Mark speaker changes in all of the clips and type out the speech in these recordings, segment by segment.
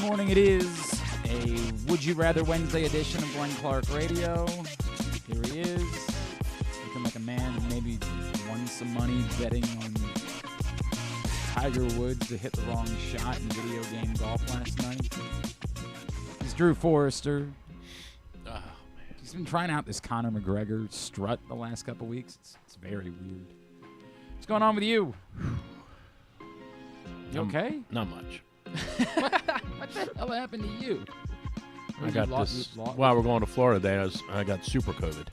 Speaker 1: morning. It is a Would You Rather Wednesday edition of Glenn Clark Radio. Here he is, looking like a man who maybe won some money betting on Tiger Woods to hit the wrong shot in video game golf last night. It's Drew Forrester. Oh, man. He's been trying out this Conor McGregor strut the last couple weeks. It's very weird. What's going on with you? You okay?
Speaker 2: Not much.
Speaker 1: What the hell happened to you?
Speaker 2: I got this. While we're going to Florida today, I got super COVID.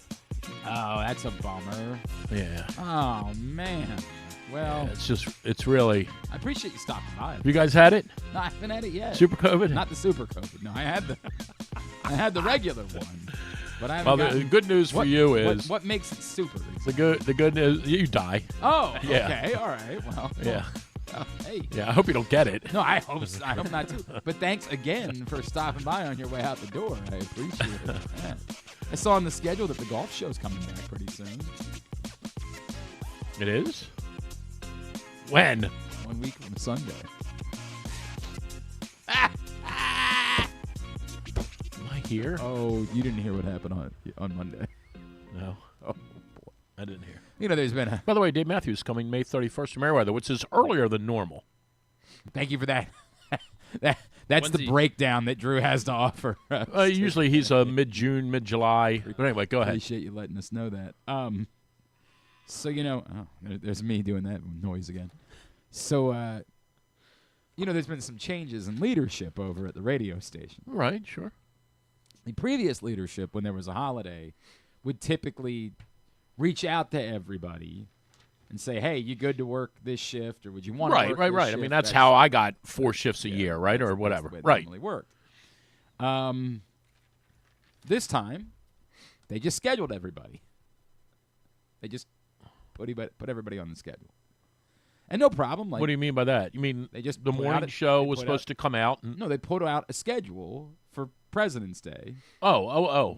Speaker 1: Oh, that's a bummer.
Speaker 2: Yeah.
Speaker 1: Oh, man. Well,
Speaker 2: yeah, it's really.
Speaker 1: I appreciate you stopping by.
Speaker 2: Have you guys had it?
Speaker 1: No, I haven't had it yet.
Speaker 2: Super COVID?
Speaker 1: Not the super COVID. No, I had the regular one. But I haven't
Speaker 2: the good news for you is
Speaker 1: what makes it super.
Speaker 2: The good news you die.
Speaker 1: Oh,
Speaker 2: yeah.
Speaker 1: Okay, all right. Well,
Speaker 2: yeah.
Speaker 1: Hey.
Speaker 2: Yeah, I hope you don't get it.
Speaker 1: No, I hope not too. But thanks again for stopping by on your way out the door. I appreciate it. Yeah. I saw on the schedule that the golf show's coming back pretty soon.
Speaker 2: It is? When?
Speaker 1: 1 week from Sunday.
Speaker 2: Am I here?
Speaker 1: Oh, you didn't hear what happened on Monday.
Speaker 2: No.
Speaker 1: Oh, boy.
Speaker 2: I didn't hear.
Speaker 1: You know, there's been a...
Speaker 2: By the way, Dave Matthews coming May 31st to Meriwether, which is earlier than normal.
Speaker 1: Thank you for that. That's the breakdown that Drew has to offer.
Speaker 2: Usually he's mid-June, mid-July. But anyway, go ahead.
Speaker 1: Appreciate you letting us know that. So, you know, there's me doing that noise again. So, you know, there's been some changes in leadership over at the radio station.
Speaker 2: Right, sure.
Speaker 1: The previous leadership, when there was a holiday, would typically reach out to everybody and say, hey, you good to work this shift, or would you want to work this shift?
Speaker 2: I mean, that's how I got 4 shifts a year, right, or whatever.
Speaker 1: That's the way it normally worked. This time, they just scheduled everybody. They just put everybody on the schedule. And no problem. Like,
Speaker 2: what do you mean by that? You mean
Speaker 1: they just
Speaker 2: the morning show was supposed to come out?
Speaker 1: No, they put out a schedule for President's Day.
Speaker 2: Oh.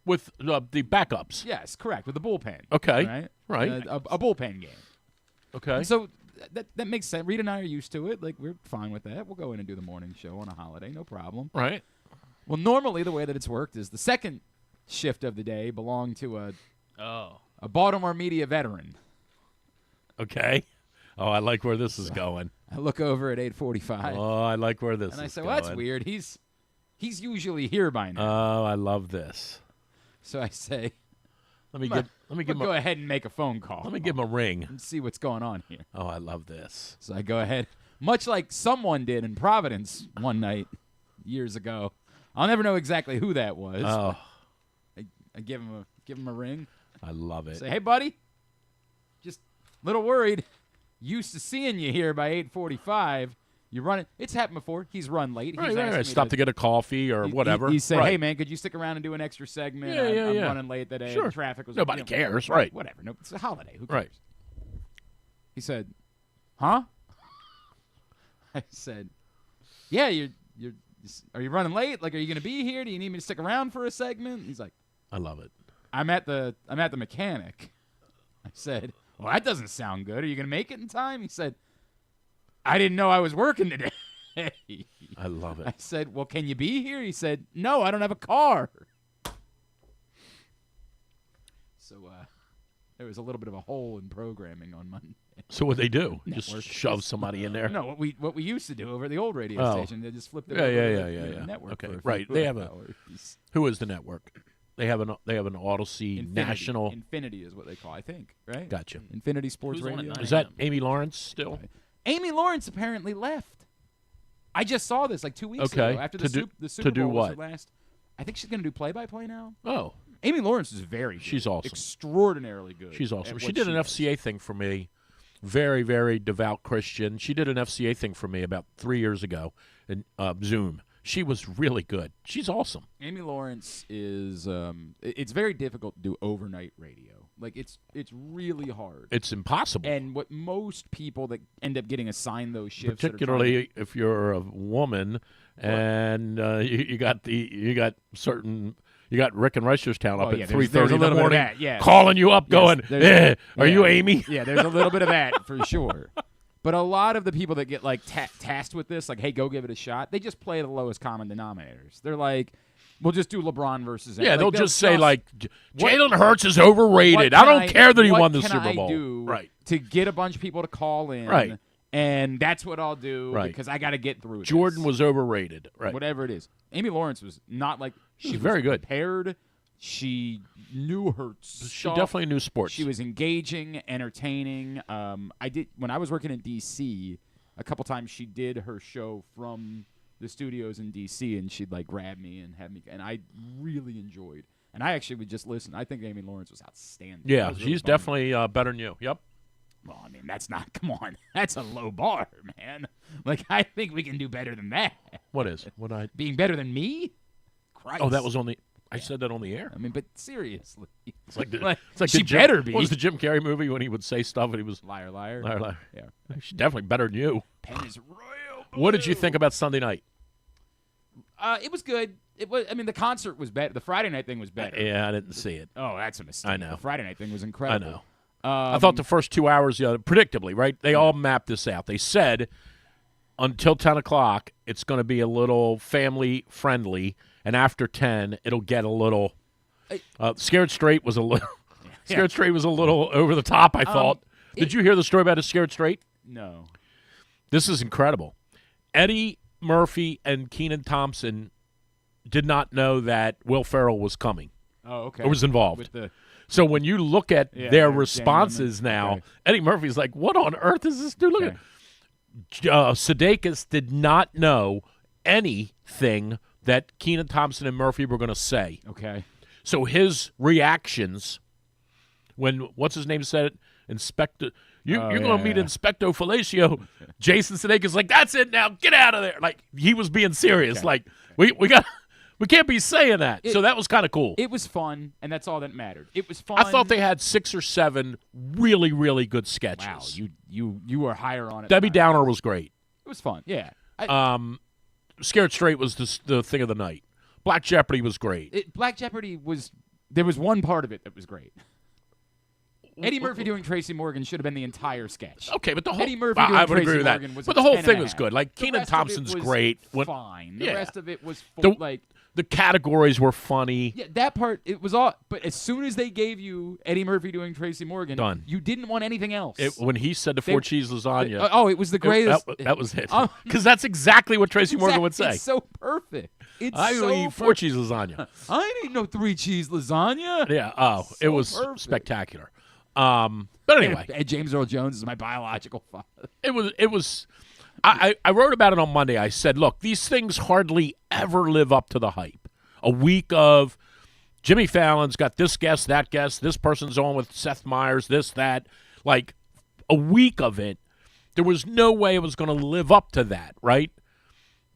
Speaker 2: With the backups.
Speaker 1: Yes, correct, with the bullpen.
Speaker 2: Okay. Right.
Speaker 1: A bullpen game.
Speaker 2: Okay.
Speaker 1: And so that makes sense. Reed and I are used to it. Like, we're fine with that. We'll go in and do the morning show on a holiday. No problem.
Speaker 2: Right.
Speaker 1: Well, normally the way that it's worked is the second shift of the day belonged to a Baltimore media veteran.
Speaker 2: Okay. Oh, I like where this is going.
Speaker 1: I look over at 8:45.
Speaker 2: Oh, I like where this is going.
Speaker 1: And I say, well, that's weird. He's usually here by now.
Speaker 2: Oh, I love this.
Speaker 1: So I say,
Speaker 2: let me go
Speaker 1: ahead and make a phone call.
Speaker 2: Let me give him a ring
Speaker 1: and see what's going on here.
Speaker 2: Oh, I love this.
Speaker 1: So I go ahead, much like someone did in Providence one night years ago. I'll never know exactly who that was.
Speaker 2: Oh,
Speaker 1: I give him a ring.
Speaker 2: I love it.
Speaker 1: Say, hey, buddy, just a little worried. Used to seeing you here by 8:45. You're running. It's happened before. He's run late.
Speaker 2: Right. Stop to get a coffee or whatever.
Speaker 1: He said, hey, man, could you stick around and do an extra segment? I'm running late that day.
Speaker 2: Sure.
Speaker 1: Traffic was...
Speaker 2: Nobody cares. Right.
Speaker 1: Whatever. No, it's a holiday. Who cares?
Speaker 2: Right.
Speaker 1: He said, huh? I said, yeah, are you running late? Like, are you going to be here? Do you need me to stick around for a segment? He's like,
Speaker 2: I love it.
Speaker 1: I'm at the mechanic. I said, well, that doesn't sound good. Are you going to make it in time? He said, I didn't know I was working today.
Speaker 2: I love it.
Speaker 1: I said, well, can you be here? He said, no, I don't have a car. So there was a little bit of a hole in programming on Monday.
Speaker 2: So what they do?
Speaker 1: Network.
Speaker 2: Just shove somebody in there?
Speaker 1: No, what we used to do over at the old radio station, they just flipped it over to the network.
Speaker 2: Okay,
Speaker 1: for
Speaker 2: right. They have
Speaker 1: hours.
Speaker 2: Who is the network? They have an Odyssey National.
Speaker 1: Infinity is what they call, I think, right?
Speaker 2: Gotcha.
Speaker 1: Infinity Sports Radio.
Speaker 2: Is that Amy Lawrence still?
Speaker 1: Amy Lawrence apparently left. I just saw this like 2 weeks ago after the Super Bowl was her last. I think she's going to do play-by-play now.
Speaker 2: Oh.
Speaker 1: Amy Lawrence is very good.
Speaker 2: She's awesome.
Speaker 1: Extraordinarily good.
Speaker 2: She's awesome. She did an FCA thing for me. Very, very devout Christian. She did an FCA thing for me about 3 years ago in Zoom. She was really good. She's awesome.
Speaker 1: Amy Lawrence is it's very difficult to do overnight radio. Like, it's really hard.
Speaker 2: It's impossible.
Speaker 1: And what most people that end up getting assigned those shifts,
Speaker 2: particularly if you're a woman and you got Rick and Reisterstown up at 3:30 in the morning, calling you up, going, "Are you Amy?"
Speaker 1: Yeah, there's a little bit of that for sure. But a lot of the people that get like tasked with this, like, hey, go give it a shot, they just play the lowest common denominators. They're like, we'll just do LeBron versus.
Speaker 2: Yeah,
Speaker 1: like,
Speaker 2: they'll just say like, Jalen Hurts is overrated. I don't care that he won the Super Bowl.
Speaker 1: What can I do
Speaker 2: right.
Speaker 1: to get a bunch of people to call in?
Speaker 2: Right.
Speaker 1: And that's what I'll do
Speaker 2: right.
Speaker 1: because I got to get through.
Speaker 2: Jordan was overrated. Right.
Speaker 1: Whatever it is. Amy Lawrence was not like she was
Speaker 2: very good.
Speaker 1: Prepared. She knew her stuff.
Speaker 2: She definitely knew sports.
Speaker 1: She was engaging, entertaining. I did when I was working in D.C. A couple times. She did her show from the studios in D.C. and she'd like grab me and have me, and I really enjoyed. And I actually would just listen. I think Amy Lawrence was outstanding.
Speaker 2: Yeah,
Speaker 1: was really
Speaker 2: she's
Speaker 1: fun.
Speaker 2: definitely better than you. Yep.
Speaker 1: Well, I mean, that's not. Come on, that's a low bar, man. Like, I think we can do better than that.
Speaker 2: What is? What I
Speaker 1: being better than me? Christ.
Speaker 2: Oh, that was on the. I said that on the air.
Speaker 1: I mean, but seriously,
Speaker 2: it's like,
Speaker 1: she better be.
Speaker 2: What was the Jim Carrey movie when he would say stuff and he was
Speaker 1: liar, liar,
Speaker 2: liar, liar?
Speaker 1: Yeah,
Speaker 2: she's definitely better than you.
Speaker 1: Pen is royal.
Speaker 2: What did you think about Sunday night?
Speaker 1: It was good. It was. I mean, the concert was better. The Friday night thing was better.
Speaker 2: Yeah, I didn't see it.
Speaker 1: Oh, that's a mistake.
Speaker 2: I know.
Speaker 1: The Friday night thing was incredible.
Speaker 2: I know. I thought the first 2 hours, predictably, right? They all mapped this out. They said until 10 o'clock, it's going to be a little family friendly, and after 10, it'll get a little. Scared Straight was a little. Scared Straight was a little over the top. I thought. Did you hear the story about a Scared Straight?
Speaker 1: No.
Speaker 2: This is incredible. Eddie Murphy and Kenan Thompson did not know that Will Ferrell was coming.
Speaker 1: Oh, okay.
Speaker 2: Or was involved.
Speaker 1: With the
Speaker 2: So when you look at their responses now, Eddie Murphy's like, what on earth is this dude looking at? Sudeikis did not know anything that Kenan Thompson and Murphy were going to say.
Speaker 1: Okay.
Speaker 2: So his reactions when, what's his name said it? Inspector, you're going to meet Inspector Felicio. Jason Sudeikis like, that's it now. Get out of there. Like, he was being serious.
Speaker 1: Okay.
Speaker 2: Like, we can't be saying that. So that was kind of cool.
Speaker 1: It was fun, and that's all that mattered. It was fun.
Speaker 2: I thought they had 6 or 7 really, really good sketches.
Speaker 1: Wow, you were higher on it.
Speaker 2: Debbie Downer was great.
Speaker 1: It was fun. Yeah.
Speaker 2: Scared Straight was the thing of the night. Black Jeopardy was great.
Speaker 1: Black Jeopardy was. There was one part of it that was great. Eddie Murphy doing Tracy Morgan should have been the entire sketch.
Speaker 2: Okay, but the whole
Speaker 1: Eddie Murphy doing
Speaker 2: I would
Speaker 1: Tracy
Speaker 2: agree with
Speaker 1: Morgan
Speaker 2: that.
Speaker 1: was
Speaker 2: but the whole thing
Speaker 1: 10.5.
Speaker 2: was good. Like Kenan Thompson's great.
Speaker 1: Fine. The
Speaker 2: Yeah.
Speaker 1: rest of it was
Speaker 2: the categories were funny.
Speaker 1: Yeah, that part it was all. But as soon as they gave you Eddie Murphy doing Tracy Morgan,
Speaker 2: done.
Speaker 1: You didn't want anything else.
Speaker 2: When he said the 4 cheese lasagna,
Speaker 1: it was the greatest.
Speaker 2: That was it. Because that's exactly what Tracy Morgan would say.
Speaker 1: It's so perfect.
Speaker 2: I eat 4 cheese lasagna.
Speaker 1: I ain't eat no 3 cheese lasagna.
Speaker 2: Yeah. Oh,
Speaker 1: so
Speaker 2: it was
Speaker 1: perfect.
Speaker 2: Spectacular. But anyway,
Speaker 1: James Earl Jones is my biological father.
Speaker 2: It was. I wrote about it on Monday. I said, look, these things hardly ever live up to the hype. A week of Jimmy Fallon's got this guest, that guest, this person's on with Seth Meyers, this, that. Like a week of it, there was no way it was going to live up to that, right?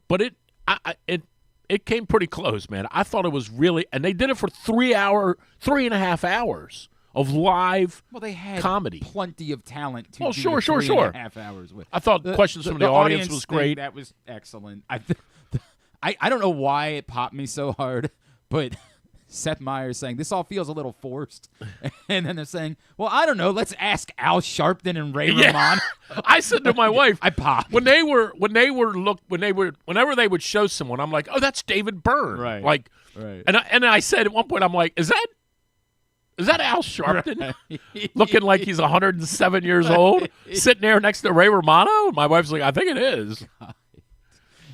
Speaker 2: But it came pretty close, man. I thought it was really, and they did it for 3.5 hours of live
Speaker 1: they had
Speaker 2: comedy.
Speaker 1: Plenty of talent to do
Speaker 2: sure.
Speaker 1: 3.5 hours with.
Speaker 2: I thought questions from the audience was great.
Speaker 1: That was excellent. I don't know why it popped me so hard, but Seth Meyers saying this all feels a little forced, and then they're saying, "Well, I don't know. Let's ask Al Sharpton and Ray Romano."
Speaker 2: I said to my wife,
Speaker 1: I popped
Speaker 2: whenever they would show someone, I'm like, "Oh, that's David Byrne."
Speaker 1: Right.
Speaker 2: Like,
Speaker 1: right.
Speaker 2: And I said at one point, I'm like, "Is that Al Sharpton looking like he's 107 years old, sitting there next to Ray Romano?" My wife's like, "I think it is."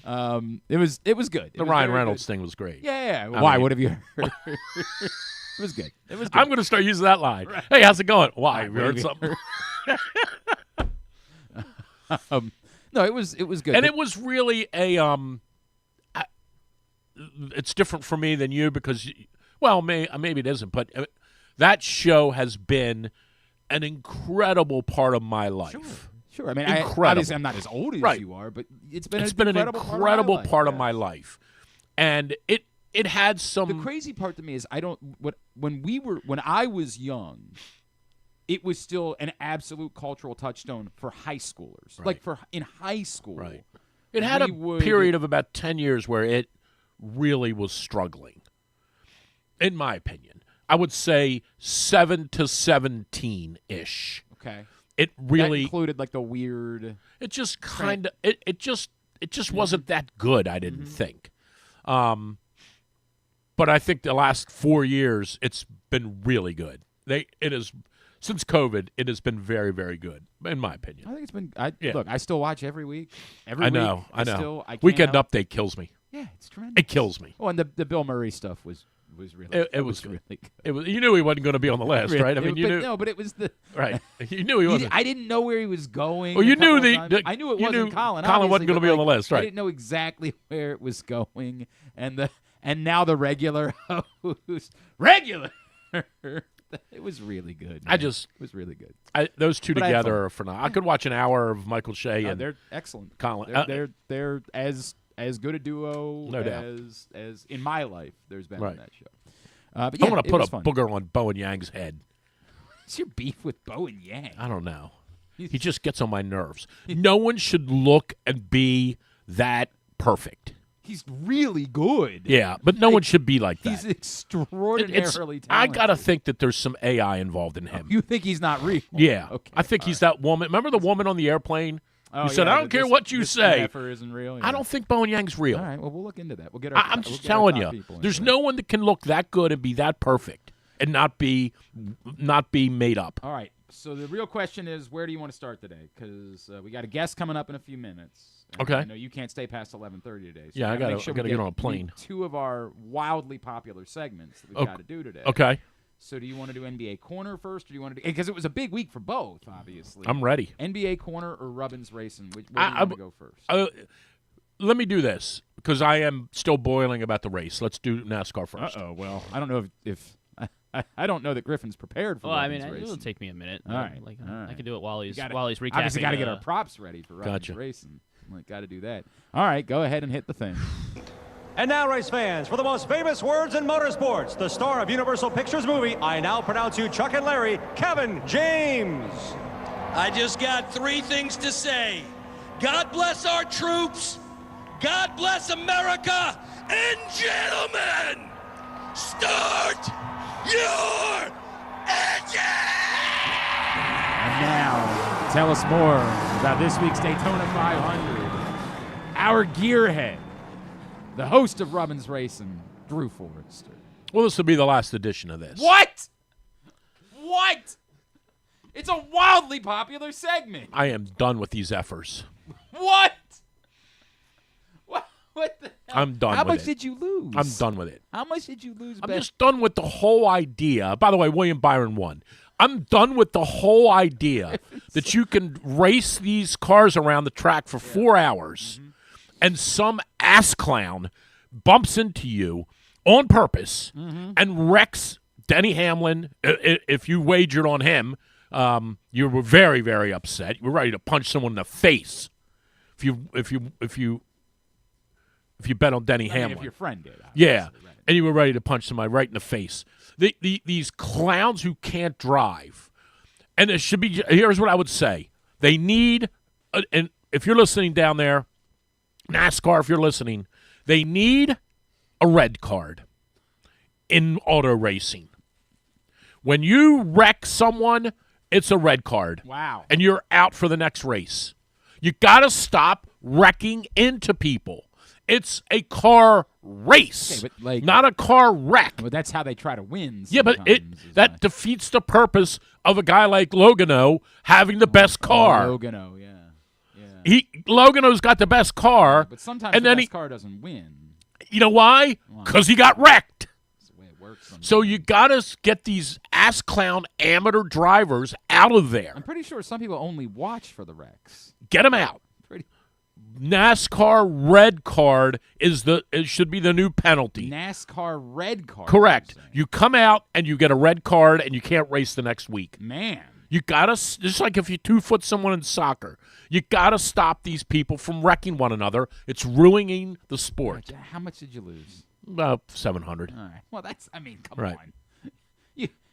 Speaker 1: It was good.
Speaker 2: The Ryan Reynolds thing was great.
Speaker 1: Yeah. Why? What have you heard? It was good. It was good.
Speaker 2: I'm going to start using that line. Right. Hey, how's it going? Why? Have you heard something?
Speaker 1: No, it was good.
Speaker 2: And it was really it's different for me than you because, maybe it isn't, but that show has been an incredible part of my life.
Speaker 1: Sure. I mean, obviously I'm not as old as you are, but it's been an incredible
Speaker 2: part of my life. And it had some.
Speaker 1: The crazy part to me is when I was young, it was still an absolute cultural touchstone for high schoolers.
Speaker 2: Right.
Speaker 1: Like in high school.
Speaker 2: Right. It had a period of about 10 years where it really was struggling. In my opinion, I would say 7 to 17-ish.
Speaker 1: Okay.
Speaker 2: it
Speaker 1: That
Speaker 2: really
Speaker 1: included like the weird.
Speaker 2: it just kind of it just wasn't that good. I didn't think. But I think the last 4 years it's been really good. Since COVID, it has been very, very good, in my opinion.
Speaker 1: I think it's been. Look, I still watch every week. I
Speaker 2: know.
Speaker 1: I
Speaker 2: Weekend
Speaker 1: can't
Speaker 2: Update kills me.
Speaker 1: Yeah, it's tremendous.
Speaker 2: It kills me.
Speaker 1: Oh, and the Bill Murray stuff was really.
Speaker 2: It was
Speaker 1: really good.
Speaker 2: It was. You knew he wasn't going to be on the list, right? I mean, you knew.
Speaker 1: No, but it was the
Speaker 2: Right. You knew he wasn't.
Speaker 1: I didn't know where he was going.
Speaker 2: Well, you knew
Speaker 1: I knew it wasn't Colin.
Speaker 2: Colin wasn't going to be on the list, right?
Speaker 1: I didn't know exactly where it was going, and now the regular host, regular. It was really good. Man. It was really good.
Speaker 2: Those two together are phenomenal. I could watch an hour of Michael Shea and
Speaker 1: they're excellent.
Speaker 2: Colin.
Speaker 1: They're as good a duo
Speaker 2: No doubt.
Speaker 1: as in my life there's been on that show. But
Speaker 2: I want to put a booger on Bo and Yang's head.
Speaker 1: What's your beef with Bo and Yang?
Speaker 2: I don't know. He just gets on my nerves. No one should look and be that perfect.
Speaker 1: He's really good.
Speaker 2: Yeah, but no one should be like that.
Speaker 1: He's extraordinarily talented.
Speaker 2: I got to think that there's some AI involved in him.
Speaker 1: You think he's not real?
Speaker 2: Yeah.
Speaker 1: Okay.
Speaker 2: I think he's that woman. Remember the woman on the airplane who said, I don't care what you say.
Speaker 1: Isn't real. Yeah.
Speaker 2: I don't think Bo and Yang's real.
Speaker 1: All right, well, we'll look into that. We'll get
Speaker 2: I'm just telling you, there's no one that can look that good and be that perfect and not be made up.
Speaker 1: All right. So the real question is, where do you want to start today? Because we got a guest coming up in a few minutes.
Speaker 2: Okay.
Speaker 1: I know you can't stay past 11:30 today. So
Speaker 2: yeah, I got to get on a
Speaker 1: meet
Speaker 2: plane.
Speaker 1: Two of our wildly popular segments that we've got to do today.
Speaker 2: Okay.
Speaker 1: So do you want to do NBA Corner first, or do you want to do – because it was a big week for both, obviously.
Speaker 2: I'm ready.
Speaker 1: NBA Corner or Rubbin's Racing? Where do you want to go first?
Speaker 2: Let me do this because I am still boiling about the race. Let's do NASCAR first.
Speaker 1: Uh-oh. Well, I don't know if I don't know that Griffin's prepared for Rubbin's Racing.
Speaker 3: It'll take me a minute.
Speaker 1: All right.
Speaker 3: I can do it while he's recapping.
Speaker 1: Obviously, got to get our props ready for Rubbin's Racing. Got to do that. All right, go ahead and hit the thing.
Speaker 4: And now, race fans, for the most famous words in motorsports, the star of Universal Pictures movie, I now pronounce you Chuck and Larry, Kevin James.
Speaker 5: I just got 3 things to say. God bless our troops. God bless America. And gentlemen, start your engine!
Speaker 1: And now, tell us more about this week's Daytona 500. Our gearhead, the host of Rubbin's Racing, Drew Forrester.
Speaker 2: Well, this will be the last edition of this.
Speaker 1: What? It's a wildly popular segment.
Speaker 2: I am done with these effers.
Speaker 1: What the hell?
Speaker 2: I'm done with it.
Speaker 1: How much did you lose?
Speaker 2: I'm done with it.
Speaker 1: How much did you lose?
Speaker 2: I'm just done with the whole idea. By the way, William Byron won. I'm done with the whole idea that you can race these cars around the track for 4 hours and some ass clown bumps into you on purpose and wrecks Denny Hamlin. If you wagered on him, you were very, very upset. You were ready to punch someone in the face. If you bet on Denny Hamlin.
Speaker 1: If your friend did.
Speaker 2: Yeah,
Speaker 1: right.
Speaker 2: And you were ready to punch somebody right in the face. These clowns who can't drive. And it should be, here's what I would say. They need, and if you're listening down there, NASCAR, if you're listening, they need a red card in auto racing. When you wreck someone, it's a red card.
Speaker 1: Wow.
Speaker 2: And you're out for the next race. You got to stop wrecking into people. It's a car race,
Speaker 1: okay,
Speaker 2: not a car wreck.
Speaker 1: Well, that's how they try to win.
Speaker 2: Yeah, but that defeats the purpose of a guy like Logano having the best car.
Speaker 1: Logano, yeah.
Speaker 2: Logano's got the best car.
Speaker 1: But sometimes the best car doesn't win.
Speaker 2: You know why? Because he got wrecked.
Speaker 1: That's the way it works sometimes.
Speaker 2: So you got to get these ass clown amateur drivers out of there.
Speaker 1: I'm pretty sure some people only watch for the wrecks.
Speaker 2: Get them out. NASCAR red card it should be the new penalty.
Speaker 1: NASCAR red card.
Speaker 2: Correct. You come out and you get a red card and you can't race the next week.
Speaker 1: Man.
Speaker 2: You gotta, just like if you 2-foot someone in soccer, you gotta stop these people from wrecking one another. It's ruining the sport.
Speaker 1: How much did you lose?
Speaker 2: About 700.
Speaker 1: All right. Well, come on.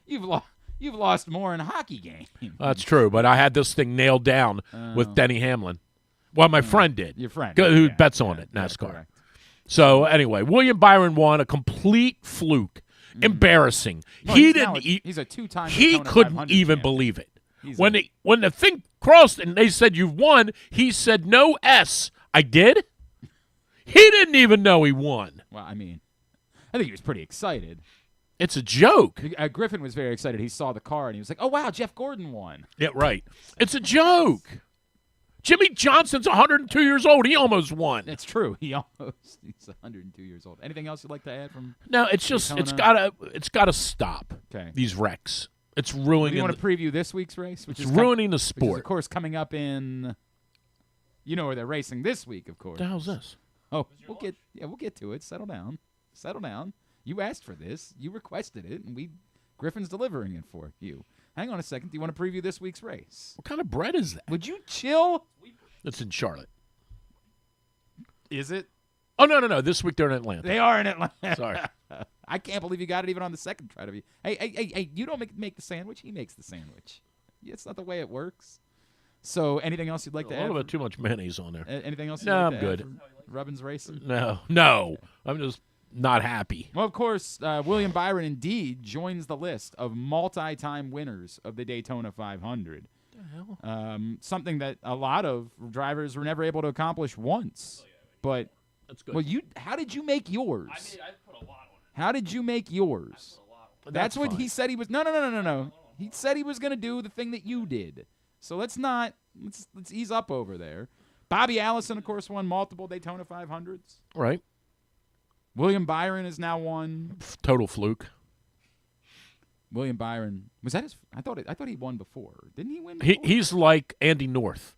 Speaker 1: You've lost more in a hockey game.
Speaker 2: That's true, but I had this thing nailed down with Denny Hamlin. Well, my friend did.
Speaker 1: Your friend.
Speaker 2: Who bets on it, NASCAR.
Speaker 1: Correct.
Speaker 2: So, anyway, William Byron won, a complete fluke. Embarrassing.
Speaker 1: Well,
Speaker 2: He didn't.
Speaker 1: He's a 2-time.
Speaker 2: He
Speaker 1: Daytona
Speaker 2: couldn't
Speaker 1: 500
Speaker 2: even
Speaker 1: champion.
Speaker 2: believe it. When the thing crossed and they said you've won, he said no S. I did? He didn't even know he won.
Speaker 1: Well, I mean, I think he was pretty excited.
Speaker 2: It's a joke.
Speaker 1: Griffin was very excited. He saw the car, and he was like, oh, wow, Jeff Gordon won.
Speaker 2: Yeah, right. It's a joke. Jimmy Johnson's 102 years old. He almost won.
Speaker 1: That's true. He's 102 years old. Anything else you'd like to add from?
Speaker 2: No, it's just it's gotta stop.
Speaker 1: Okay.
Speaker 2: These wrecks. It's ruining.
Speaker 1: Do you want to preview this week's race?
Speaker 2: It's ruining the
Speaker 1: Which is,
Speaker 2: sport.
Speaker 1: of course, coming up in. You know where they're racing this week, of course.
Speaker 2: What the hell's this?
Speaker 1: Oh, we'll get to it. Settle down. You asked for this. You requested it, and Griffin's delivering it for you. Hang on a second. Do you want to preview this week's race?
Speaker 2: What kind of bread is that?
Speaker 1: Would you chill?
Speaker 2: It's in Charlotte.
Speaker 1: Is it?
Speaker 2: Oh, no. This week they're in Atlanta.
Speaker 1: They are in Atlanta.
Speaker 2: Sorry.
Speaker 1: I can't believe you got it even on the second try to be. Hey, you don't make the sandwich. He makes the sandwich. It's not the way it works. So anything else you'd like to
Speaker 2: A
Speaker 1: add?
Speaker 2: little bit too much mayonnaise on there.
Speaker 1: Anything else you'd
Speaker 2: No,
Speaker 1: like
Speaker 2: I'm
Speaker 1: to
Speaker 2: good.
Speaker 1: add from Rubbin's Racing?
Speaker 2: No. I'm just not happy.
Speaker 1: Well, of course, William Byron indeed joins the list of multi-time winners of the Daytona 500.
Speaker 2: What the hell?
Speaker 1: Something that a lot of drivers were never able to accomplish once. But
Speaker 2: That's good.
Speaker 1: well, how did you make yours?
Speaker 3: I put a lot on it.
Speaker 1: How did you make yours? That's what he said he was. No. He said he was going to do the thing that you did. So let's ease up over there. Bobby Allison, of course, won multiple Daytona 500s.
Speaker 2: Right.
Speaker 1: William Byron has now won.
Speaker 2: Total fluke.
Speaker 1: William Byron, was that his? I thought he won before. Didn't he win before?
Speaker 2: He's like Andy North.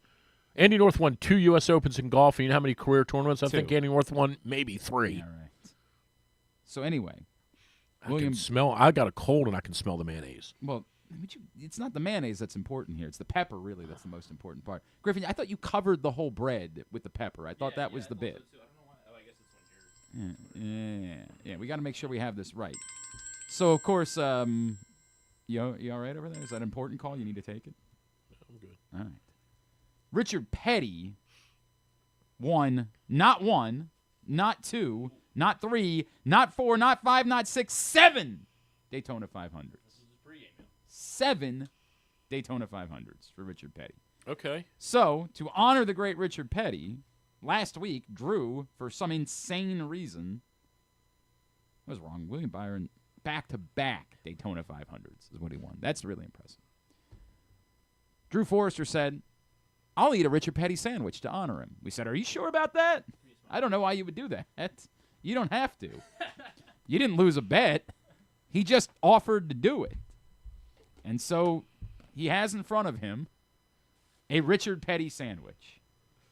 Speaker 2: Andy North won 2 U.S. Opens in golf. And you know how many career tournaments? I
Speaker 1: 2.
Speaker 2: think Andy North won maybe 3.
Speaker 1: All right. So anyway,
Speaker 2: I got a cold and I can smell the mayonnaise.
Speaker 1: Well, it's not the mayonnaise that's important here. It's the pepper, really, that's the most important part. Griffin, I thought you covered the whole bread with the pepper. I thought that was the bit.
Speaker 3: I don't know why. Oh, I guess this one's yours.
Speaker 1: Yeah. We got to make sure we have this right. So, of course, you all right over there? Is that an important call? You need to take it?
Speaker 2: I'm good.
Speaker 1: All right. Richard Petty won not 1, not 2, not 3, not 4, not 5, not 6, 7 Daytona 500s. 7 Daytona 500s for Richard Petty.
Speaker 2: Okay.
Speaker 1: So, to honor the great Richard Petty, last week, Drew, for some insane reason, I was wrong. William Byron, back-to-back Daytona 500s is what he won. That's really impressive. Drew Forrester said, I'll eat a Richard Petty sandwich to honor him. We said, are you sure about that? I don't know why you would do that. You don't have to. You didn't lose a bet. He just offered to do it. And so he has in front of him a Richard Petty sandwich.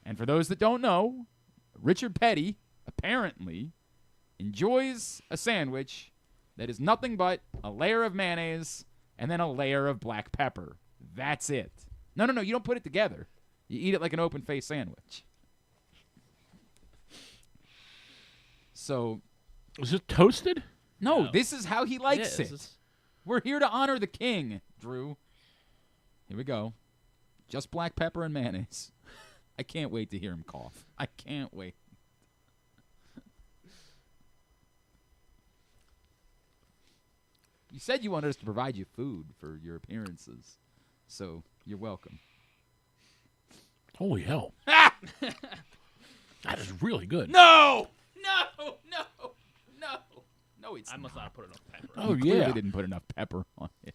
Speaker 1: And for those that don't know, Richard Petty apparently enjoys a sandwich that is nothing but a layer of mayonnaise and then a layer of black pepper. That's it. No, you don't put it together. You eat it like an open-faced sandwich. So,
Speaker 2: is it toasted?
Speaker 1: No, this is how he likes it.
Speaker 3: Is.
Speaker 1: We're here to honor the king, Drew. Here we go. Just black pepper and mayonnaise. I can't wait to hear him cough. I can't wait. You said you wanted us to provide you food for your appearances, so you're welcome.
Speaker 2: Holy hell. That is really good.
Speaker 1: No, it's
Speaker 3: I must not have put enough pepper.
Speaker 2: Oh,
Speaker 1: You clearly
Speaker 2: yeah.
Speaker 1: didn't put enough pepper on it.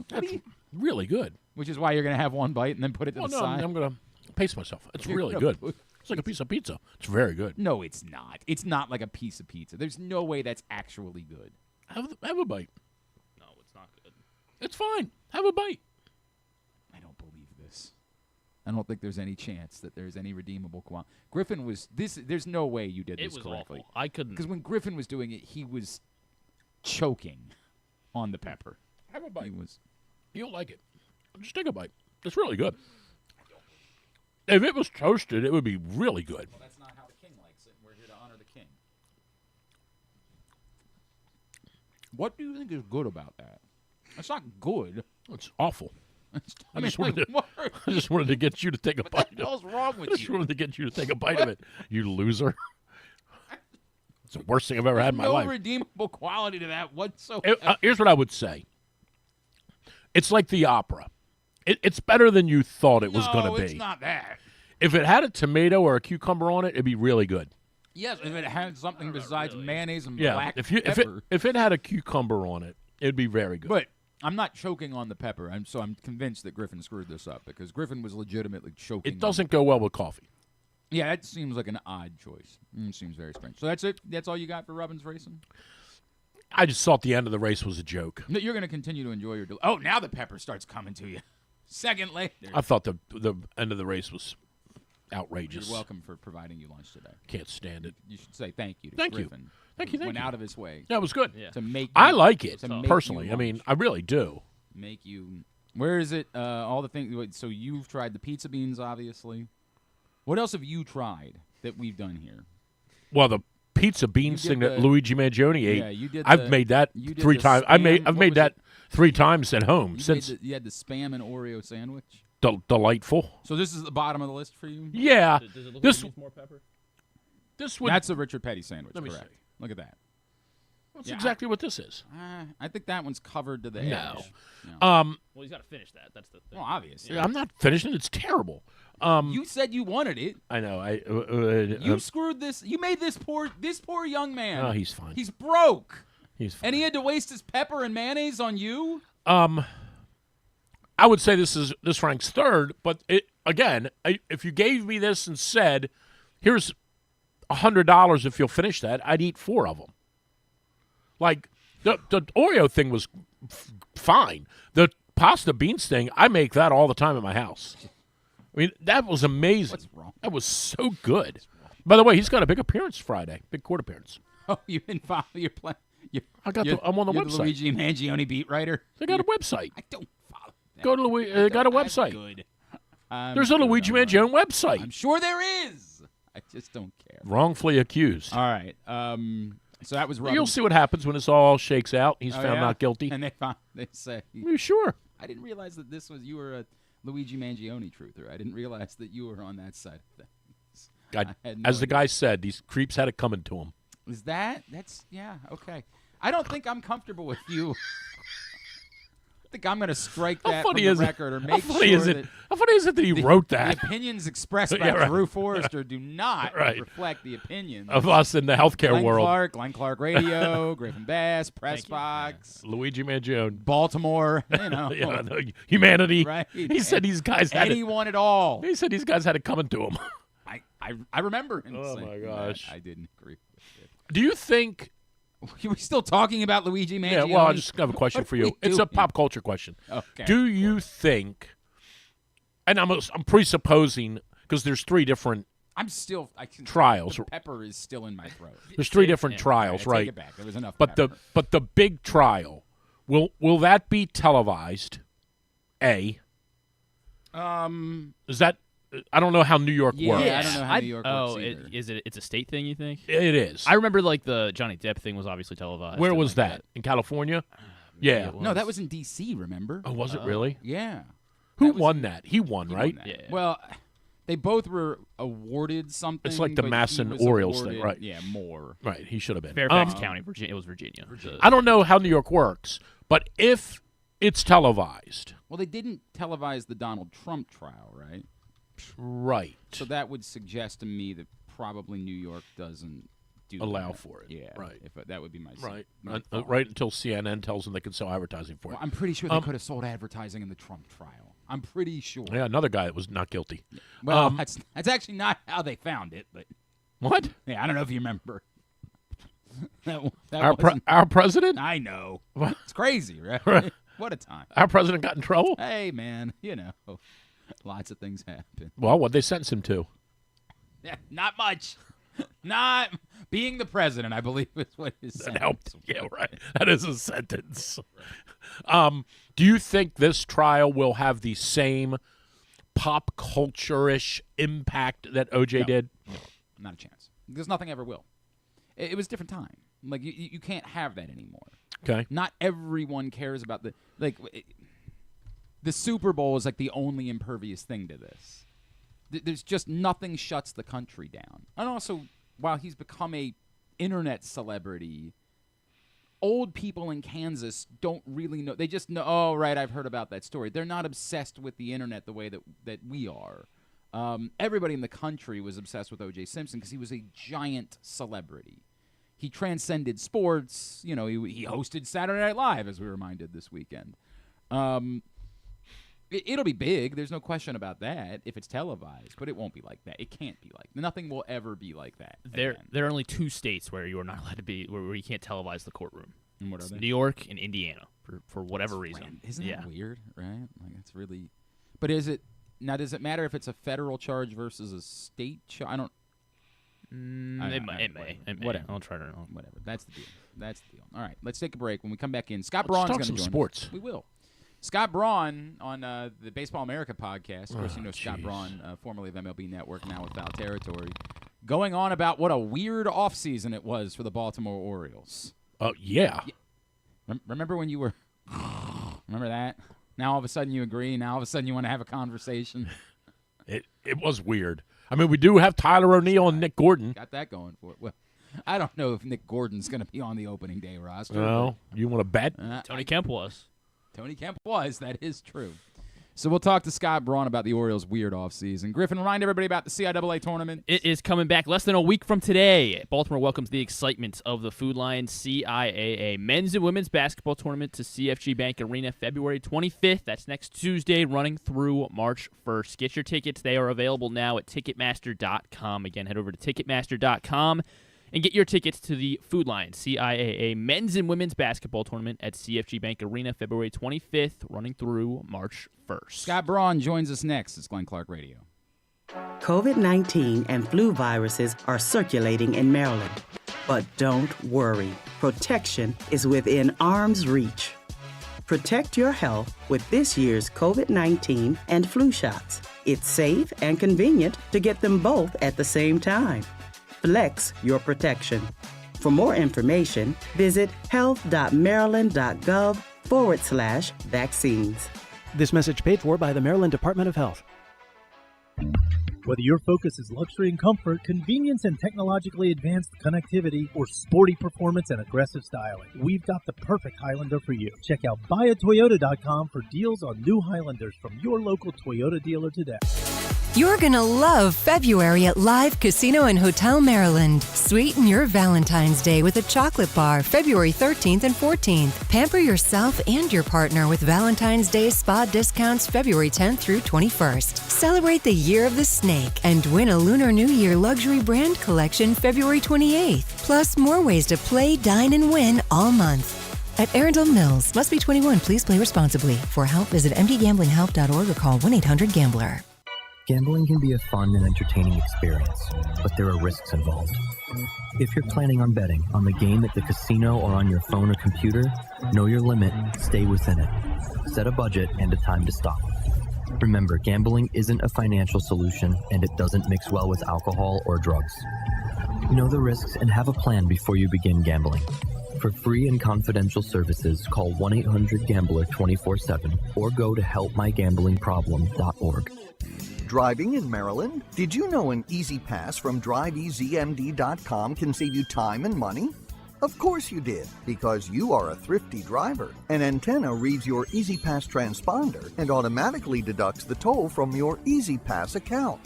Speaker 2: That's really good.
Speaker 1: Which is why you're going to have one bite and then put it to
Speaker 2: Well,
Speaker 1: the
Speaker 2: no,
Speaker 1: side.
Speaker 2: I'm going to pace myself. It's really
Speaker 1: gonna
Speaker 2: good.
Speaker 1: put-
Speaker 2: It's like a piece of pizza. It's very good.
Speaker 1: No, it's not. It's not like a piece of pizza. There's no way that's actually good.
Speaker 2: Have a bite.
Speaker 3: No, it's not good.
Speaker 2: It's fine. Have a bite.
Speaker 1: I don't believe this. I don't think there's any chance that there's any redeemable quality. Griffin was this. There's no way you did
Speaker 3: It
Speaker 1: this
Speaker 3: was
Speaker 1: correctly.
Speaker 3: awful. I couldn't.
Speaker 1: Because when Griffin was doing it, he was choking on the pepper.
Speaker 2: Have a bite.
Speaker 1: He was.
Speaker 2: You'll like it. Just take a bite. It's really good. If it was toasted, it would be really good.
Speaker 1: Well, that's not how the king likes it. We're here to honor the king. What do you think is good about that? It's not good.
Speaker 2: It's awful.
Speaker 1: I mean,
Speaker 2: just wanted
Speaker 1: like,
Speaker 2: I just wanted to get you to take a
Speaker 1: what
Speaker 2: bite
Speaker 1: the
Speaker 2: of
Speaker 1: hell's wrong
Speaker 2: it. I
Speaker 1: with
Speaker 2: just
Speaker 1: you?
Speaker 2: wanted to get you to take a bite of it. You loser. It's the worst thing I've ever had in my
Speaker 1: no
Speaker 2: life.
Speaker 1: redeemable quality to that whatsoever.
Speaker 2: Here's what I would say. It's like the opera. It's better than you thought it was going to
Speaker 1: No,
Speaker 2: be.
Speaker 1: it's not that.
Speaker 2: If it had a tomato or a cucumber on it, it'd be really good.
Speaker 1: Yes, if it had something besides mayonnaise and
Speaker 2: Yeah,
Speaker 1: black
Speaker 2: if
Speaker 1: pepper.
Speaker 2: it had a cucumber on it, it'd be very good.
Speaker 1: But I'm not choking on the pepper, so I'm convinced that Griffin screwed this up because Griffin was legitimately choking.
Speaker 2: It doesn't go well with coffee.
Speaker 1: Yeah, that seems like an odd choice. Seems very strange. So that's it? That's all you got for Rubbin's Racing?
Speaker 2: I just thought the end of the race was a joke.
Speaker 1: No, you're going to continue to enjoy your... Oh, now the pepper starts coming to you. Second later.
Speaker 2: I thought the end of the race was outrageous.
Speaker 1: You're welcome for providing you lunch today.
Speaker 2: Can't stand it.
Speaker 1: You should say thank you to
Speaker 2: Thank you.
Speaker 1: Griffin.
Speaker 2: Thank
Speaker 1: who
Speaker 2: you.
Speaker 1: went out of his way
Speaker 2: That was good.
Speaker 3: Yeah.
Speaker 1: to make you,
Speaker 2: I like it
Speaker 1: to make you
Speaker 2: personally. I mean,
Speaker 1: lunch.
Speaker 2: I really do.
Speaker 1: Make you... Where is it? All the things... wait, so you've tried the pizza beans, obviously. What else have you tried that we've done here?
Speaker 2: Well, the pizza beans
Speaker 1: did
Speaker 2: thing that
Speaker 1: the-
Speaker 2: Luigi Mangione ate.
Speaker 1: Yeah, you did
Speaker 2: I've
Speaker 1: the-
Speaker 2: made that
Speaker 1: you did
Speaker 2: 3
Speaker 1: the
Speaker 2: times.
Speaker 1: I've
Speaker 2: I've made that 3 times at home since.
Speaker 1: You had the Spam and Oreo sandwich.
Speaker 2: Delightful.
Speaker 1: So this is the bottom of the list for you?
Speaker 2: Yeah.
Speaker 3: Does it look
Speaker 2: This
Speaker 3: like it needs more pepper?
Speaker 2: this would.
Speaker 1: That's a Richard Petty sandwich,
Speaker 2: Let me
Speaker 1: correct.
Speaker 2: see.
Speaker 1: Look at that.
Speaker 2: That's
Speaker 1: yeah,
Speaker 2: exactly what this is.
Speaker 1: I think that one's covered to the
Speaker 2: No.
Speaker 1: edge. No.
Speaker 3: Well, he's got to finish that. That's the thing.
Speaker 1: Well, obviously.
Speaker 2: I'm not finishing. It's terrible.
Speaker 1: You said you wanted it.
Speaker 2: I know.
Speaker 1: You screwed this. You made this poor young man.
Speaker 2: Oh, he's fine.
Speaker 1: He's broke.
Speaker 2: He's fine.
Speaker 1: And he had to waste his pepper and mayonnaise on you?
Speaker 2: I would say this ranks third, but if you gave me this and said, "Here's $100 if you'll finish that," I'd eat 4 of them. Like the Oreo thing was fine. The pasta beans thing, I make that all the time at my house. I mean, that was amazing.
Speaker 1: What's wrong?
Speaker 2: That was so good. By the way, he's got a big appearance Friday, big court appearance.
Speaker 1: Oh, you didn't follow your plan.
Speaker 2: I'm on the
Speaker 1: you're
Speaker 2: website.
Speaker 1: The Luigi Mangione beat writer.
Speaker 2: They got a website.
Speaker 1: I don't follow that.
Speaker 2: Go to they got a
Speaker 1: That's
Speaker 2: website.
Speaker 1: good.
Speaker 2: There's a Luigi Mangione website.
Speaker 1: I'm sure there is. I just don't care.
Speaker 2: Wrongfully accused.
Speaker 1: All right. So that was Rubbin.
Speaker 2: You'll see what happens when this all shakes out. He's
Speaker 1: Oh,
Speaker 2: found
Speaker 1: yeah?
Speaker 2: not guilty.
Speaker 1: And they say,
Speaker 2: Are you sure?
Speaker 1: I didn't realize that you were a Luigi Mangione truther. I didn't realize that you were on that side of things.
Speaker 2: God,
Speaker 1: I had no
Speaker 2: as the
Speaker 1: idea.
Speaker 2: guy said, these creeps had it coming to him.
Speaker 1: Is that's yeah, okay. I don't think I'm comfortable with you. I think I'm going to strike that from the record or make
Speaker 2: How funny
Speaker 1: sure
Speaker 2: is it?
Speaker 1: that
Speaker 2: How funny is it that he wrote that
Speaker 1: the opinions expressed by
Speaker 2: Yeah, right.
Speaker 1: Drew Forrester do not
Speaker 2: Right.
Speaker 1: reflect the opinions
Speaker 2: of us in the healthcare world?
Speaker 1: Glenn Clark Radio, Griffin Bass, Press Box,
Speaker 2: Luigi Mangione.
Speaker 1: Baltimore,
Speaker 2: Yeah, no, humanity.
Speaker 1: Right.
Speaker 2: He said these guys had it.
Speaker 1: anyone at all.
Speaker 2: He said these guys had it coming to him.
Speaker 1: I remember him
Speaker 2: Oh,
Speaker 1: saying
Speaker 2: my
Speaker 1: that.
Speaker 2: gosh.
Speaker 1: I didn't agree with
Speaker 2: Do you think?
Speaker 1: it. Are we still talking about Luigi Mangione?
Speaker 2: Yeah. Well, I just have a question
Speaker 1: What
Speaker 2: for
Speaker 1: are
Speaker 2: you.
Speaker 1: we
Speaker 2: It's a
Speaker 1: doing?
Speaker 2: pop culture question.
Speaker 1: Okay.
Speaker 2: Do you think? And I'm presupposing because there's 3 different.
Speaker 1: I'm still I can
Speaker 2: Trials.
Speaker 1: The pepper is still in my throat.
Speaker 2: There's 3 different trials,
Speaker 1: I
Speaker 2: right?
Speaker 1: Take it back. There was enough.
Speaker 2: But
Speaker 1: pepper.
Speaker 2: the big trial will that be televised? A. Is that? I don't know how New York
Speaker 1: Yeah,
Speaker 2: works.
Speaker 1: I don't know how New York
Speaker 3: Oh,
Speaker 1: works either.
Speaker 3: it's a state thing, you think?
Speaker 2: It is.
Speaker 3: I remember like the Johnny Depp thing was obviously televised.
Speaker 2: Where
Speaker 3: and
Speaker 2: was
Speaker 3: like
Speaker 2: that? In California? Yeah.
Speaker 3: it
Speaker 1: No, that was in D.C. Remember?
Speaker 2: Oh, was it really?
Speaker 1: Yeah.
Speaker 2: Who
Speaker 1: that was-
Speaker 2: won that? He won, right?
Speaker 1: Won that.
Speaker 3: Yeah.
Speaker 1: Well, they both were awarded something.
Speaker 2: It's like the
Speaker 1: but
Speaker 2: Mass
Speaker 1: he
Speaker 2: and
Speaker 1: was
Speaker 2: Orioles thing,
Speaker 1: awarded-
Speaker 2: right.
Speaker 1: Yeah, more.
Speaker 2: Right. He should have been.
Speaker 3: Fairfax County, Virginia. It was Virginia.
Speaker 2: I don't know how New York works, but if it's televised,
Speaker 1: Well, they didn't televise the Donald Trump trial, right?
Speaker 2: right?
Speaker 1: So that would suggest to me that probably New York doesn't do
Speaker 2: Allow
Speaker 1: that.
Speaker 2: for it.
Speaker 1: Yeah,
Speaker 2: Right.
Speaker 1: If that would be my
Speaker 2: Right.
Speaker 1: my thought.
Speaker 2: Right until CNN tells them they can sell advertising for
Speaker 1: Well,
Speaker 2: it.
Speaker 1: I'm pretty sure they could have sold advertising in the Trump trial. I'm pretty sure.
Speaker 2: Yeah, another guy that was not guilty.
Speaker 1: Well, that's actually not how they found it, but
Speaker 2: What?
Speaker 1: yeah, I don't know if you remember. that
Speaker 2: Our
Speaker 1: wasn't-
Speaker 2: our president?
Speaker 1: I know.
Speaker 2: What?
Speaker 1: It's crazy, right?
Speaker 2: Right.
Speaker 1: What a time.
Speaker 2: Our president got in trouble?
Speaker 1: Hey, man, lots of things happen.
Speaker 2: Well, what'd they sentence him to?
Speaker 1: Yeah, not much. Not being the president, I believe, is what his
Speaker 2: That
Speaker 1: sentence
Speaker 2: helped.
Speaker 1: was.
Speaker 2: Yeah, right. That is a sentence. Do you think this trial will have the same pop culture-ish impact that OJ
Speaker 1: No.
Speaker 2: did?
Speaker 1: Not a chance. Because nothing ever will. It was a different time. Like, you can't have that anymore.
Speaker 2: Okay.
Speaker 1: Not everyone cares about the Super Bowl is like the only impervious thing to this. There's just nothing shuts the country down. And also, while he's become a internet celebrity, old people in Kansas don't really know. They just know, oh, right, I've heard about that story. They're not obsessed with the internet the way that we are. Everybody in the country was obsessed with O.J. Simpson because he was a giant celebrity. He transcended sports. You know, he hosted Saturday Night Live, as we were reminded this weekend. It'll be big. There's no question about that if it's televised, but it won't be like that. It can't be like that. Nothing will ever be like that.
Speaker 3: There are only 2 states where you are not allowed to be, where you can't televise the courtroom.
Speaker 1: And what are they?
Speaker 3: New York and Indiana, for whatever reason.
Speaker 1: Isn't that weird, right? Like, it's really. But does it matter if it's a federal charge versus a state charge? I don't.
Speaker 3: It may.
Speaker 1: Whatever.
Speaker 3: I'll try to know.
Speaker 1: Whatever. That's the deal. All right, let's take a break. When we come back in, Scott
Speaker 2: Let's
Speaker 1: Braun's
Speaker 2: talk
Speaker 1: going to
Speaker 2: some
Speaker 1: join
Speaker 2: sports.
Speaker 1: us. We will. Scott Braun on the Baseball America podcast. Of course, you know Scott Braun, formerly of MLB Network, now with Foul Territory, going on about what a weird offseason it was for the Baltimore Orioles.
Speaker 2: Oh, yeah.
Speaker 1: Remember when you were – remember that? Now all of a sudden you agree. Now all of a sudden you want to have a conversation.
Speaker 2: It was weird. I mean, we do have Tyler O'Neill and Nick Gordon.
Speaker 1: Got that going for it. Well, I don't know if Nick Gordon's going to be on the opening day roster.
Speaker 2: No, you want to bet?
Speaker 3: Tony Kemp was.
Speaker 1: Tony Kemp was. That is true. So we'll talk to Scott Braun about the Orioles' weird offseason. Griffin, remind everybody about the CIAA tournament.
Speaker 3: It is coming back less than a week from today. Baltimore welcomes the excitement of the Food Lion CIAA men's and women's basketball tournament to CFG Bank Arena February 25th. That's next Tuesday, running through March 1st. Get your tickets. They are available now at Ticketmaster.com. Again, head over to Ticketmaster.com and get your tickets to the Food Lion CIAA men's and women's basketball tournament at CFG Bank Arena February 25th, running through March 1st.
Speaker 1: Scott Braun joins us next. It's Glenn Clark Radio.
Speaker 6: COVID-19 and flu viruses are circulating in Maryland. But don't worry. Protection is within arm's reach. Protect your health with this year's COVID-19 and flu shots. It's safe and convenient to get them both at the same time. Flex your protection. For more information, visit health.maryland.gov/vaccines.
Speaker 7: This message paid for by the Maryland Department of Health.
Speaker 8: Whether your focus is luxury and comfort, convenience and technologically advanced connectivity, or sporty performance and aggressive styling, we've got the perfect Highlander for you. Check out buyatoyota.com for deals on new Highlanders from your local Toyota dealer today.
Speaker 9: You're gonna love February at Live Casino and Hotel Maryland. Sweeten your Valentine's Day with a chocolate bar February 13th and 14th. Pamper yourself and your partner with Valentine's Day spa discounts February 10th through 21st. Celebrate the Year of the Snake and win a Lunar New Year luxury brand collection February 28th. Plus more ways to play, dine, and win all month. At Arundel Mills, must be 21. Please play responsibly. For help, visit mdgamblinghelp.org or call 1-800-GAMBLER.
Speaker 10: Gambling can be a fun and entertaining experience, but there are risks involved. If you're planning on betting on the game at the casino or on your phone or computer, know your limit, stay within it. Set a budget and a time to stop. Remember, gambling isn't a financial solution, and it doesn't mix well with alcohol or drugs. Know the risks and have a plan before you begin gambling. For free and confidential services, call 1-800-GAMBLER 24/7 or go to helpmygamblingproblem.org.
Speaker 11: Driving in Maryland? Did you know an Easy Pass from DriveEasyMD.com can save you time and money? Of course you did, because you are a thrifty driver. An antenna reads your Easy Pass transponder and automatically deducts the toll from your Easy Pass account.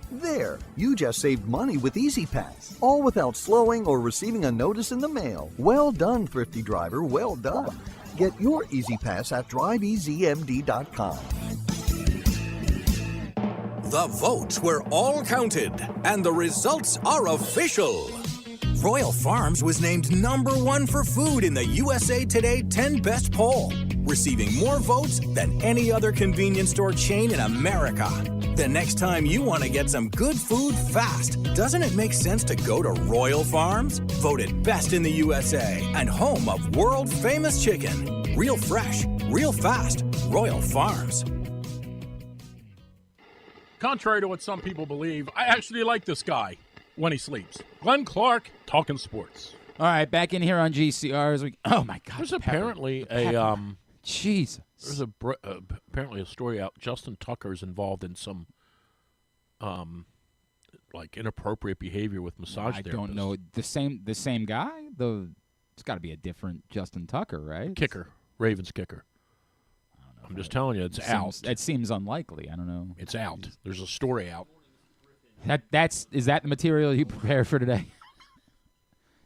Speaker 11: There, you just saved money with Easy Pass, all without slowing or receiving a notice in the mail. Well done, thrifty driver, well done. Get your Easy Pass at DriveEasyMD.com.
Speaker 12: The votes were all counted, and the results are official. Royal Farms was named #1 for food in the USA Today 10 Best poll, receiving more votes than any other convenience store chain in America. The next time you want to get some good food fast, doesn't it make sense to go to Royal Farms? Voted best in the USA and home of world-famous chicken. Real fresh, real fast, Royal Farms.
Speaker 2: Contrary to what some people believe, I actually like this guy when he sleeps. Glenn Clark, talking sports.
Speaker 1: All right, back in here on GCR as we. Oh my God!
Speaker 2: There's apparently
Speaker 1: Jesus.
Speaker 2: There's apparently a story out. Justin Tucker's involved in some, like inappropriate behavior with massage therapists.
Speaker 1: I don't know the same guy. It's got to be a different Justin Tucker, right?
Speaker 2: Kicker. Ravens kicker.
Speaker 1: I don't know.
Speaker 2: I'm just telling you, it's out.
Speaker 1: It seems unlikely. I don't know.
Speaker 2: It's out. There's a story out.
Speaker 1: Is that the material you prepared for today?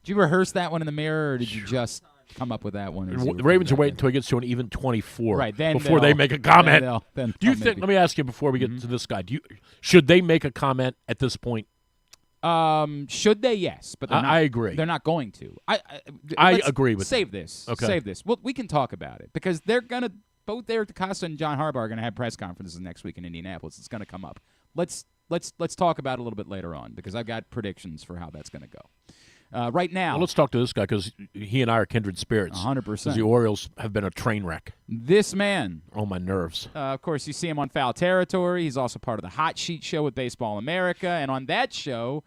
Speaker 1: Did you rehearse that one in the mirror, or did you just come up with that one?
Speaker 2: The Ravens are waiting until he gets to an even 24
Speaker 1: right, then
Speaker 2: before they make a comment.
Speaker 1: Then
Speaker 2: do you think? Let me ask you before we get to this guy. Should they make a comment at this point?
Speaker 1: Should they? Yes, but
Speaker 2: I agree.
Speaker 1: They're not going to.
Speaker 2: I agree with
Speaker 1: save
Speaker 2: that.
Speaker 1: this.
Speaker 2: Okay.
Speaker 1: Save this. Well, we can talk about it because they're gonna both Eric DeCosta and John Harbaugh are gonna have press conferences next week in Indianapolis. It's gonna come up. Let's talk about it a little bit later on because I've got predictions for how that's gonna go. Right now,
Speaker 2: well, let's talk to this guy because he and I are kindred spirits.
Speaker 1: 100%.
Speaker 2: The Orioles have been a train wreck.
Speaker 1: This man.
Speaker 2: Oh, my nerves.
Speaker 1: Of course, you see him on Foul Territory. He's also part of the Hot Sheet show with Baseball America. And on that show,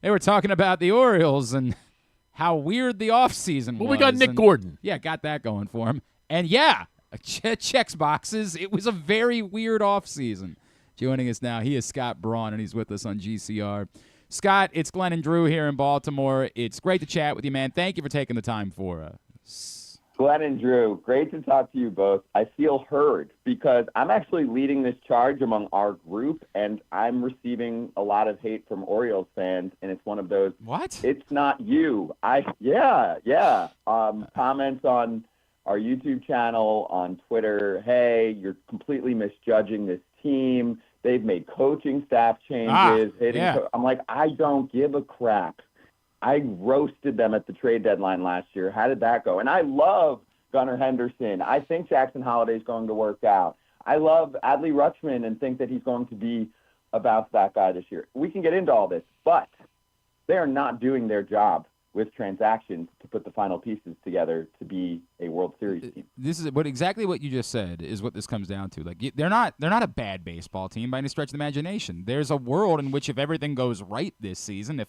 Speaker 1: they were talking about the Orioles and how weird the offseason was.
Speaker 2: Well, we got Nick Gordon.
Speaker 1: Yeah, got that going for him. And, yeah, checks boxes. It was a very weird offseason. Joining us now, he is Scott Braun, and he's with us on GCR. Scott, it's Glenn and Drew here in Baltimore. It's great to chat with you, man. Thank you for taking the time for us.
Speaker 13: Glenn and Drew, great to talk to you both. I feel heard because I'm actually leading this charge among our group, and I'm receiving a lot of hate from Orioles fans, and it's one of those,
Speaker 1: what?
Speaker 13: It's not you. Yeah. Comments on our YouTube channel, on Twitter, hey, you're completely misjudging this team. They've made coaching staff changes. I'm like, I don't give a crap. I roasted them at the trade deadline last year. How did that go? And I love Gunnar Henderson. I think Jackson Holliday's going to work out. I love Adley Rutschman and think that he's going to be a bounce-back guy this year. We can get into all this, but they are not doing their job with transactions to put the final pieces together to be a World Series team.
Speaker 1: This is exactly what you just said is what this comes down to. Like they're not a bad baseball team by any stretch of the imagination. There's a world in which if everything goes right this season, if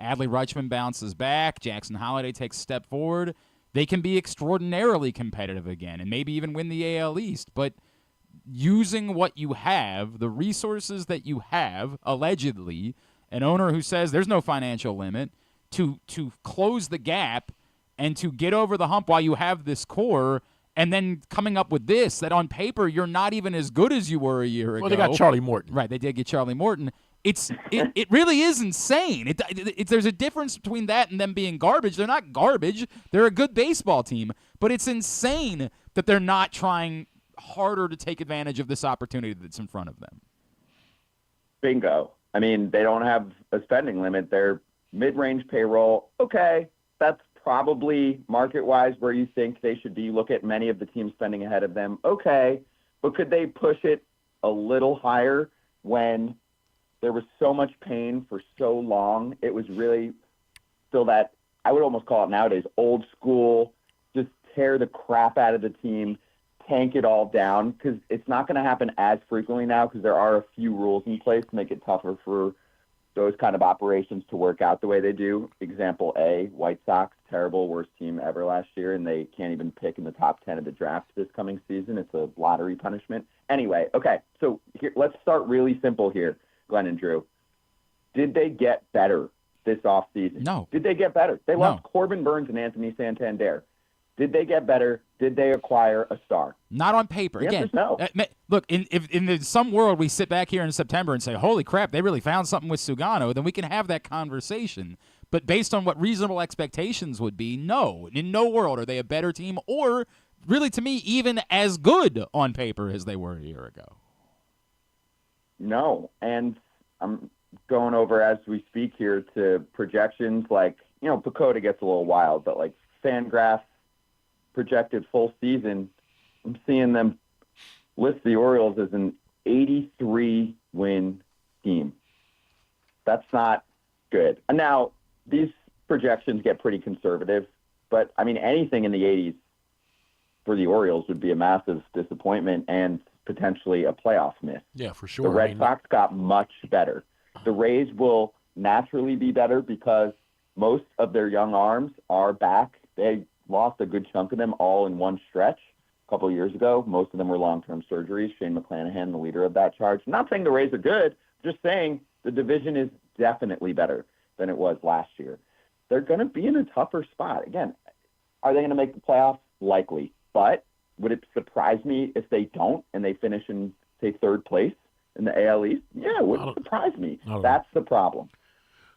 Speaker 1: Adley Rutschman bounces back, Jackson Holliday takes a step forward, they can be extraordinarily competitive again and maybe even win the AL East. But using what you have, the resources that you have, allegedly, an owner who says there's no financial limit, to close the gap and to get over the hump while you have this core, and then coming up with this, that on paper you're not even as good as you were a year ago.
Speaker 2: Well, they got Charlie Morton.
Speaker 1: Right, they did get Charlie Morton. It really is insane. There's a difference between that and them being garbage. They're not garbage. They're a good baseball team. But it's insane that they're not trying harder to take advantage of this opportunity that's in front of them.
Speaker 13: Bingo. I mean, they don't have a spending limit. They're mid-range payroll, okay, that's probably market-wise where you think they should be. Look at many of the teams spending ahead of them, okay, but could they push it a little higher when there was so much pain for so long? It was really still that, I would almost call it nowadays, old school, just tear the crap out of the team, tank it all down, because it's not going to happen as frequently now because there are a few rules in place to make it tougher for those kind of operations to work out the way they do. Example A, White Sox, terrible, worst team ever last year, and they can't even pick in the top 10 of the draft this coming season. It's a lottery punishment. Anyway, okay, so here, let's start really simple here, Glenn and Drew. Did they get better this offseason?
Speaker 1: No.
Speaker 13: Did they get better? They lost Corbin Burns and Anthony Santander. Did they get better? Did they acquire a star?
Speaker 1: Not on paper.
Speaker 13: The
Speaker 1: Again,
Speaker 13: no.
Speaker 1: Look, in some world we sit back here in September and say, holy crap, they really found something with Sugano, then we can have that conversation. But based on what reasonable expectations would be, no. In no world are they a better team or, really to me, even as good on paper as they were a year ago.
Speaker 13: No. And I'm going over as we speak here to projections like, PECOTA gets a little wild, but like FanGraphs, projected full season, I'm seeing them list the Orioles as an 83-win team. That's not good. And now, these projections get pretty conservative, but, I mean, anything in the 80s for the Orioles would be a massive disappointment and potentially a playoff miss.
Speaker 2: Yeah, for sure.
Speaker 13: The Red Sox got much better. The Rays will naturally be better because most of their young arms are back. They lost a good chunk of them all in one stretch a couple of years ago. Most of them were long-term surgeries. Shane McClanahan, the leader of that charge. I'm not saying the Rays are good, just saying the division is definitely better than it was last year. They're going to be in a tougher spot. Again, Are they going to make the playoffs? Likely. But would it surprise me if they don't and they finish in, say, third place in the AL East? Yeah, it wouldn't surprise me. That's the problem.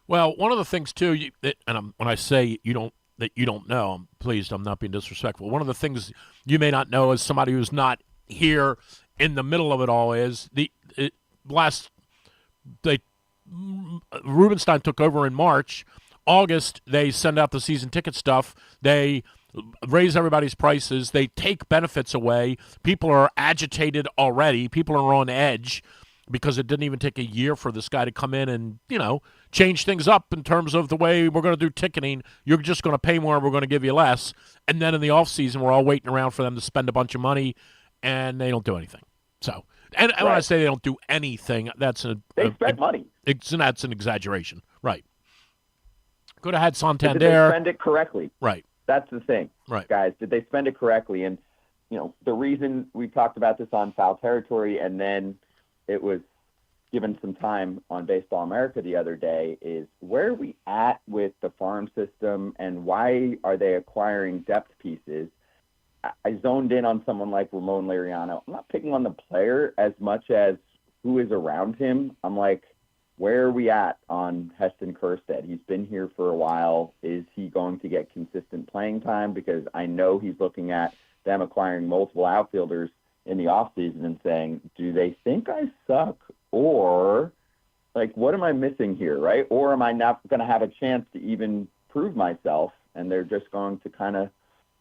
Speaker 2: Well, one of the things, too, when I say you don't know, I'm pleased I'm not being disrespectful. One of the things you may not know as somebody who's not here in the middle of it all is Rubenstein took over in March. August, they send out the season ticket stuff. They raise everybody's prices. They take benefits away. People are agitated already. People are on edge because it didn't even take a year for this guy to come in and, change things up in terms of the way we're going to do ticketing. You're just going to pay more and we're going to give you less. And then in the offseason, we're all waiting around for them to spend a bunch of money, and they don't do anything. So, and when I say they don't do anything,
Speaker 13: they spend money.
Speaker 2: That's an exaggeration. Right. Could have had Santander.
Speaker 13: Did they spend it correctly?
Speaker 2: Right.
Speaker 13: That's the thing,
Speaker 2: right,
Speaker 13: guys. Did they spend it correctly? And, the reason we talked about this on Foul Territory and then it was given some time on Baseball America the other day is where are we at with the farm system and why are they acquiring depth pieces? I zoned in on someone like Ramon Laureano. I'm not picking on the player as much as who is around him. I'm like, where are we at on Heston Kjerstad? He's been here for a while. Is he going to get consistent playing time? Because I know he's looking at them acquiring multiple outfielders in the offseason and saying, do they think I suck? Or, what am I missing here, right? Or am I not going to have a chance to even prove myself, and they're just going to kind of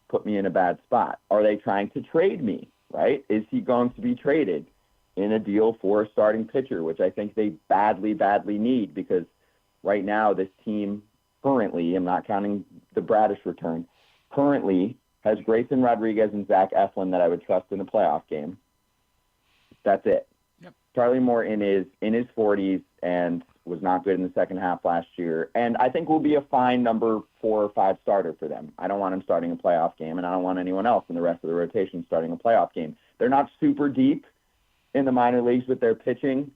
Speaker 13: put me in a bad spot? Are they trying to trade me, right? Is he going to be traded in a deal for a starting pitcher, which I think they badly, badly need because right now this team currently, I'm not counting the Bradish return, currently has Grayson Rodriguez and Zach Eflin that I would trust in a playoff game. That's it. Yep. Charlie Moore in his 40s and was not good in the second half last year, and I think will be a fine number 4 or 5 starter for them. I don't want him starting a playoff game, and I don't want anyone else in the rest of the rotation starting a playoff game. They're not super deep in the minor leagues with their pitching,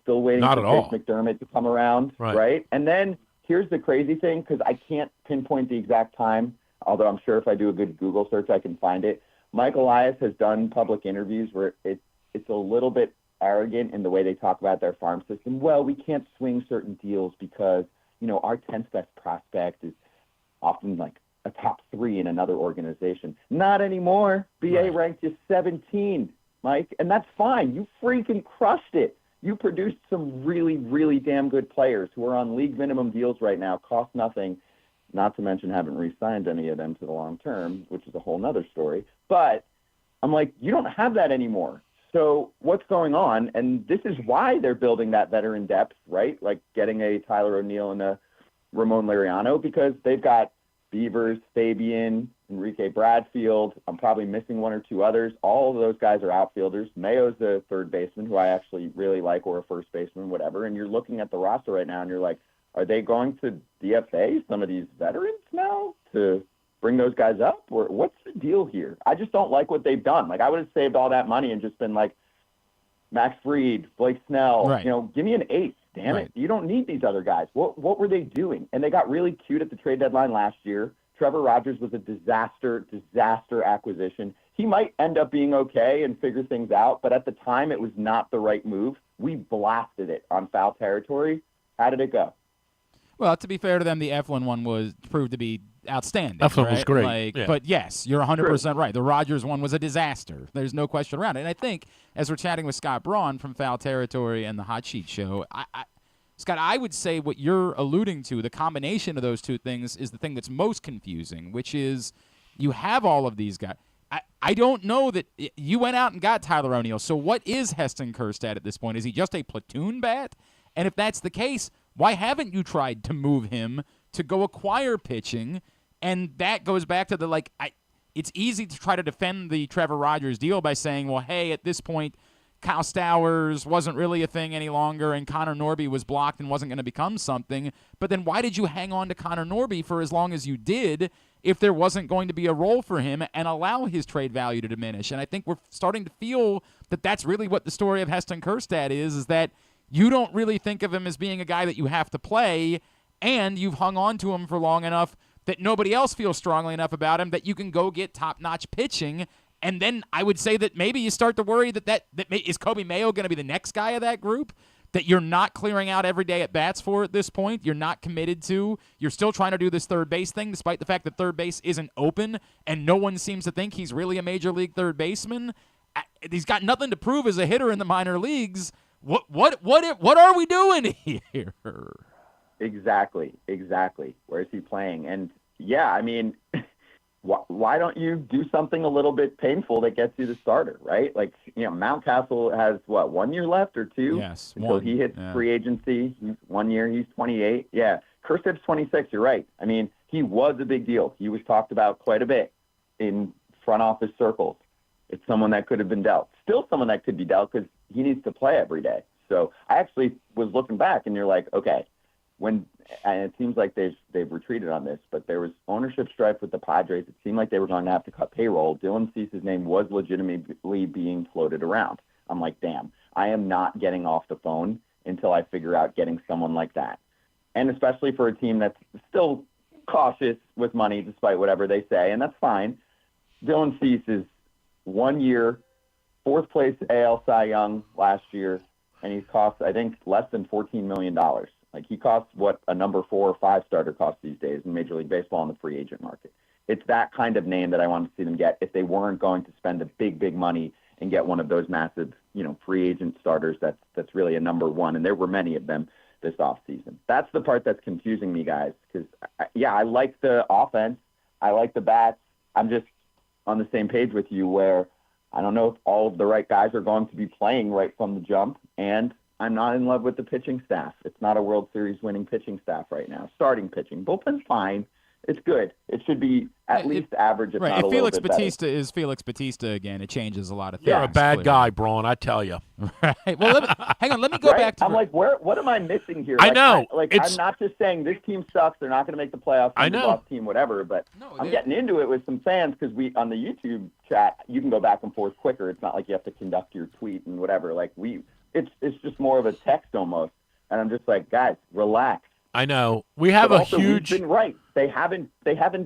Speaker 13: still waiting for Chris McDermott to come around, right? And then here's the crazy thing, because I can't pinpoint the exact time, although I'm sure if I do a good Google search, I can find it. Mike Elias has done public interviews where it's a little bit arrogant in the way they talk about their farm system. Well, we can't swing certain deals because, our 10th best prospect is often like a top 3 in another organization. Not anymore. BA ranked you 17. Mike, and that's fine. You freaking crushed it. You produced some really, really damn good players who are on league minimum deals right now, cost nothing, not to mention haven't re-signed any of them to the long term, which is a whole nother story. But I'm like, you don't have that anymore. So what's going on? And this is why they're building that veteran depth, right? Like getting a Tyler O'Neill and a Ramon Laureano, because they've got Beavers, Fabian, Enrique Bradfield. I'm probably missing 1 or 2 others. All of those guys are outfielders. Mayo's a third baseman who I actually really like, or a first baseman, whatever. And you're looking at the roster right now and you're like, are they going to DFA some of these veterans now to bring those guys up? Or what's the deal here? I just don't like what they've done. I would have saved all that money and just been like, Max Fried, Blake Snell, give me an ace. Damn it. You don't need these other guys. What were they doing? And they got really cute at the trade deadline last year. Trevor Rogers was a disaster acquisition. He might end up being okay and figure things out, but at the time it was not the right move. We blasted it on Foul Territory. How did it go?
Speaker 1: Well, to be fair to them, the Eflin one proved to be outstanding.
Speaker 2: Eflin was great.
Speaker 1: But yes, you're 100% right. The Rogers one was a disaster. There's no question around it. And I think, as we're chatting with Scott Braun from Foul Territory and the Hot Sheet Show, Scott, I would say what you're alluding to, the combination of those two things, is the thing that's most confusing, which is you have all of these guys. I don't know that you went out and got Tyler O'Neill. So what is Heston Kjerstad at this point? Is he just a platoon bat? And if that's the case, why haven't you tried to move him to go acquire pitching? And that goes back to it's easy to try to defend the Trevor Rogers deal by saying, well, hey, at this point, Kyle Stowers wasn't really a thing any longer, and Connor Norby was blocked and wasn't going to become something. But then why did you hang on to Connor Norby for as long as you did if there wasn't going to be a role for him and allow his trade value to diminish? And I think we're starting to feel that that's really what the story of Heston Kjerstad is that you don't really think of him as being a guy that you have to play, and you've hung on to him for long enough that nobody else feels strongly enough about him that you can go get top-notch pitching. And then I would say that maybe you start to worry that is Coby Mayo going to be the next guy of that group that you're not clearing out every day at bats for at this point. You're not committed to. You're still trying to do this third base thing despite the fact that third base isn't open and no one seems to think he's really a major league third baseman. He's got nothing to prove as a hitter in the minor leagues. What are we doing here?
Speaker 13: Exactly. Where is he playing? And yeah, I mean, why don't you do something a little bit painful that gets you the starter, right? Like, Mountcastle has 1 year left or 2?
Speaker 1: Yes,
Speaker 13: until he hits free agency. He's 1 year. He's 28. Yeah, Kursip's 26. You're right. I mean, he was a big deal. He was talked about quite a bit in front office circles. It's someone that could have been dealt. Still someone that could be dealt because he needs to play every day. So I actually was looking back, and you're like, okay, and it seems like they've retreated on this, but there was ownership strife with the Padres. It seemed like they were going to have to cut payroll. Dylan Cease's name was legitimately being floated around. I'm like, damn, I am not getting off the phone until I figure out getting someone like that. And especially for a team that's still cautious with money despite whatever they say, and that's fine. Dylan Cease is 1 year, 4th place AL Cy Young last year, and he costs, I think, less than $14 million. Like, he costs what a number 4 or 5 starter costs these days in Major League Baseball in the free agent market. It's that kind of name that I want to see them get if they weren't going to spend the big money and get one of those massive, free agent starters that's really a number 1, and there were many of them this offseason. That's the part that's confusing me, guys, because, I like the offense. I like the bats. I'm just on the same page with you where I don't know if all of the right guys are going to be playing right from the jump, and I'm not in love with the pitching staff. It's not a World Series winning pitching staff right now. Starting pitching. Bullpen's fine. It's good. It should be at least average, if not a little
Speaker 1: Felix
Speaker 13: bit
Speaker 1: Bautista
Speaker 13: better.
Speaker 1: is Felix Bautista again, it changes a lot of things.
Speaker 2: You're a bad
Speaker 1: clearly.
Speaker 2: guy, Braun, I tell you.
Speaker 1: Right. Well, hang on. Let me go back to.
Speaker 13: I'm like, what am I missing here?
Speaker 2: I know.
Speaker 13: I'm not just saying this team sucks. They're not going to make the playoffs.
Speaker 2: I know.
Speaker 13: Lost team, whatever. But I'm getting into it with some fans because on the YouTube chat, you can go back and forth quicker. It's not like you have to conduct your tweet and whatever. Like it's just more of a text almost. And I'm just like, guys, relax.
Speaker 2: I know. We have
Speaker 13: but
Speaker 2: a
Speaker 13: also,
Speaker 2: huge.
Speaker 13: We've been right. They haven't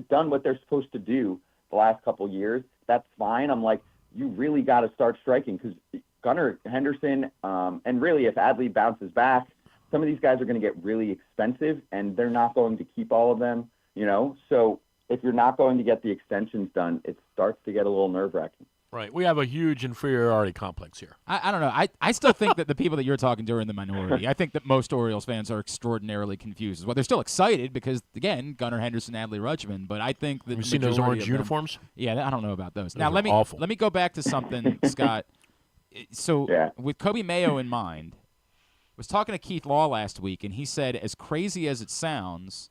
Speaker 13: done what they're supposed to do the last couple years. That's fine. I'm like, you really got to start striking because Gunnar Henderson, and really if Adley bounces back, some of these guys are going to get really expensive, and they're not going to keep all of them. So if you're not going to get the extensions done, it starts to get a little nerve-wracking.
Speaker 2: Right. We have a huge inferiority complex here.
Speaker 1: I don't know. I still think that the people that you're talking to are in the minority. I think that most Orioles fans are extraordinarily confused. Well, they're still excited because, again, Gunnar Henderson, Adley Rutschman, but I think that
Speaker 2: Have you seen those orange uniforms?
Speaker 1: Yeah, I don't know about those.
Speaker 2: Those
Speaker 1: now,
Speaker 2: are
Speaker 1: let
Speaker 2: awful.
Speaker 1: me go back to something, Scott. So with Coby Mayo in mind, I was talking to Keith Law last week, and he said, as crazy as it sounds,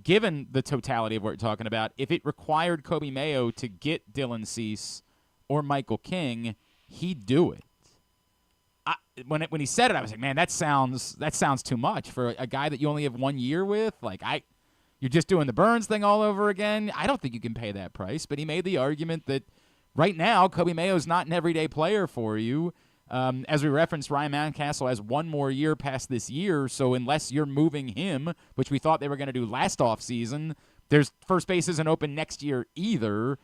Speaker 1: given the totality of what we're talking about, if it required Coby Mayo to get Dylan Cease or Michael King, he'd do it. When he said it, I was like, man, that sounds too much for a guy that you only have 1 year with. Like, you're just doing the Burns thing all over again. I don't think you can pay that price. But he made the argument that right now, Coby Mayo's not an everyday player for you. As we referenced, Ryan Mountcastle has 1 more year past this year, so unless you're moving him, which we thought they were going to do last offseason, there's first base isn't open next year either.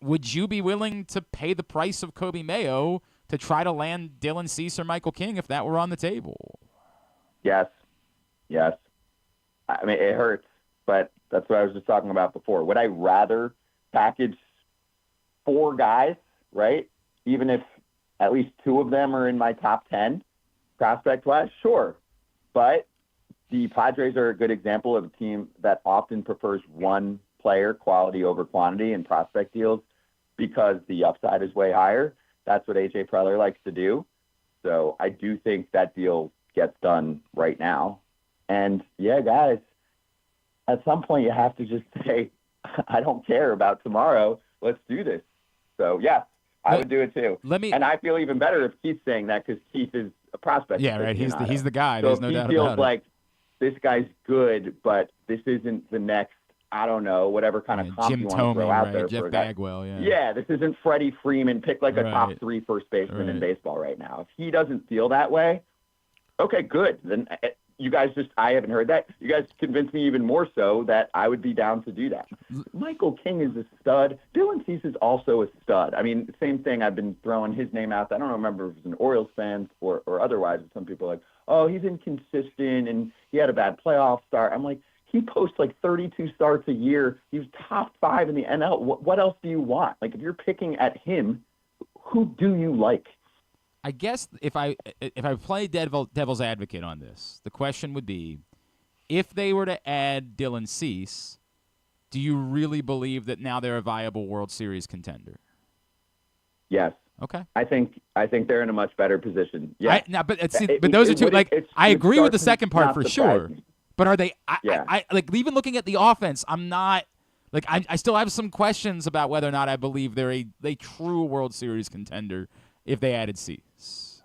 Speaker 1: Would you be willing to pay the price of Coby Mayo to try to land Dylan Cease or Michael King if that were on the table?
Speaker 13: Yes. I mean, it hurts, but that's what I was just talking about before. Would I rather package 4 guys, right? Even if at least 2 of them are in my top 10 prospect-wise? Sure. But the Padres are a good example of a team that often prefers one player, quality over quantity, in prospect deals because the upside is way higher. That's what A.J. Preller likes to do. So I do think that deal gets done right now. And, yeah, guys, at some point you have to just say, I don't care about tomorrow. Let's do this. So, yeah, I would do it too. And I feel even better if Keith's saying that because Keith is a prospect.
Speaker 1: Yeah, right. He's the guy.
Speaker 13: So
Speaker 1: There's no doubt
Speaker 13: he feels
Speaker 1: about it.
Speaker 13: like this guy's good, but this isn't the next, I don't know, whatever kind of comp
Speaker 1: Jim
Speaker 13: you want to
Speaker 1: Thome,
Speaker 13: throw out
Speaker 1: right?
Speaker 13: there.
Speaker 1: Jeff
Speaker 13: for a guy.
Speaker 1: Bagwell, yeah.
Speaker 13: Yeah, this isn't Freddie Freeman, pick like a
Speaker 1: Right.
Speaker 13: top 3 first baseman in
Speaker 1: Right.
Speaker 13: baseball right now. If he doesn't feel that way, okay, good. Then you guys I haven't heard that. You guys convinced me even more so that I would be down to do that. Michael King is a stud. Dylan Cease is also a stud. I mean, same thing. I've been throwing his name out. I don't remember if it was an Orioles fan or otherwise. Some people are like, oh, he's inconsistent and he had a bad playoff start. I'm like, he posts like 32 starts a year. He's top 5 in the NL. What else do you want? Like, if you're picking at him, who do you like?
Speaker 1: I guess if I play devil's advocate on this, the question would be, if they were to add Dylan Cease, do you really believe that now they're a viable World Series contender?
Speaker 13: Yes.
Speaker 1: Okay.
Speaker 13: I think they're in a much better position. Yeah.
Speaker 1: But those are two. I agree with the second part for sure.
Speaker 13: Me.
Speaker 1: But are they? I like even looking at the offense. I'm not like I still have some questions about whether or not I believe they're a true World Series contender if they added Cease.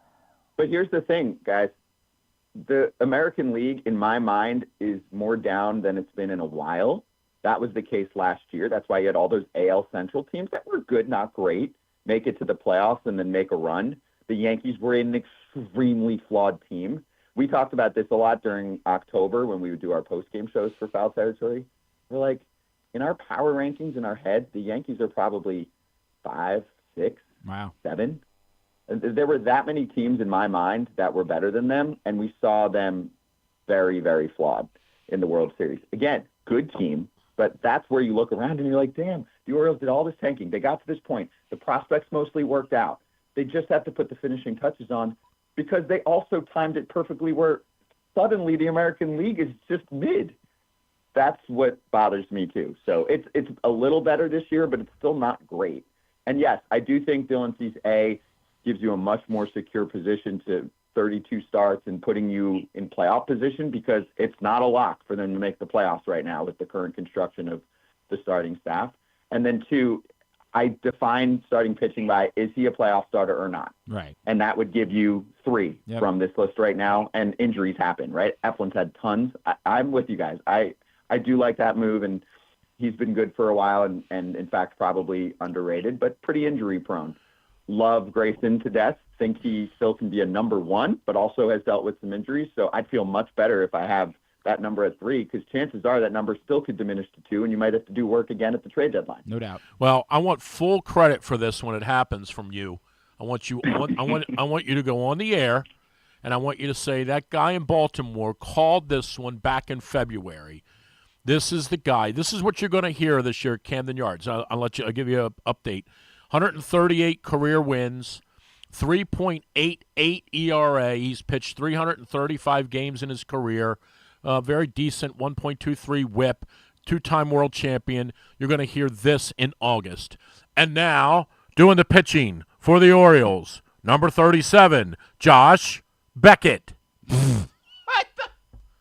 Speaker 13: But here's the thing, guys. The American League, in my mind, is more down than it's been in a while. That was the case last year. That's why you had all those AL Central teams that were good, not great, make it to the playoffs and then make a run. The Yankees were an extremely flawed team. We talked about this a lot during October when we would do our post-game shows for Foul Territory. We're like, in our power rankings in our head, the Yankees are probably 5, 6, 7. And there were that many teams in my mind that were better than them, and we saw them very, very flawed in the World Series. Again, good team, but that's where you look around and you're like, damn, the Orioles did all this tanking. They got to this point. The prospects mostly worked out. They just have to put the finishing touches on because they also timed it perfectly where suddenly the American League is just mid. That's what bothers me too. So it's a little better this year, but it's still not great. And yes, I do think Dylan Cease, gives you a much more secure position to 32 starts and putting you in playoff position because it's not a lock for them to make the playoffs right now with the current construction of the starting staff. And then 2, I define starting pitching by, is he a playoff starter or not?
Speaker 1: Right.
Speaker 13: And that would give you 3 from this list right now. And injuries happen, right? Eflin's had tons. I'm with you guys. I do like that move, and he's been good for a while and in fact, probably underrated, but pretty injury prone. Love Grayson to death. Think he still can be a number 1, but also has dealt with some injuries. So I'd feel much better if I have that number at 3, because chances are that number still could diminish to 2, and you might have to do work again at the trade deadline.
Speaker 1: No doubt.
Speaker 2: Well, I want full credit for this when it happens from you. I want you to go on the air, and I want you to say that guy in Baltimore called this one back in February. This is the guy. This is what you're going to hear this year at Camden Yards. I'll give you an update. 138 career wins, 3.88 ERA. He's pitched 335 games in his career. Very decent 1.23 whip, 2-time world champion. You're going to hear this in August. And now, doing the pitching for the Orioles, number 37, Josh Beckett.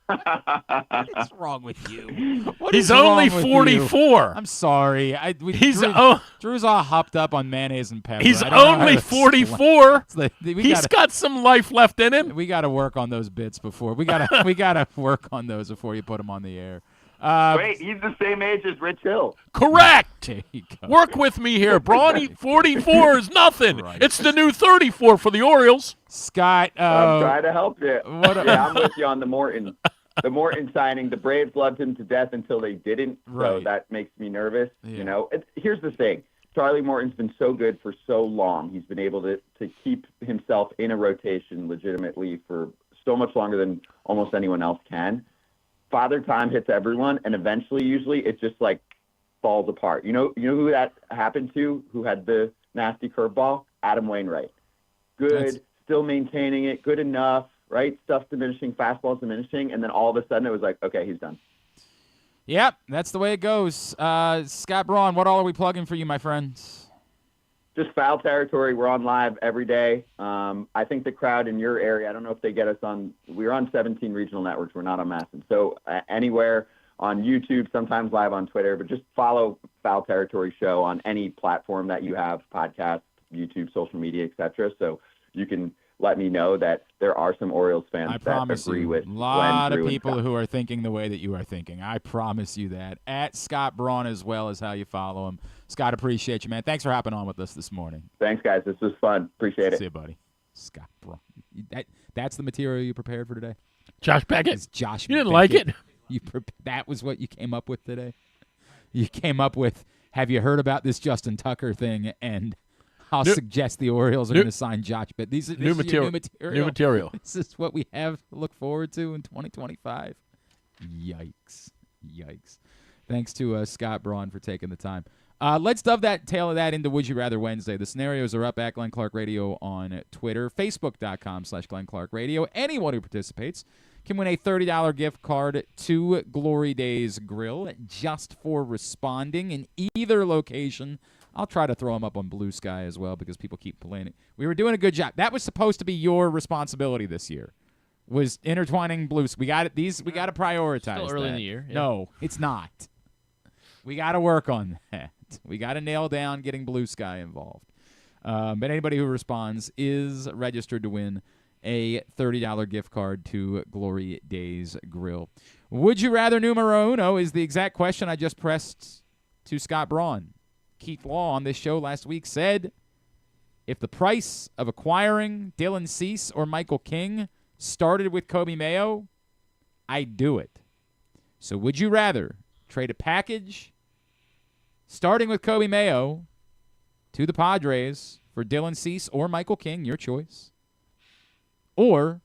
Speaker 1: What's wrong with you?
Speaker 2: He's only 44.
Speaker 1: I'm sorry. Drew's all hopped up on mayonnaise and pepper.
Speaker 2: He's only 44. He's got some life left in him.
Speaker 1: We got to work on those bits before. We got to work on those before you put them on the air.
Speaker 13: Wait, he's the same age as Rich Hill.
Speaker 2: Correct. Work with me here, Braun. 44 is nothing. Right. It's the new 34 for the Orioles.
Speaker 1: Scott.
Speaker 13: I'm trying to help you. I'm with you on the Morton. The Morton signing, the Braves loved him to death until they didn't, so that makes me nervous. Yeah. You know, here's the thing. Charlie Morton's been so good for so long. He's been able to keep himself in a rotation legitimately for so much longer than almost anyone else can. Father Time hits everyone, and eventually, usually, it just, like, falls apart. You know who that happened to, who had the nasty curveball? Adam Wainwright. Good, still maintaining it, good enough. Right? Stuff's diminishing, fastball's diminishing, and then all of a sudden it was like, okay, he's done.
Speaker 1: Yep, that's the way it goes. Scott Braun, what all are we plugging for you, my friends?
Speaker 13: Just Foul Territory. We're on live every day. I think the crowd in your area, I don't know if they get us on, we're on 17 regional networks. We're not on Masson. So anywhere on YouTube, sometimes live on Twitter, but just follow Foul Territory Show on any platform that you have, podcast, YouTube, social media, etc. So you can let me know that there are some Orioles fans that agree with
Speaker 1: a lot of people who are thinking the way that you are thinking. I promise you that. At Scott Braun as well as how you follow him. Scott, appreciate you, man. Thanks for hopping on with us this morning.
Speaker 13: Thanks, guys. This was fun. Appreciate it.
Speaker 1: See you, buddy. Scott Braun. That's the material you prepared for today?
Speaker 2: Josh Beckett.
Speaker 1: It's Josh.
Speaker 2: You didn't
Speaker 1: Beckett.
Speaker 2: like it?
Speaker 1: That was what you came up with today. You came up with, have you heard about this Justin Tucker thing? And I'll suggest the Orioles are going to sign Josh. But this is new material.
Speaker 2: New material.
Speaker 1: This is what we have to look forward to in 2025. Yikes. Thanks to Scott Braun for taking the time. Let's tail of that into Would You Rather Wednesday. The scenarios are up at Glenn Clark Radio on Twitter, Facebook.com/Glenn Clark Radio. Anyone who participates can win a $30 gift card to Glory Days Grill just for responding in either location. I'll try to throw them up on Blue Sky as well because people keep playing it. We were doing a good job. That was supposed to be your responsibility this year, was intertwining Blues. We got it. We got to prioritize.
Speaker 3: Still early in the year. Yeah.
Speaker 1: No, it's not. We got to work on that. We got to nail down getting Blue Sky involved. But anybody who responds is registered to win a $30 gift card to Glory Days Grill. Would you rather numero uno is the exact question I just pressed to Scott Braun. Keith Law on this show last week said, if the price of acquiring Dylan Cease or Michael King started with Kobe Mayo, I'd do it. So would you rather trade a package starting with Kobe Mayo to the Padres for Dylan Cease or Michael King, your choice, or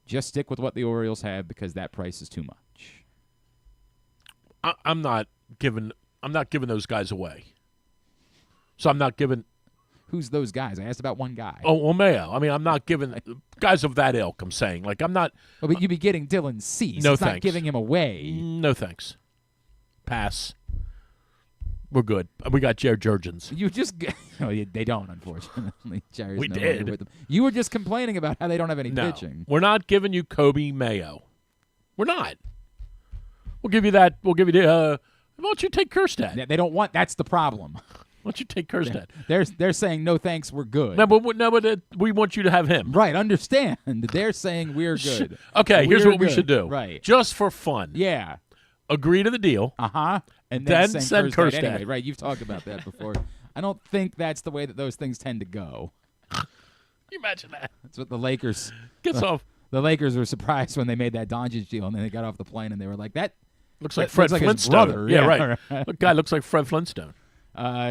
Speaker 1: just stick with what the Orioles have because that price is too much?
Speaker 2: I'm not giving those guys away. So I'm not giving.
Speaker 1: Who's those guys? I asked about one guy.
Speaker 2: Oh, Mayo. I mean, I'm not giving guys of that ilk. I'm saying, like, I'm not.
Speaker 1: Oh, but you'd be getting Dylan Cease.
Speaker 2: No,
Speaker 1: it's
Speaker 2: thanks.
Speaker 1: Not giving him away.
Speaker 2: No thanks. Pass. We're good. We got Jared Jurgens.
Speaker 1: You just they don't, unfortunately. Jerry's
Speaker 2: we
Speaker 1: no
Speaker 2: did.
Speaker 1: longer with them. You were just complaining about how they don't have any pitching.
Speaker 2: We're not giving you Kobe Mayo. We're not. We'll give you that. We'll give you the. Why don't you take Kjerstad?
Speaker 1: They don't want. That's the problem.
Speaker 2: Why don't you take Kjerstad?
Speaker 1: They're saying no thanks. We're good.
Speaker 2: No, but we want you to have him.
Speaker 1: Right. Understand? They're saying we're good.
Speaker 2: Okay. Here's what we should do.
Speaker 1: Right.
Speaker 2: Just for fun.
Speaker 1: Yeah.
Speaker 2: Agree to the deal.
Speaker 1: And then
Speaker 2: send Kjerstad.
Speaker 1: Anyway, right? You've talked about that before. I don't think that's the way that those things tend to go.
Speaker 2: Can you imagine that?
Speaker 1: That's what the Lakers
Speaker 2: gets off.
Speaker 1: The Lakers were surprised when they made that Doncic deal, and then they got off the plane and they were like, "That
Speaker 2: looks like Fred Flintstone."
Speaker 1: Brother.
Speaker 2: Yeah, right. The guy looks like Fred Flintstone.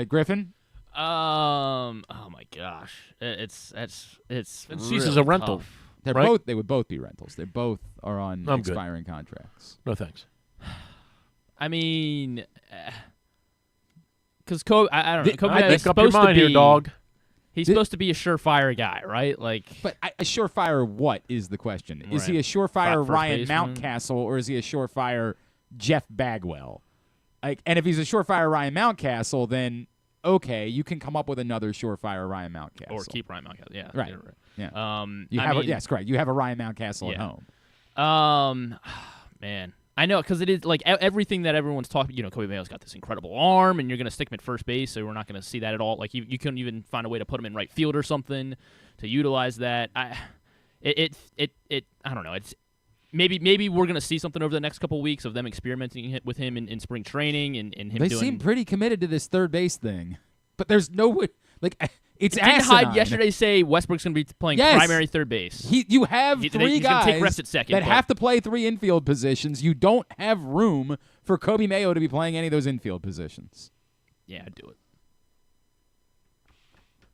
Speaker 1: Griffin.
Speaker 3: Oh my gosh, it's
Speaker 2: and Cease is a rental.
Speaker 3: Tough.
Speaker 1: They would both be rentals. They both are on expiring contracts.
Speaker 2: No thanks.
Speaker 3: I mean, because Kobe, I don't know. Kobe
Speaker 2: I
Speaker 3: is
Speaker 2: think up your
Speaker 3: supposed
Speaker 2: mind
Speaker 3: to be,
Speaker 2: here, dog.
Speaker 3: He's supposed to be a surefire guy, right? Like,
Speaker 1: but a surefire what is the question? Is he a surefire Ryan Mountcastle or is he a surefire Jeff Bagwell? Like, and if he's a surefire Ryan Mountcastle, then okay, you can come up with another surefire Ryan Mountcastle
Speaker 3: or keep Ryan Mountcastle. Yeah,
Speaker 1: right.
Speaker 3: Yeah.
Speaker 1: Yes, correct. You have a Ryan Mountcastle at
Speaker 3: home. Man. I know, because it is like everything that everyone's talking. You know, Kobe Mayo's got this incredible arm, and you're going to stick him at first base, so we're not going to see that at all. Like you couldn't even find a way to put him in right field or something to utilize that. I don't know. It's maybe we're going to see something over the next couple of weeks of them experimenting with him in spring training and him.
Speaker 1: They seem pretty committed to this third base thing, but there's no way. Like it's
Speaker 3: didn't Hyde yesterday say Westbrook's going to be playing primary third base.
Speaker 1: You have three guys
Speaker 3: take reps at second,
Speaker 1: that have to play three infield positions. You don't have room for Kobe Mayo to be playing any of those infield positions.
Speaker 3: Yeah, I'd do it.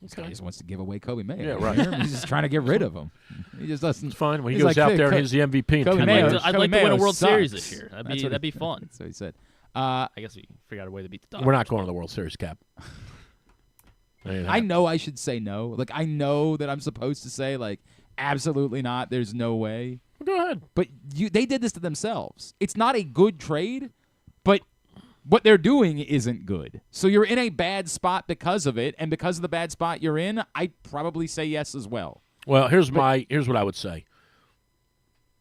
Speaker 1: This guy just wants to give away Kobe Mayo.
Speaker 2: Yeah, right.
Speaker 1: He's just trying to get rid of him. He just doesn't.
Speaker 2: It's fine. When he goes out there and he's the MVP.
Speaker 3: I'd like to win a World Series this year. That'd be fun.
Speaker 1: That's what he said.
Speaker 3: I guess we figure out a way to beat the Dodgers.
Speaker 2: We're not going to the World Series, Cap.
Speaker 1: I know I should say no. Like, I know that I'm supposed to say, like, absolutely not. There's no way.
Speaker 2: Well, go ahead.
Speaker 1: But they did this to themselves. It's not a good trade, but what they're doing isn't good. So you're in a bad spot because of it, and because of the bad spot you're in, I'd probably say yes as well.
Speaker 2: Well, here's what I would say.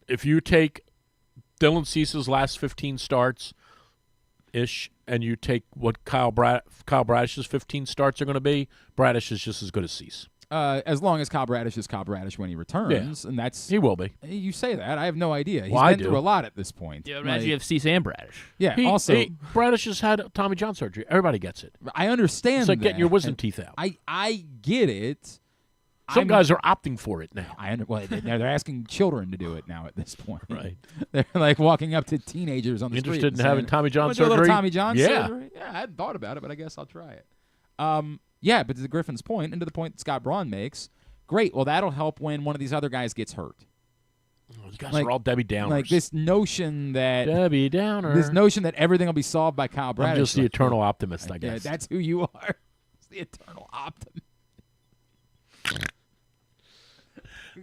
Speaker 2: If you take Dylan Cease's last 15 starts ish, and you take what Kyle Bradish's 15 starts are going to be, Bradish is just as good as Cease.
Speaker 1: As long as Kyle Bradish is Kyle Bradish when he returns, and that's
Speaker 2: he will be.
Speaker 1: You say that, I have no idea. He's
Speaker 2: Well,
Speaker 1: been through a lot at this point.
Speaker 3: Yeah, imagine you have Cease and Bradish.
Speaker 1: Yeah,
Speaker 2: Bradish has had Tommy John surgery. Everybody gets it.
Speaker 1: I understand.
Speaker 2: It's like getting your wisdom teeth out.
Speaker 1: I get it.
Speaker 2: Some guys are opting for it now.
Speaker 1: Well, they're asking children to do it now at this point.
Speaker 2: Right.
Speaker 1: They're like walking up to teenagers on the street.
Speaker 2: Interested in having Tommy John
Speaker 1: "Wanna do a
Speaker 2: surgery?
Speaker 1: little Tommy John
Speaker 2: Yeah.
Speaker 1: surgery? Yeah, I hadn't thought about it, but I guess I'll try it. Yeah, but to Griffin's point, and to the point that Scott Braun makes, great. Well, that'll help when one of these other guys gets hurt.
Speaker 2: These guys are all Debbie Downers.
Speaker 1: Like this notion that
Speaker 2: Debbie Downer.
Speaker 1: This notion that everything will be solved by Kyle Bradish.
Speaker 2: I'm just the eternal optimist, I guess.
Speaker 1: Yeah, that's who you are. It's the eternal optimist.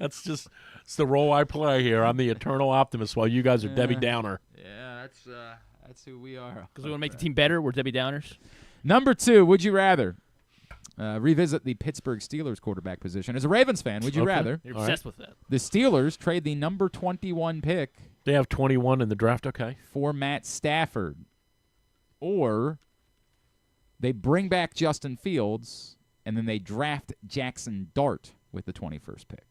Speaker 2: It's the role I play here. I'm the eternal optimist while you guys are Debbie Downer.
Speaker 1: Yeah, that's who we are.
Speaker 3: Because we want to make the team better. We're Debbie Downers.
Speaker 1: Number 2, would you rather revisit the Pittsburgh Steelers quarterback position? As a Ravens fan, would you rather?
Speaker 3: You're obsessed with that.
Speaker 1: The Steelers trade the number 21 pick.
Speaker 2: They have 21 in the draft, okay.
Speaker 1: For Matt Stafford. Or they bring back Justin Fields, and then they draft Jackson Dart with the 21st pick.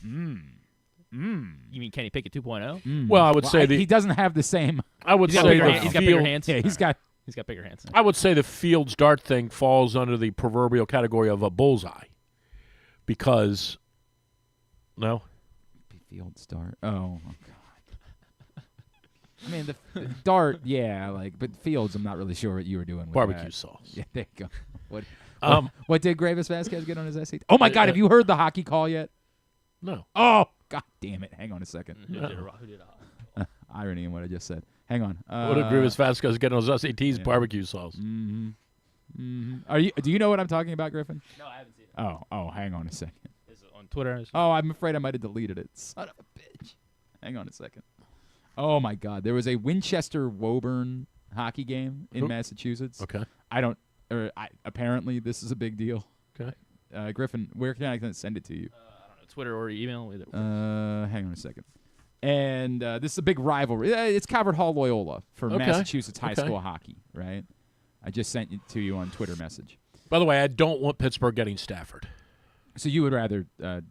Speaker 3: You mean Kenny Pickett 2.0?
Speaker 2: Well, I would say
Speaker 1: he doesn't have the same.
Speaker 2: I would
Speaker 3: He's
Speaker 2: say
Speaker 3: got bigger hands.
Speaker 1: Yeah, he's got
Speaker 3: bigger hands.
Speaker 2: I would say the Fields Dart thing falls under the proverbial category of a bullseye, because
Speaker 1: Fields Dart. Oh my God. I mean the Dart, yeah, but Fields, I'm not really sure what you were doing with
Speaker 2: barbecue
Speaker 1: that.
Speaker 2: sauce.
Speaker 1: Yeah, there you go. What did Gravis Vasquez get on his SAT? Oh my God, have you heard the hockey call yet?
Speaker 2: No.
Speaker 1: Oh, God damn it. Hang on a second.
Speaker 3: Who did it?
Speaker 1: Irony in what I just said. Hang on.
Speaker 2: What did Gravis Vasquez get on his SATs? Yeah. Barbecue sauce.
Speaker 1: Do you know what I'm talking about, Griffin?
Speaker 3: No, I haven't seen it.
Speaker 1: Oh, hang on a second.
Speaker 3: Is it on Twitter?
Speaker 1: Oh, I'm afraid I might have deleted it. Son of a bitch. Hang on a second. Oh, my God. There was a Winchester-Woburn hockey game in Massachusetts.
Speaker 2: Okay.
Speaker 1: Apparently, this is a big deal.
Speaker 2: Okay.
Speaker 1: Griffin, where can I send it to you?
Speaker 3: I don't know, Twitter or email. Either.
Speaker 1: Hang on a second. And this is a big rivalry. It's Calvert Hall Loyola for Massachusetts high school hockey, right? I just sent it to you on Twitter message.
Speaker 2: By the way, I don't want Pittsburgh getting Stafford.
Speaker 1: So you would rather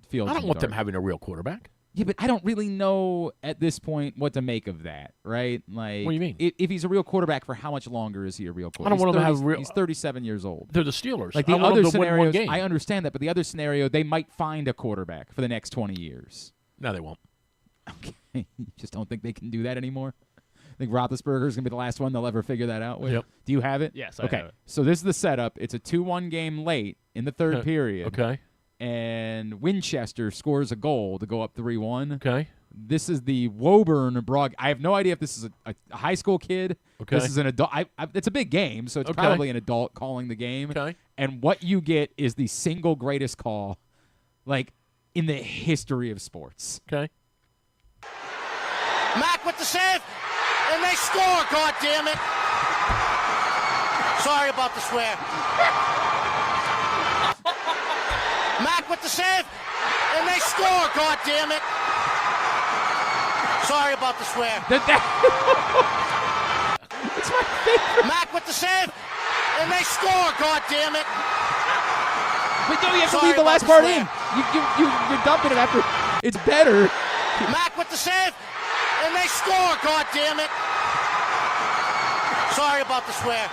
Speaker 1: Fields?
Speaker 2: I don't want them having a real quarterback.
Speaker 1: Yeah, but I don't really know at this point what to make of that, right? Like,
Speaker 2: what do you mean?
Speaker 1: If he's a real quarterback, for how much longer is he a real quarterback?
Speaker 2: I don't want him to have real.
Speaker 1: He's 37 years old.
Speaker 2: They're the Steelers.
Speaker 1: Like the other scenarios, I understand that, but the other scenario, they might find a quarterback for the next 20 years.
Speaker 2: No, they won't.
Speaker 1: Okay, you just don't think they can do that anymore? I think Roethlisberger is going to be the last one they'll ever figure that out with.
Speaker 2: Yep.
Speaker 1: Do you have it?
Speaker 3: Yes, I
Speaker 1: okay.
Speaker 3: have it.
Speaker 1: So this is the setup. It's a 2-1 game late in the third period.
Speaker 2: Okay.
Speaker 1: And Winchester scores a goal to go up 3-1.
Speaker 2: Okay.
Speaker 1: This is the Woburn Brog. I have no idea if this is a high school kid.
Speaker 2: Okay.
Speaker 1: This is an adult. It's a big game, so it's probably an adult calling the game.
Speaker 2: Okay.
Speaker 1: And what you get is the single greatest call, in the history of sports.
Speaker 2: Okay.
Speaker 14: Mack with the save, and they score, God damn it. Sorry about the swear. Mack with the save, and they score, God damn it. Sorry about the swear.
Speaker 1: It's my favorite.
Speaker 14: Mack with the save, and they score, God damn it.
Speaker 1: But no, you have to
Speaker 14: Sorry
Speaker 1: leave the
Speaker 14: about
Speaker 1: last
Speaker 14: the
Speaker 1: part
Speaker 14: swear.
Speaker 1: in. You're dumping it after. It's better.
Speaker 14: Mack with the save, and they score, God damn it. Sorry about the swear.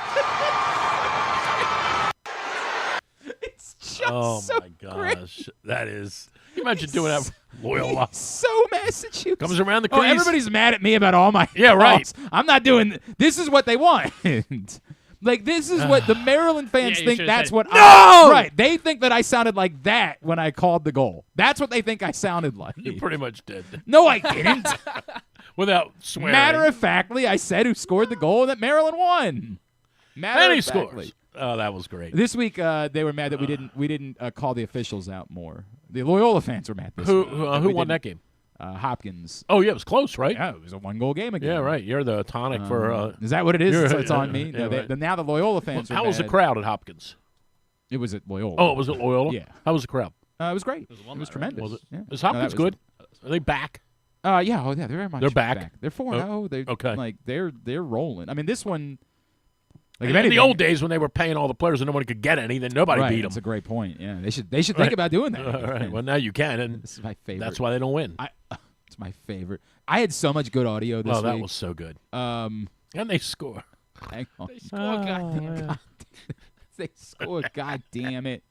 Speaker 1: It's just
Speaker 2: Oh
Speaker 1: so
Speaker 2: my
Speaker 1: great.
Speaker 2: gosh, that is. Can you imagine doing that? Loyola.
Speaker 1: So Massachusetts.
Speaker 2: Comes around the crease.
Speaker 1: Oh, everybody's mad at me about all my
Speaker 2: Yeah, right.
Speaker 1: calls. I'm not doing. This is what they want. This is what the Maryland fans
Speaker 3: you
Speaker 1: think.
Speaker 3: should've
Speaker 1: That's
Speaker 3: said,
Speaker 1: what.
Speaker 2: No!
Speaker 1: Right. They think that I sounded like that when I called the goal. That's what they think I sounded like.
Speaker 2: You pretty much did.
Speaker 1: No, I didn't.
Speaker 2: Without swearing.
Speaker 1: Matter of factly, I said who scored the goal and that Maryland won.
Speaker 2: And he scores. Oh, that was great.
Speaker 1: This week they were mad that we didn't call the officials out more. The Loyola fans were mad this week.
Speaker 2: Who won that game?
Speaker 1: Hopkins.
Speaker 2: Oh, yeah, it was close, right?
Speaker 1: Yeah, it was a 1-goal game again.
Speaker 2: Yeah, right. You're the tonic for.
Speaker 1: Is that what it is?
Speaker 2: you're-
Speaker 1: It's on me.
Speaker 2: yeah,
Speaker 1: No,
Speaker 2: right.
Speaker 1: now the Loyola fans are
Speaker 2: How was the
Speaker 1: mad.
Speaker 2: crowd at Hopkins?
Speaker 1: It was at Loyola.
Speaker 2: Oh, it was at Loyola?
Speaker 1: Yeah.
Speaker 2: How was the crowd?
Speaker 1: It was great. It was tremendous.
Speaker 2: Was it?
Speaker 1: Yeah.
Speaker 2: Is
Speaker 1: No,
Speaker 2: Hopkins
Speaker 1: that was-
Speaker 2: good? Are they back?
Speaker 1: Yeah, they're very much
Speaker 2: They're back?
Speaker 1: They're 4-0. They're
Speaker 2: Okay.
Speaker 1: they're rolling. I mean, this one. Like
Speaker 2: In the old days when they were paying all the players and nobody could get any, then nobody beat them.
Speaker 1: That's a great point. Yeah, they should think about doing that.
Speaker 2: All right. Well, now you can, and
Speaker 1: this is my favorite.
Speaker 2: that's why they don't win.
Speaker 1: It's my favorite. I had so much good audio this week.
Speaker 2: that was so good. And they score.
Speaker 1: Hang on.
Speaker 3: They score, goddamn.
Speaker 1: They score. God damn it.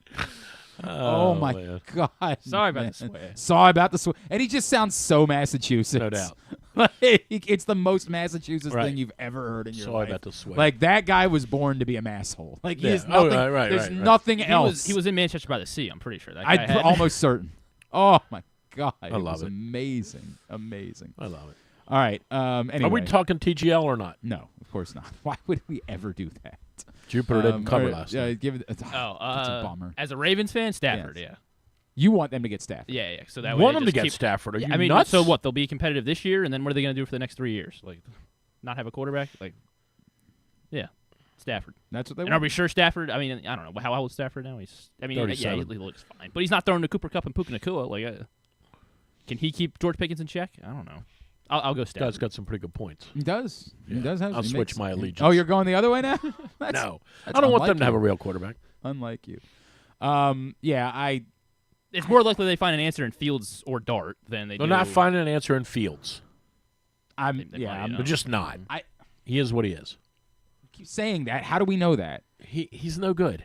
Speaker 1: Oh my
Speaker 2: man.
Speaker 1: God.
Speaker 3: Sorry about
Speaker 1: man.
Speaker 3: the swear.
Speaker 1: Sorry about the swear. And he just sounds so Massachusetts.
Speaker 2: No doubt.
Speaker 1: Like, it's the most Massachusetts
Speaker 2: Right.
Speaker 1: thing you've ever heard in your
Speaker 2: Sorry
Speaker 1: life.
Speaker 2: about the swear.
Speaker 1: Like, that guy was born to be a masshole. Like, he
Speaker 2: Yeah.
Speaker 1: is nothing.
Speaker 2: Right,
Speaker 1: there's
Speaker 2: right.
Speaker 1: nothing else.
Speaker 3: He was in Manchester by the Sea, I'm pretty sure. That guy
Speaker 1: I'm almost certain. Oh, my God.
Speaker 2: I love
Speaker 1: was
Speaker 2: it.
Speaker 1: Amazing. Amazing.
Speaker 2: I love it.
Speaker 1: All right. Anyway.
Speaker 2: Are we talking TGL or not?
Speaker 1: No, of course not. Why would we ever do that?
Speaker 2: Jupiter didn't cover last
Speaker 1: Yeah,
Speaker 2: night.
Speaker 1: give it. That's a bummer.
Speaker 3: As a Ravens fan, Stafford,
Speaker 1: Yes.
Speaker 3: yeah.
Speaker 1: You want them to get Stafford.
Speaker 3: Yeah. So that way
Speaker 2: Want
Speaker 3: they
Speaker 2: them to
Speaker 3: just
Speaker 2: get
Speaker 3: keep,
Speaker 2: Stafford. Are you
Speaker 3: I mean,
Speaker 2: nuts?
Speaker 3: so what? They'll be competitive this year, and then what are they going to do for the next 3 years? Like, not have a quarterback? Like, yeah, Stafford.
Speaker 1: That's what they
Speaker 3: And
Speaker 1: want.
Speaker 3: are we sure Stafford? I mean, I don't know. How old is Stafford now? I mean, yeah,
Speaker 2: 37.
Speaker 3: he looks fine, but he's not throwing the Cooper Cup and Puka Nacua. Like, can he keep George Pickens in check? I don't know. I'll go Stafford.
Speaker 2: Guy's got some pretty good points.
Speaker 1: He does. He does have.
Speaker 2: I'll
Speaker 1: he
Speaker 2: switch
Speaker 1: makes-
Speaker 2: my allegiance.
Speaker 1: Oh, you're going the other way now? That's,
Speaker 2: No.
Speaker 1: that's
Speaker 2: I don't want
Speaker 1: unlike
Speaker 2: them to have
Speaker 1: you.
Speaker 2: a real quarterback.
Speaker 1: Unlike you. Yeah,
Speaker 3: It's more likely they find an answer in Fields or Dart than they
Speaker 2: They're
Speaker 3: do.
Speaker 2: not finding an answer in Fields.
Speaker 1: I'm
Speaker 2: just not. He is what he is.
Speaker 1: keep saying that. How do we know that?
Speaker 2: He's no good.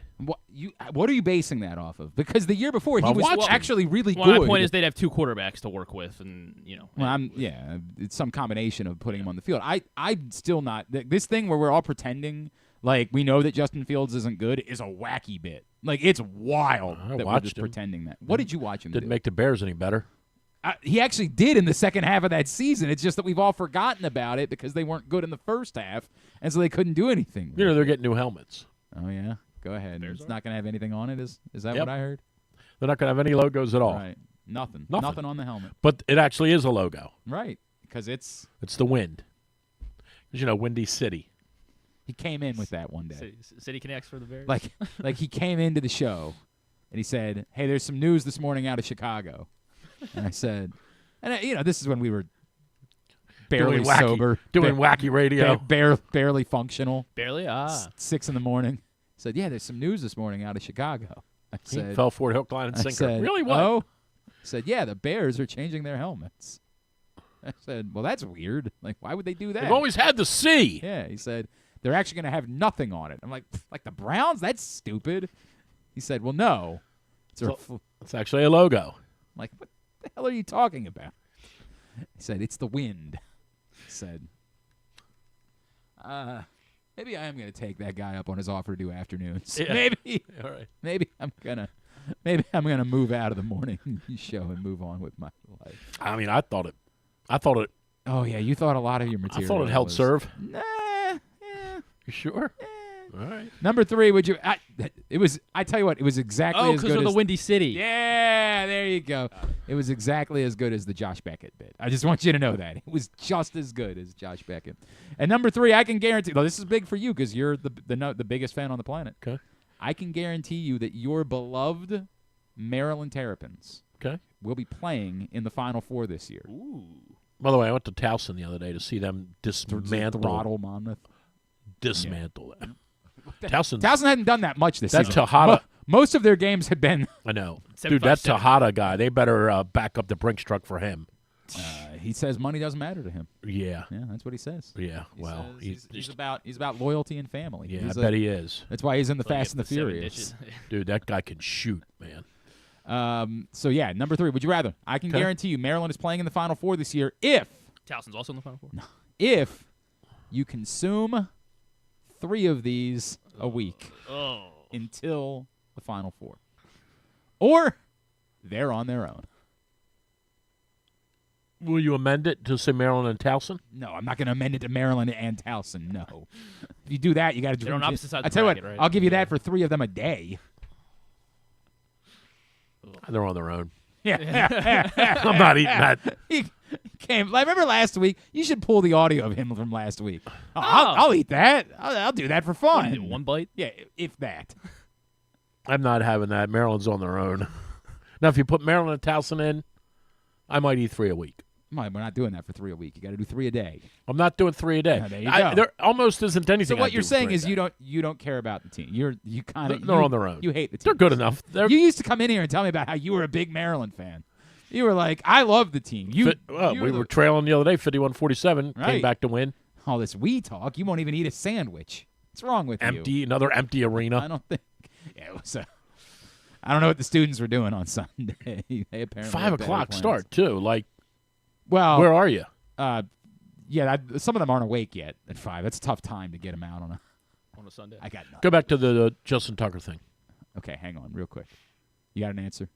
Speaker 1: What are you basing that off of? Because the year before he
Speaker 2: I
Speaker 1: was
Speaker 2: watched him.
Speaker 1: actually really
Speaker 3: Well,
Speaker 1: good.
Speaker 3: my point is they'd have two quarterbacks to work with, and
Speaker 1: Well, it's some combination of putting him on the field. I'm still not. This thing where we're all pretending like we know that Justin Fields isn't good is a wacky bit. Like, it's wild
Speaker 2: I
Speaker 1: that we're
Speaker 2: watched
Speaker 1: just
Speaker 2: him.
Speaker 1: pretending that. What did you watch him
Speaker 2: Didn't
Speaker 1: do?
Speaker 2: make the Bears any better.
Speaker 1: He actually did in the second half of that season. It's just that we've all forgotten about it because they weren't good in the first half, and so they couldn't do anything.
Speaker 2: You know, they're getting new helmets.
Speaker 1: Oh, yeah? Go ahead. It's not going to have anything on it? Is that
Speaker 2: Yep.
Speaker 1: what I heard?
Speaker 2: They're not going to have any logos at all.
Speaker 1: Right. Nothing on the helmet.
Speaker 2: But it actually is a logo.
Speaker 1: Right, because it's
Speaker 2: the wind. 'Cause, Windy City.
Speaker 1: he came in with that one day.
Speaker 3: City Connects for the Bears.
Speaker 1: Like he came into the show, and he said, "Hey, there's some news this morning out of Chicago," and I said, and this is when we were barely
Speaker 2: Doing wacky-
Speaker 1: sober,
Speaker 2: doing wacky radio.
Speaker 1: barely functional,
Speaker 3: barely
Speaker 1: 6 a.m. He said, "Yeah, there's some news this morning out of Chicago." I
Speaker 2: He
Speaker 1: said,
Speaker 2: fell for it hook, line, and
Speaker 1: I
Speaker 2: sinker.
Speaker 1: said,
Speaker 2: Really? What?
Speaker 1: Oh, I said, "Yeah, the Bears are changing their helmets." I said, "Well, that's weird. Like, why would they do that?"
Speaker 2: They've always had the C.
Speaker 1: Yeah, he said, they're actually going to have nothing on it. I'm like the Browns? That's stupid. He said, well, no.
Speaker 2: It's actually a logo.
Speaker 1: I'm like, what the hell are you talking about? He said, it's the wind. He said, maybe I am going to take that guy up on his offer to do afternoons.
Speaker 2: Yeah.
Speaker 1: Maybe.
Speaker 2: All right.
Speaker 1: Maybe I'm going to move out of the morning show and move on with my life.
Speaker 2: I mean, I thought it.
Speaker 1: Oh, yeah, you thought a lot of your material.
Speaker 2: I thought it held
Speaker 1: was-
Speaker 2: serve.
Speaker 1: Nah.
Speaker 2: You sure? All right.
Speaker 1: Number 3, would you? I tell you what, it was exactly as
Speaker 3: because
Speaker 1: good
Speaker 3: of the
Speaker 1: as
Speaker 3: Windy City.
Speaker 1: Yeah, there you go. It was exactly as good as the Josh Beckett bit. I just want you to know that. It was just as good as Josh Beckett. And number 3, I can guarantee. Well, this is big for you because you're the biggest fan on the planet.
Speaker 2: Okay.
Speaker 1: I can guarantee you that your beloved Maryland Terrapins will be playing in the Final Four this year.
Speaker 3: Ooh.
Speaker 2: By the way, I went to Towson the other day to see them dismantle.
Speaker 1: Throttle Monmouth.
Speaker 2: Dismantle them. Towson
Speaker 1: hadn't done that much this
Speaker 2: that
Speaker 1: season.
Speaker 2: Tejada.
Speaker 1: Most of their games have been.
Speaker 2: I know. Dude, that Tejada guy, they better back up the Brinks truck for him.
Speaker 1: He says money doesn't matter to him.
Speaker 2: Yeah.
Speaker 1: Yeah, that's what he says.
Speaker 2: Yeah, well.
Speaker 1: He's about loyalty and family.
Speaker 2: Yeah, I bet he is.
Speaker 1: That's why he's in the
Speaker 3: So
Speaker 1: Fast and the
Speaker 3: the 7
Speaker 1: Furious.
Speaker 3: ditches.
Speaker 2: Dude, that guy can shoot, man.
Speaker 1: So, yeah, number 3, would you rather? I can guarantee you Maryland is playing in the Final Four this year if
Speaker 3: Towson's also in the Final Four.
Speaker 1: if you consume 3 of these a week until the Final Four. Or they're on their own.
Speaker 2: Will you amend it to say Maryland and Towson?
Speaker 1: No, I'm not going to amend it to Maryland and Towson, no. If you do that, you got to drink.
Speaker 3: They're on opposite sides
Speaker 1: I
Speaker 3: of the
Speaker 1: tell you
Speaker 3: bracket,
Speaker 1: what,
Speaker 3: right?
Speaker 1: I'll give you that for 3 of them a day.
Speaker 2: They're on their own.
Speaker 1: Yeah.
Speaker 2: I'm not eating that.
Speaker 1: He came. I remember last week. You should pull the audio of him from last week. I'll eat that. I'll do that for fun.
Speaker 3: One bite?
Speaker 1: Yeah, if that.
Speaker 2: I'm not having that. Maryland's on their own. Now, if you put Maryland and Towson in, I might eat 3 a week.
Speaker 1: We're not doing that for 3 a week. You got to do 3 a day.
Speaker 2: I'm not doing 3 a day.
Speaker 1: There you go.
Speaker 2: There almost isn't anything.
Speaker 1: So what
Speaker 2: I
Speaker 1: you're
Speaker 2: do
Speaker 1: saying
Speaker 2: 3 a
Speaker 1: is
Speaker 2: day.
Speaker 1: you don't care about the team. You kind of
Speaker 2: They're on their own.
Speaker 1: You hate the team.
Speaker 2: They're good enough.
Speaker 1: You used to come in here and tell me about how you were a big Maryland fan. You were like, I love the team.
Speaker 2: We were trailing the other day, 51-47.
Speaker 1: Right.
Speaker 2: Came back to win.
Speaker 1: All this we talk. You won't even eat a sandwich. What's wrong with you?
Speaker 2: Another empty arena.
Speaker 1: I don't think. Yeah, it was I don't know what the students were doing on Sunday. They apparently
Speaker 2: 5 o'clock start too. Like,
Speaker 1: well,
Speaker 2: where are you?
Speaker 1: Yeah, some of them aren't awake yet at 5. It's a tough time to get them out on
Speaker 3: a Sunday.
Speaker 1: I got nothing.
Speaker 2: Go back to the Justin Tucker thing.
Speaker 1: Okay, hang on, real quick. You got an answer?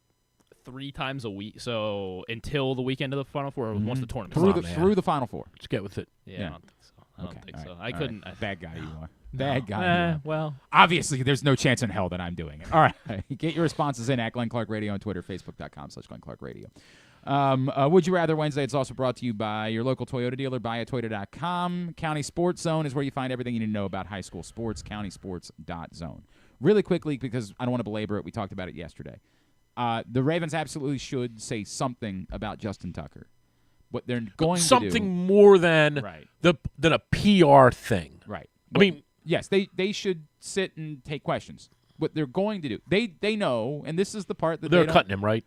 Speaker 3: 3 times a week, so until the weekend of the Final Four, or once the tournament
Speaker 1: through the Final Four.
Speaker 2: Let's get with it.
Speaker 3: Yeah, I don't think so. I don't think so. I couldn't.
Speaker 1: Bad guy you are. Bad guy.
Speaker 3: Well,
Speaker 1: obviously, there's no chance in hell that I'm doing it. All right, get your responses in at Glenn Clark Radio on Twitter, Facebook.com/Glenn Clark Radio. Would You Rather Wednesday, it's also brought to you by your local Toyota dealer, buyatoyota.com. County Sports Zone is where you find everything you need to know about high school sports, countysports.zone. Really quickly, because I don't want to belabor it, we talked about it yesterday. The Ravens absolutely should say something about Justin Tucker. What they're going to do.
Speaker 2: Something more than than a PR thing.
Speaker 1: Right.
Speaker 2: I mean,
Speaker 1: yes, they should sit and take questions. What they're going to do. They know, and this is the part that
Speaker 2: they're cutting him, right?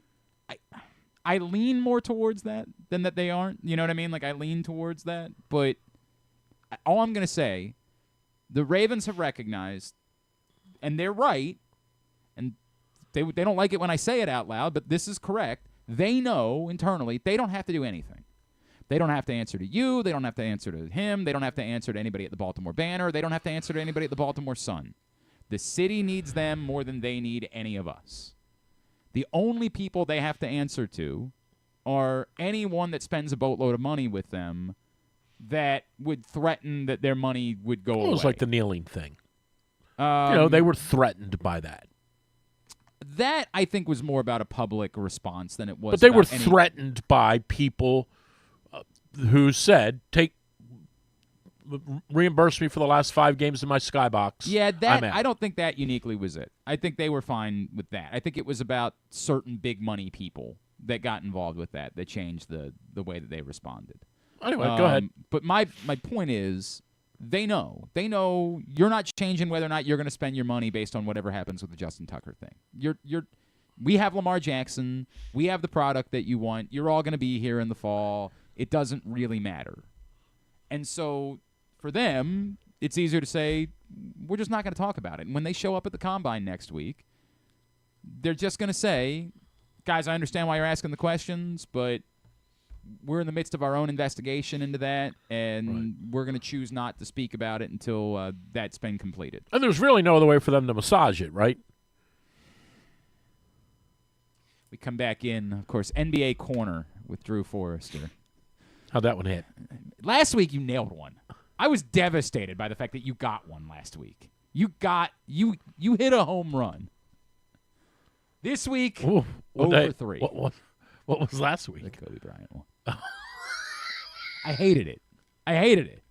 Speaker 1: I lean more towards that than that they aren't. You know what I mean? Like, I lean towards that. But all I'm going to say, the Ravens have recognized, and they're right, and they don't like it when I say it out loud, but this is correct. They know internally they don't have to do anything. They don't have to answer to you. They don't have to answer to him. They don't have to answer to anybody at the Baltimore Banner. They don't have to answer to anybody at the Baltimore Sun. The city needs them more than they need any of us. The only people they have to answer to are anyone that spends a boatload of money with them that would threaten that their money would go away.
Speaker 2: It was like the kneeling thing. They were threatened by that.
Speaker 1: That, I think, was more about a public response than it was.
Speaker 2: But they
Speaker 1: about
Speaker 2: were threatened by people who said, reimburse me for the last 5 games in my skybox.
Speaker 1: Yeah, I don't think that uniquely was it. I think they were fine with that. I think it was about certain big money people that got involved with that changed the way that they responded.
Speaker 2: Anyway, go ahead.
Speaker 1: But my point is, they know you're not changing whether or not you're going to spend your money based on whatever happens with the Justin Tucker thing. We have Lamar Jackson. We have the product that you want. You're all going to be here in the fall. It doesn't really matter. And so for them, it's easier to say, we're just not going to talk about it. And when they show up at the Combine next week, they're just going to say, guys, I understand why you're asking the questions, but we're in the midst of our own investigation into that, and we're going to choose not to speak about it until that's been completed.
Speaker 2: And there's really no other way for them to massage it, right?
Speaker 1: We come back in, of course, NBA Corner with Drew Forrester.
Speaker 2: How'd that one hit?
Speaker 1: Last week you nailed one. I was devastated by the fact that you got one last week. You hit a home run. This week, over 3.
Speaker 2: What was last week?
Speaker 1: The Kobe Bryant one. I hated it.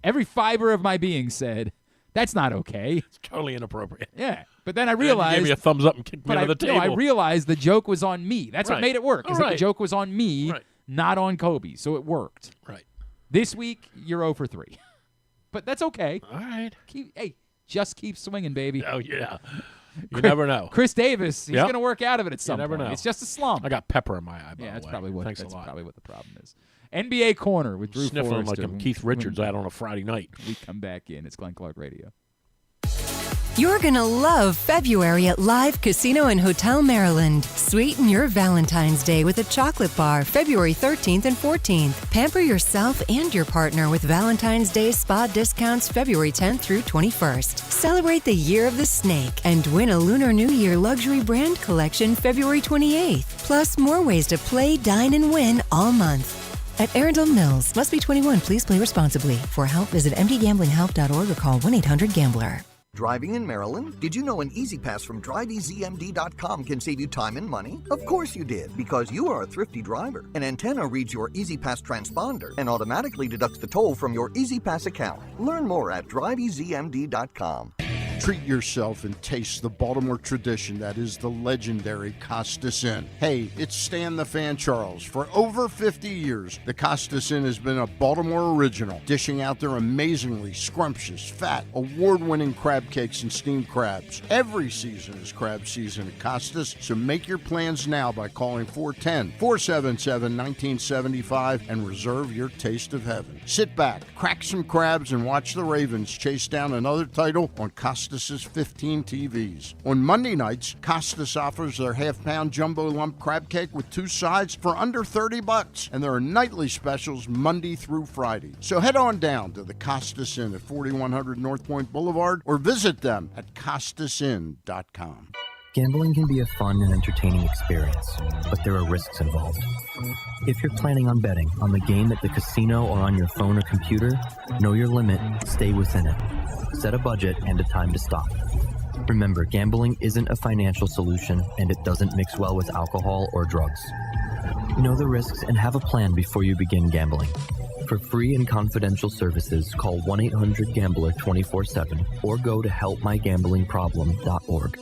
Speaker 1: Every fiber of my being said, that's not okay.
Speaker 2: It's totally inappropriate.
Speaker 1: Yeah. But then I realized...
Speaker 2: You gave me a thumbs up and kicked me under the table.
Speaker 1: No, I realized the joke was on me. That's what made it work, is that the joke was on me, not on Kobe. So it worked.
Speaker 2: Right.
Speaker 1: This week, you're 0 for 3. But that's okay.
Speaker 2: All right.
Speaker 1: Just keep swinging, baby.
Speaker 2: Oh, yeah. You never know.
Speaker 1: Chris Davis, he's going to work out of it at some point.
Speaker 2: You never know.
Speaker 1: It's just a slump.
Speaker 2: I got pepper in my eye, by
Speaker 1: that's
Speaker 2: the way.
Speaker 1: probably what.
Speaker 2: Thanks
Speaker 1: That's
Speaker 2: a lot.
Speaker 1: probably what the problem is. NBA Corner with Drew Forrester.
Speaker 2: Sniffling like I'm Keith Richards out on a Friday night.
Speaker 1: We come back in. It's Glenn Clark Radio.
Speaker 9: You're going to love February at Live Casino and Hotel Maryland. Sweeten your Valentine's Day with a chocolate bar February 13th and 14th. Pamper yourself and your partner with Valentine's Day spa discounts February 10th through 21st. Celebrate the Year of the Snake and win a Lunar New Year luxury brand collection February 28th. Plus more ways to play, dine, and win all month. At Arundel Mills, must be 21. Please play responsibly. For help, visit mdgamblinghelp.org or call 1-800-GAMBLER.
Speaker 11: Driving in Maryland? Did you know an Easy Pass from DriveEasyMD.com can save you time and money? Of course you did, because you are a thrifty driver. An antenna reads your Easy Pass transponder and automatically deducts the toll from your Easy Pass account. Learn more at DriveEasyMD.com.
Speaker 15: Treat yourself and taste the Baltimore tradition that is the legendary Costas Inn. Hey, it's Stan the Fan Charles. For over 50 years, the Costas Inn has been a Baltimore original, dishing out their amazingly scrumptious, fat, award-winning crab cakes and steamed crabs. Every season is crab season at Costas, so make your plans now by calling 410-477-1975 and reserve your taste of heaven. Sit back, crack some crabs, and watch the Ravens chase down another title on Costas' 15 TVs. On Monday nights, Costas offers their half-pound jumbo lump crab cake with 2 sides for under $30, and there are nightly specials Monday through Friday. So head on down to the Costas Inn at 4100 North Point Boulevard or visit them at costasinn.com.
Speaker 10: Gambling can be a fun and entertaining experience, but there are risks involved. If you're planning on betting on the game at the casino or on your phone or computer, know your limit, stay within it. Set a budget and a time to stop. Remember, gambling isn't a financial solution, and it doesn't mix well with alcohol or drugs. Know the risks and have a plan before you begin gambling. For free and confidential services, call 1-800-GAMBLER 24/7 or go to helpmygamblingproblem.org.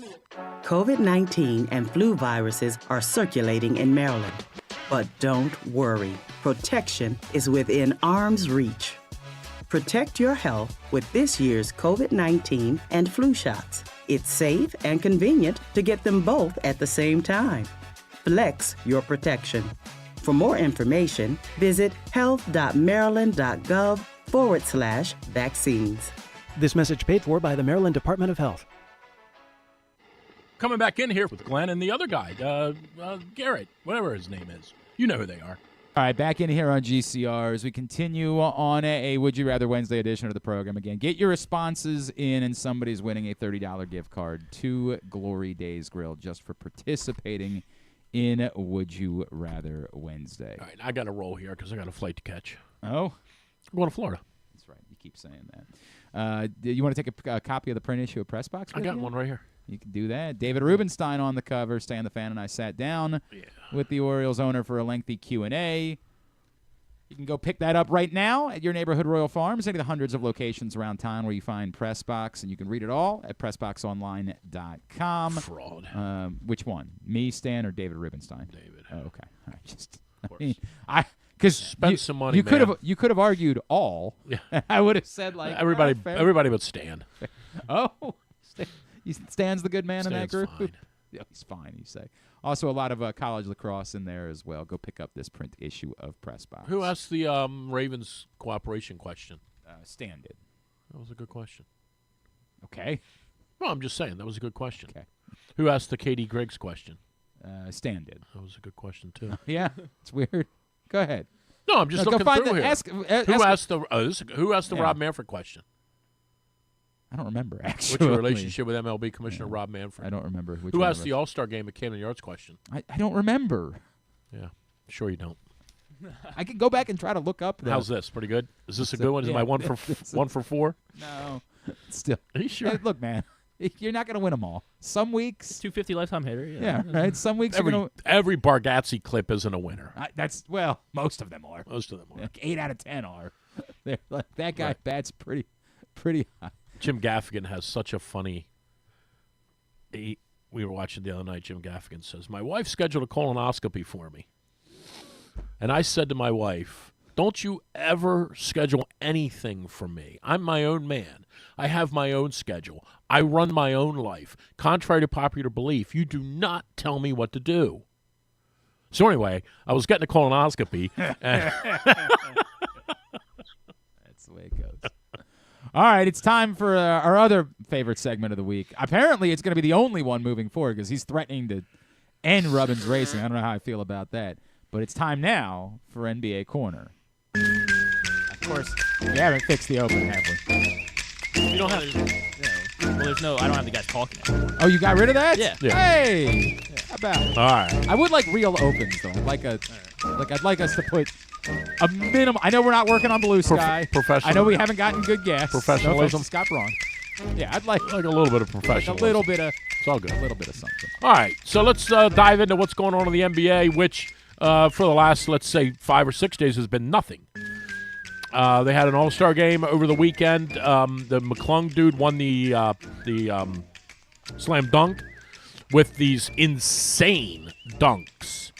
Speaker 6: COVID-19 and flu viruses are circulating in Maryland. But don't worry, protection is within arm's reach. Protect your health with this year's COVID-19 and flu shots. It's safe and convenient to get them both at the same time. Flex your protection. For more information, visit health.maryland.gov/vaccines.
Speaker 7: This message paid for by the Maryland Department of Health.
Speaker 2: Coming back in here with Glenn and the other guy, Garrett, whatever his name is. You know who they are.
Speaker 1: All right, back in here on GCR as we continue on a Would You Rather Wednesday edition of the program. Again, get your responses in, and somebody's winning a $30 gift card to Glory Days Grill just for participating in Would You Rather Wednesday.
Speaker 2: All right, I got to roll here because I got a flight to catch.
Speaker 1: Oh?
Speaker 2: I'm going to Florida.
Speaker 1: That's right. You keep saying that. Do you want to take a copy of the print issue of Press Box?
Speaker 2: I got one right here.
Speaker 1: You can do that. David Rubenstein on the cover. Stan the Fan and I sat down with the Orioles owner for a lengthy Q&A. You can go pick that up right now at your neighborhood Royal Farms, any of the hundreds of locations around town where you find Press Box, and you can read it all at PressBoxOnline.com.
Speaker 2: Fraud.
Speaker 1: Which one? Me, Stan, or David Rubenstein?
Speaker 2: David.
Speaker 1: Oh, okay. All right. Just,
Speaker 2: of course.
Speaker 1: I mean, because
Speaker 2: spend some money.
Speaker 1: You could have argued all.
Speaker 2: Yeah.
Speaker 1: I would have said like
Speaker 2: everybody but Stan.
Speaker 1: Oh. Stan's the good man in that group?
Speaker 2: Fine.
Speaker 1: Yeah, he's fine, you say. Also, a lot of college lacrosse in there as well. Go pick up this print issue of Press Box.
Speaker 2: Who asked the Ravens cooperation question?
Speaker 1: Stan did.
Speaker 2: That was a good question.
Speaker 1: Okay.
Speaker 2: Well, I'm just saying, that was a good question.
Speaker 1: Okay.
Speaker 2: Who asked the Katie Griggs question?
Speaker 1: Stan did.
Speaker 2: That was a good question, too.
Speaker 1: Yeah, it's weird. Go ahead.
Speaker 2: No, I'm just looking through here. Who asked the Rob Manfred question?
Speaker 1: I don't remember, actually.
Speaker 2: What's your relationship with MLB Commissioner Rob Manfred?
Speaker 1: I don't remember.
Speaker 2: Who asked the All-Star game at Camden Yards question?
Speaker 1: I don't remember.
Speaker 2: Yeah, sure you don't.
Speaker 1: I could go back and try to look up.
Speaker 2: How's this? Pretty good? Is this a good one? Is my one for 4?
Speaker 1: No. Still.
Speaker 2: Are you sure?
Speaker 1: Hey, look, man, you're not going to win them all. Some weeks.
Speaker 3: 250 lifetime hitter.
Speaker 1: Yeah, right? Some weeks
Speaker 2: every Bargatze clip isn't a winner.
Speaker 1: Most of them are.
Speaker 2: Most of them are.
Speaker 1: Like 8 out of 10 are. Like, that guy bats pretty high.
Speaker 2: Jim Gaffigan has such a funny. We were watching the other night. Jim Gaffigan says, "My wife scheduled a colonoscopy for me," and I said to my wife, "Don't you ever schedule anything for me. I'm my own man. I have my own schedule. I run my own life. Contrary to popular belief, you do not tell me what to do." So anyway, I was getting a colonoscopy.
Speaker 1: That's the way it goes. All right, it's time for our other favorite segment of the week. Apparently, it's going to be the only one moving forward because he's threatening to end Rubbin's Racing. I don't know how I feel about that. But it's time now for NBA Corner. Of course, we haven't fixed the open, have we?
Speaker 3: You don't have I don't have the guys talking anymore.
Speaker 1: Oh, you got rid of that?
Speaker 3: Yeah.
Speaker 1: Hey, how about it?
Speaker 2: All right.
Speaker 1: I would like real opens though. I'd like us to put a minimum. I know we're not working on Blue Sky.
Speaker 2: Professional.
Speaker 1: I know we haven't gotten good guests.
Speaker 2: Professionalism.
Speaker 1: No, Scott Braun. Yeah, I'd like
Speaker 2: a little bit of professionalism.
Speaker 1: Like a little bit of.
Speaker 2: It's all good.
Speaker 1: A little bit of something.
Speaker 2: All right, so let's dive into what's going on in the NBA, which for the last, let's say, 5 or 6 days has been nothing. They had an all-star game over the weekend. The McClung dude won the slam dunk with these insane dunks.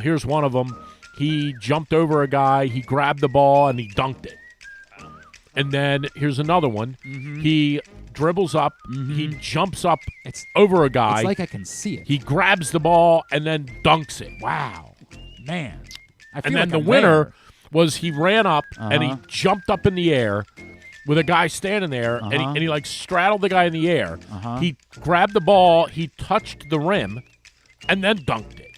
Speaker 2: Here's one of them. He jumped over a guy, he grabbed the ball, and he dunked it. And then here's another one.
Speaker 1: Mm-hmm.
Speaker 2: He dribbles up, he jumps up over a guy.
Speaker 1: It's like I can see it.
Speaker 2: He grabs the ball and then dunks it.
Speaker 1: Wow. Man. I feel
Speaker 2: And then
Speaker 1: like
Speaker 2: the
Speaker 1: I'm
Speaker 2: winner
Speaker 1: there.
Speaker 2: was he ran up and he
Speaker 1: Uh-huh.
Speaker 2: jumped up in the air with a guy standing there, and he like straddled the guy in the air.
Speaker 1: Uh-huh.
Speaker 2: He grabbed the ball, he touched the rim, and then dunked it.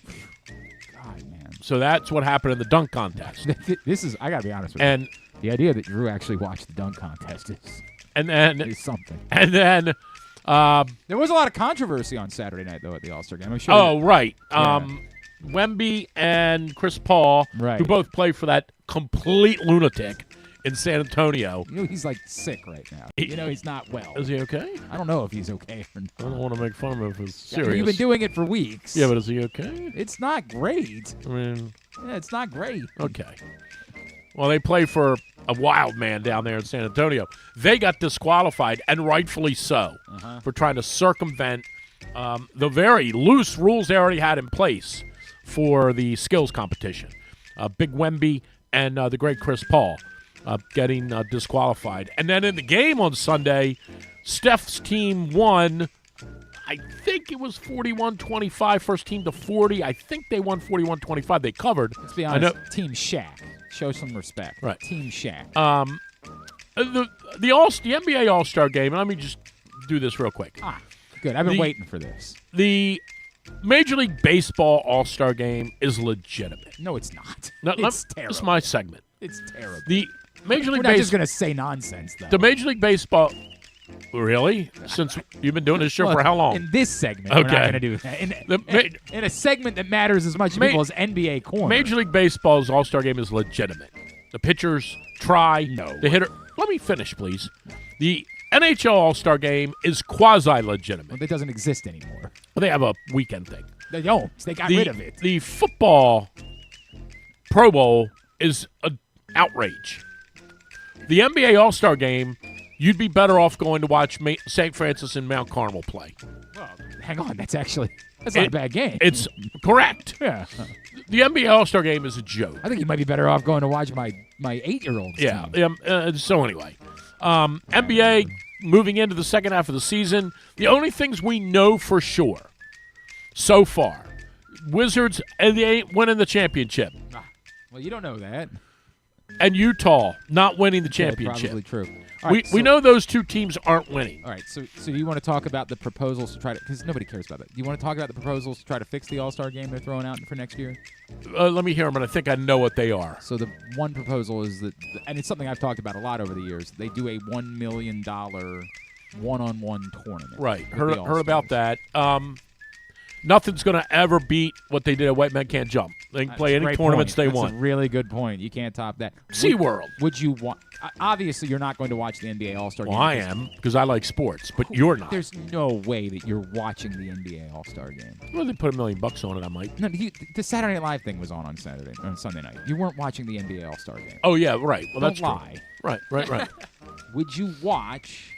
Speaker 1: God, man.
Speaker 2: So that's what happened in the dunk contest.
Speaker 1: This is, I got to be honest with
Speaker 2: And
Speaker 1: you. The idea that Drew actually watched the dunk contest
Speaker 2: is
Speaker 1: something.
Speaker 2: And then
Speaker 1: there was a lot of controversy on Saturday night, though, at the All-Star game. I'm sure.
Speaker 2: Oh, right.
Speaker 1: Yeah.
Speaker 2: Wemby and Chris Paul,
Speaker 1: Right.
Speaker 2: who both play for that complete lunatic in San Antonio.
Speaker 1: You know, he's like sick right now. You know, he's not well.
Speaker 2: Is he okay?
Speaker 1: I don't know if he's okay or not.
Speaker 2: I don't want to make fun of him if it's
Speaker 1: Yeah,
Speaker 2: serious.
Speaker 1: you've been doing it for weeks.
Speaker 2: Yeah, but is he okay?
Speaker 1: It's not great.
Speaker 2: I mean,
Speaker 1: Yeah, it's not great.
Speaker 2: okay. Well, they play for a wild man down there in San Antonio. They got disqualified, and rightfully so, for trying to circumvent the very loose rules they already had in place for the skills competition. Big Wemby and the great Chris Paul getting disqualified. And then in the game on Sunday, Steph's team won. I think it was 41-25, first team to 40. I think they won 41-25. They covered.
Speaker 1: Let's be honest. Team Shaq. Show some respect.
Speaker 2: Right.
Speaker 1: Team Shaq.
Speaker 2: The NBA All-Star game, and let me just do this real quick.
Speaker 1: Good. I've been waiting for this.
Speaker 2: The Major League Baseball All-Star game is legitimate.
Speaker 1: No, it's not.
Speaker 2: No,
Speaker 1: It's
Speaker 2: This
Speaker 1: terrible.
Speaker 2: is my segment.
Speaker 1: It's terrible.
Speaker 2: The Major
Speaker 1: We're
Speaker 2: League
Speaker 1: not just
Speaker 2: Baseball.
Speaker 1: going to say nonsense, though.
Speaker 2: The Major League Baseball. Really? Since you've been doing this show for how long?
Speaker 1: In this segment, we're not going to do that. In a segment that matters as much to people as NBA Corner.
Speaker 2: Major League Baseball's All-Star game is legitimate. The pitchers try.
Speaker 1: No.
Speaker 2: The hitter. Let me finish, please. The NHL All-Star game is quasi-legitimate.
Speaker 1: Well, it doesn't exist anymore.
Speaker 2: Well, they have a weekend thing.
Speaker 1: They don't. They got rid of it.
Speaker 2: The football Pro Bowl is an outrage. The NBA All-Star game, you'd be better off going to watch St. Francis and Mount Carmel play.
Speaker 1: Well, hang on. That's not a bad game.
Speaker 2: It's correct.
Speaker 1: Yeah.
Speaker 2: The NBA All-Star game is a joke.
Speaker 1: I think you might be better off going to watch my 8-year-old.
Speaker 2: Yeah. So anyway, NBA moving into the second half of the season. The only things we know for sure so far, Wizards, and they ain't winning the championship.
Speaker 1: Well, you don't know that.
Speaker 2: And Utah not winning the championship.
Speaker 1: Probably true. All right,
Speaker 2: We know those two teams aren't winning.
Speaker 1: All right, so you want to talk about the proposals to try to, because nobody cares about that. You want to talk about the proposals to try to fix the All-Star game they're throwing out for next year?
Speaker 2: Let me hear them, and I think I know what they are.
Speaker 1: So the one proposal is that, and it's something I've talked about a lot over the years, they do a $1 million one-on-one tournament.
Speaker 2: Right.
Speaker 1: with
Speaker 2: Heard
Speaker 1: the
Speaker 2: about
Speaker 1: All-Stars.
Speaker 2: that. Nothing's going to ever beat what they did at White Men Can't Jump. They can play
Speaker 1: That's a
Speaker 2: any
Speaker 1: great
Speaker 2: tournaments
Speaker 1: point.
Speaker 2: they
Speaker 1: That's
Speaker 2: want.
Speaker 1: a really good point. You can't top that.
Speaker 2: SeaWorld.
Speaker 1: Would you want? Obviously, you're not going to watch the NBA All-Star
Speaker 2: Well,
Speaker 1: game.
Speaker 2: I am, because I like sports, but you're not.
Speaker 1: There's no way that you're watching the NBA All-Star game.
Speaker 2: Well, they put $1 million on it, I might.
Speaker 1: No, the Saturday Night Live thing was on Sunday night. You weren't watching the NBA All-Star game.
Speaker 2: Oh, yeah, right. Well,
Speaker 1: Don't
Speaker 2: that's
Speaker 1: lie.
Speaker 2: True. Right.
Speaker 1: Would you watch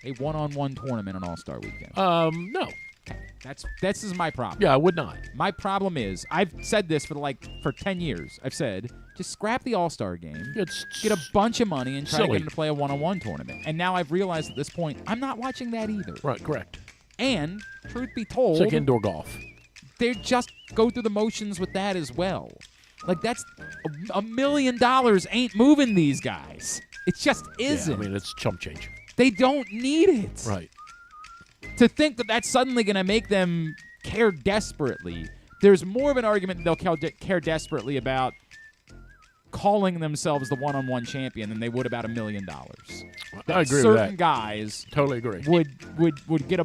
Speaker 1: a one-on-one tournament on All-Star Weekend?
Speaker 2: No.
Speaker 1: This is my problem.
Speaker 2: Yeah, I would not.
Speaker 1: My problem is, I've said this for 10 years. I've said, just scrap the All-Star game, get a bunch of money, and try to
Speaker 2: silly.
Speaker 1: get them to play a one-on-one tournament. And now I've realized at this point, I'm not watching that either.
Speaker 2: Right, correct.
Speaker 1: And, truth be told,
Speaker 2: It's like indoor golf.
Speaker 1: they just go through the motions with that as well. Like, that's $1 million ain't moving these guys. It just isn't.
Speaker 2: Yeah, I mean, it's chump change.
Speaker 1: They don't need it.
Speaker 2: Right.
Speaker 1: To think that that's suddenly going to make them care desperately, there's more of an argument that they'll care desperately about calling themselves the one-on-one champion than they would about $1 million.
Speaker 2: I agree with that.
Speaker 1: Certain guys
Speaker 2: totally agree.
Speaker 1: would get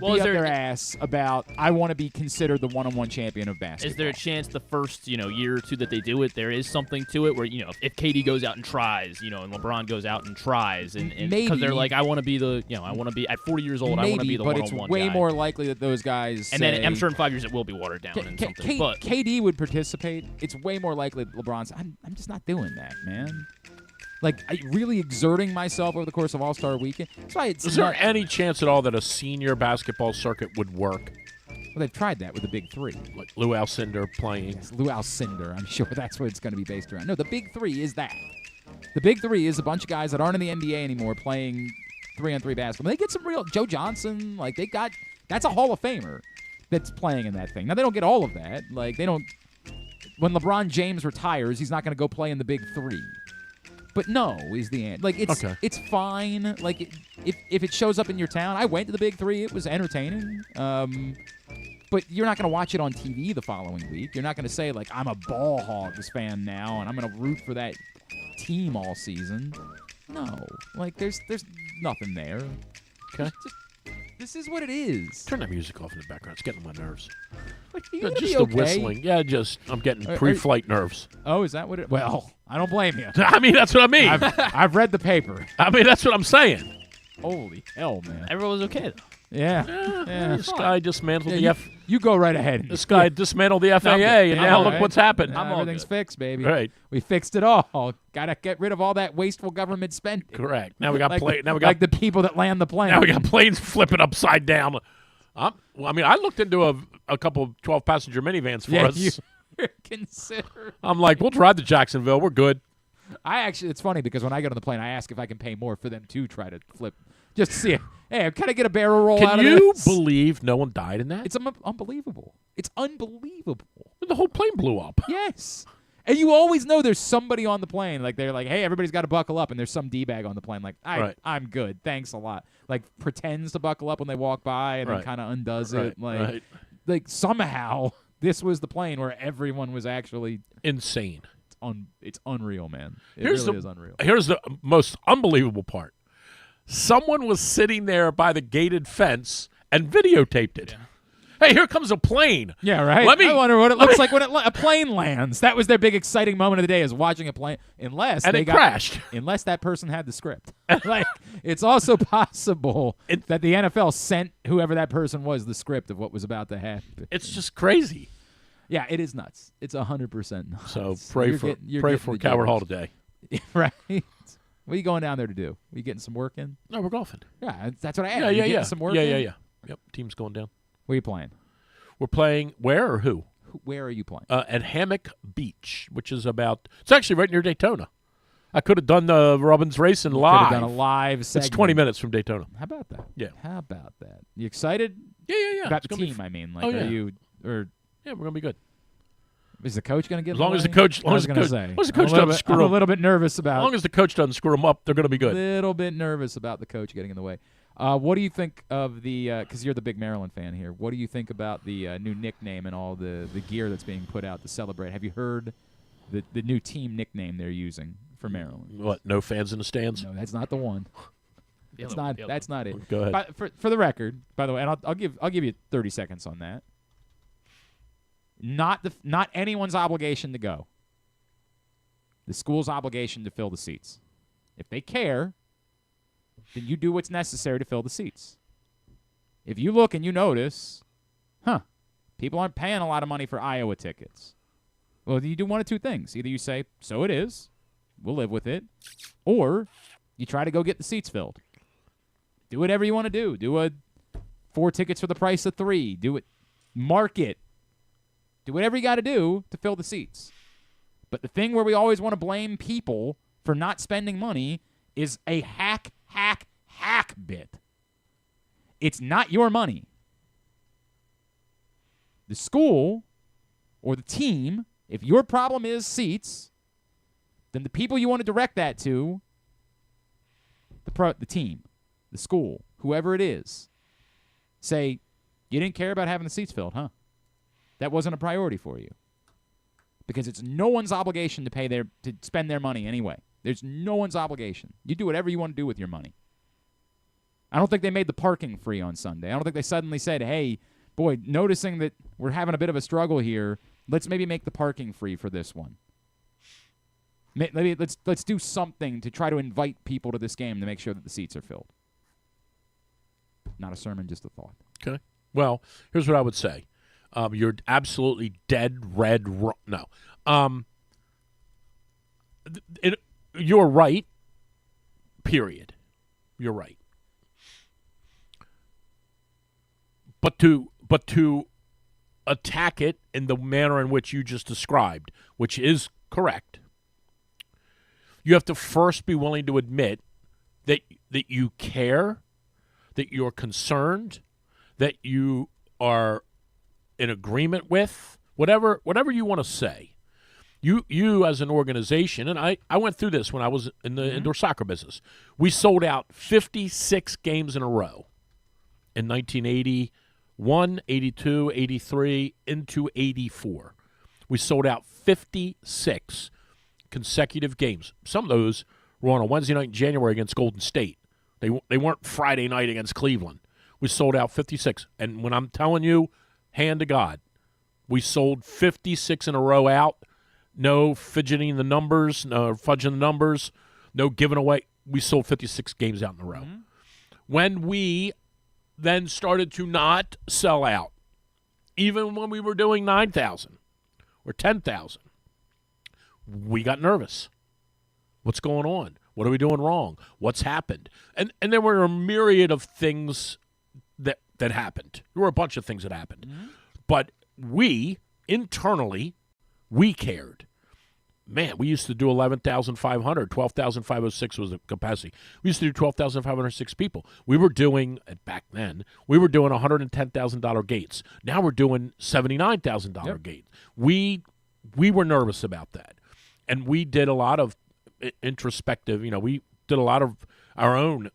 Speaker 1: beat up their ass about I want to be considered the one-on-one champion of basketball.
Speaker 3: Is there a chance the first year or two that they do it, there is something to it where if KD goes out and tries, and LeBron goes out and tries, and because they're like, I want to be I want to be at 40 years old, I want to be the one-on-one guy.
Speaker 1: But it's way more likely that those guys.
Speaker 3: And then I'm sure in 5 years it will be watered down and something. But
Speaker 1: KD would participate. It's way more likely that LeBron's. I'm just not doing that, man. Like, really exerting myself over the course of All-Star Weekend. That's why
Speaker 2: Is there any chance at all that a senior basketball circuit would work?
Speaker 1: Well, they've tried that with the Big Three.
Speaker 2: Like Lou Alcindor playing.
Speaker 1: Yes, Lou Alcindor. I'm sure that's what it's going to be based around. No, the Big Three is that. The Big Three is a bunch of guys that aren't in the NBA anymore playing 3-on-3 basketball. They get some real Joe Johnson. Like, that's a Hall of Famer that's playing in that thing. Now, they don't get all of that. Like, they don't. When LeBron James retires, he's not going to go play in the Big Three. But no is the answer. Like, it's fine. Like, if it shows up in your town, I went to the Big Three. It was entertaining. But you're not going to watch it on TV the following week. You're not going to say, like, I'm a Ball Hogs fan now, and I'm going to root for that team all season. No. Like, there's nothing there.
Speaker 2: Okay.
Speaker 1: This is what it is.
Speaker 2: Turn that music off in the background. It's getting on my nerves.
Speaker 1: Like,
Speaker 2: Just the whistling. Yeah, I'm getting pre-flight nerves.
Speaker 1: Oh, is that what it? Well, I don't blame you.
Speaker 2: I mean, that's what I mean.
Speaker 1: I've read the paper.
Speaker 2: I mean, that's what I'm saying.
Speaker 1: Holy hell, man!
Speaker 3: Everyone was okay though.
Speaker 1: Yeah.
Speaker 2: This guy dismantled
Speaker 1: You go right ahead.
Speaker 2: This guy dismantled the FAA, and now look what's happened.
Speaker 1: Everything's fixed, baby.
Speaker 2: Right.
Speaker 1: We fixed it all. Got to get rid of all that wasteful government spending.
Speaker 2: Correct. Now we got
Speaker 1: like the people that land the plane.
Speaker 2: Now we got planes flipping upside down. I looked into a couple of 12-passenger minivans for us.
Speaker 1: Consider.
Speaker 2: I'm like, we'll drive to Jacksonville. We're good.
Speaker 1: It's funny because when I get on the plane, I ask if I can pay more for them to try to flip. Just to see it. Hey, can I get a barrel roll out of this?
Speaker 2: Can you believe no one died in that?
Speaker 1: It's unbelievable. It's unbelievable.
Speaker 2: The whole plane blew up.
Speaker 1: Yes. And you always know there's somebody on the plane. Like, they're like, hey, everybody's got to buckle up. And there's some D-bag on the plane. Like, I'm good. Thanks a lot. Like, pretends to buckle up when they walk by and then kind of undoes it. Like, somehow this was the plane where everyone was actually
Speaker 2: insane.
Speaker 1: It's unreal, man. It really is unreal.
Speaker 2: Here's the most unbelievable part. Someone was sitting there by the gated fence and videotaped it. Yeah. Hey, here comes a plane.
Speaker 1: Yeah, right? I wonder what it looks like when a plane lands. That was their big exciting moment of the day, is watching a plane. Unless
Speaker 2: it crashed.
Speaker 1: Unless that person had the script. Like, it's also possible that the NFL sent whoever that person was the script of what was about to happen.
Speaker 2: It's just crazy.
Speaker 1: Yeah, it is nuts. It's 100% nuts.
Speaker 2: So pray for Coward Hall today.
Speaker 1: Right? What are you going down there to do? Are you getting some work in?
Speaker 2: No, we're golfing.
Speaker 1: Yeah, that's what I asked.
Speaker 2: Yeah.
Speaker 1: Some work in?
Speaker 2: Yeah. Yep, team's going down.
Speaker 1: Where are you playing?
Speaker 2: We're playing where or who?
Speaker 1: Where are you playing?
Speaker 2: At Hammock Beach, which is it's actually right near Daytona. I could have done the Rubbin Racing live.
Speaker 1: Could have done a live segment.
Speaker 2: It's 20 minutes from Daytona.
Speaker 1: How about that?
Speaker 2: Yeah.
Speaker 1: How about that? You excited?
Speaker 2: Yeah.
Speaker 1: About the team, I mean. Like, are you? Or
Speaker 2: yeah, we're gonna be good.
Speaker 1: Is the coach going to get
Speaker 2: as long as the coach doesn't screw
Speaker 1: I'm a little bit nervous about.
Speaker 2: As long as the coach doesn't screw them up, they're going to be good.
Speaker 1: A little bit nervous about the coach getting in the way. What do you think of the? Because you're the big Maryland fan here. What do you think about the new nickname and all the gear that's being put out to celebrate? Have you heard the new team nickname they're using for Maryland?
Speaker 2: What? No fans in the stands?
Speaker 1: No, that's not the one. That's not it.
Speaker 2: Go ahead.
Speaker 1: For the record, by the way, and I'll give you 30 seconds on that. Not anyone's obligation to go. The school's obligation to fill the seats. If they care, then you do what's necessary to fill the seats. If you look and you notice, people aren't paying a lot of money for Iowa tickets. Well, you do one of two things. Either you say, so it is, we'll live with it, or you try to go get the seats filled. Do whatever you want to do. Do 4 tickets for the price of 3. Do it. Market. Do whatever you got to do to fill the seats. But the thing where we always want to blame people for not spending money is a hack bit. It's not your money. The school or the team, if your problem is seats, then the people you want to direct that to, the team, the school, whoever it is, say, you didn't care about having the seats filled, huh? That wasn't a priority for you. Because it's no one's obligation to spend their money anyway. There's no one's obligation. You do whatever you want to do with your money. I don't think they made the parking free on Sunday. I don't think they suddenly said, hey, boy, noticing that we're having a bit of a struggle here, let's maybe make the parking free for this one. Maybe let's do something to try to invite people to this game to make sure that the seats are filled. Not a sermon, just a thought.
Speaker 2: Okay. Well, here's what I would say. You're absolutely dead red wrong. No. You're right, period. You're right. But to attack it in the manner in which you just described, which is correct, you have to first be willing to admit that you care, that you're concerned, that you are in agreement with, whatever you want to say. You as an organization, and I went through this when I was in the indoor soccer business. We sold out 56 games in a row in 1981, 82, 83, into 84. We sold out 56 consecutive games. Some of those were on a Wednesday night in January against Golden State. They weren't Friday night against Cleveland. We sold out 56. And when I'm telling you, hand to God, we sold 56 in a row out. No fidgeting the numbers, no fudging the numbers, no giving away. We sold 56 games out in a row. Mm-hmm. When we then started to not sell out, even when we were doing 9,000 or 10,000, we got nervous. What's going on? What are we doing wrong? What's happened? And there were a myriad of things that happened. There were a bunch of things that happened. Mm-hmm. But we, internally, we cared. Man, we used to do 11,500. 12,506 was the capacity. We used to do 12,506 people. We were doing, back then, $110,000 gates. Now we're doing $79,000 gates. We were nervous about that. And we did a lot of introspective, we did a lot of our own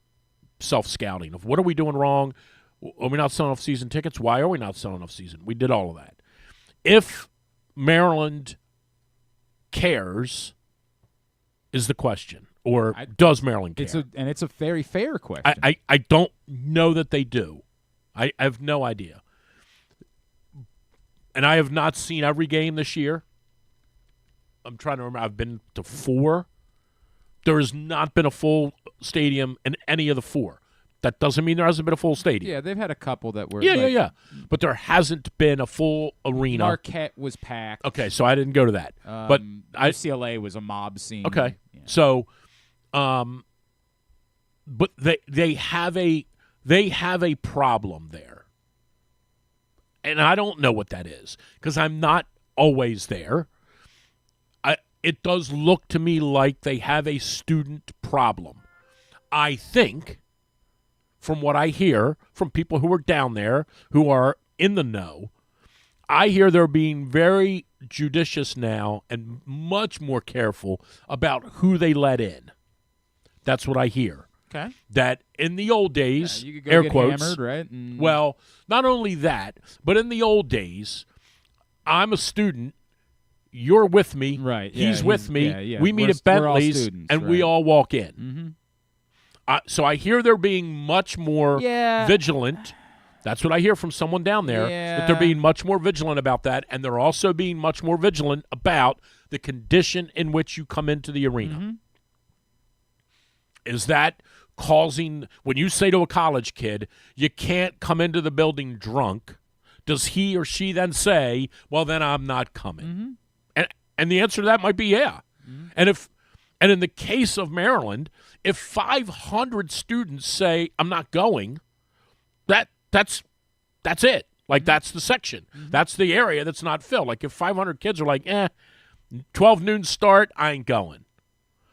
Speaker 2: self-scouting of what are we doing wrong? Are we not selling off season tickets? Why are we not selling off season? We did all of that. If Maryland cares is the question, or does Maryland care?
Speaker 1: It's a very fair question.
Speaker 2: I don't know that they do. I have no idea. And I have not seen every game this year. I'm trying to remember. I've been to 4. There has not been a full stadium in any of the 4. That doesn't mean there hasn't been a full stadium.
Speaker 1: Yeah, they've had a couple that were.
Speaker 2: Yeah. But there hasn't been a full arena.
Speaker 1: Marquette was packed.
Speaker 2: Okay, so I didn't go to that. But
Speaker 1: UCLA was a mob scene.
Speaker 2: Okay, yeah. So, but they have a problem there, and I don't know what that is because I'm not always there. It does look to me like they have a student problem. I think, from what I hear from people who are down there, who are in the know, I hear they're being very judicious now and much more careful about who they let in. That's what I hear.
Speaker 1: Okay.
Speaker 2: That in the old days,
Speaker 1: you could go
Speaker 2: air
Speaker 1: get
Speaker 2: quotes,
Speaker 1: hammered, right? And
Speaker 2: well, not only that, but in the old days, I'm a student. You're with me.
Speaker 1: Right.
Speaker 2: He's with me.
Speaker 1: Yeah.
Speaker 2: We meet at Bentley's,
Speaker 1: students,
Speaker 2: and
Speaker 1: right.
Speaker 2: we all walk in.
Speaker 1: Mm-hmm.
Speaker 2: So I hear they're being much more vigilant. That's what I hear from someone down there, that they're being much more vigilant about that, and they're also being much more vigilant about the condition in which you come into the arena.
Speaker 1: Mm-hmm.
Speaker 2: Is that causing, when you say to a college kid, you can't come into the building drunk, does he or she then say, well, then I'm not coming?
Speaker 1: Mm-hmm.
Speaker 2: And the answer to that might be yeah. Mm-hmm. And in the case of Maryland, if 500 students say I'm not going, that's it. Like that's the section. Mm-hmm. That's the area that's not filled. Like if 500 kids are like, 12 noon start, I ain't going.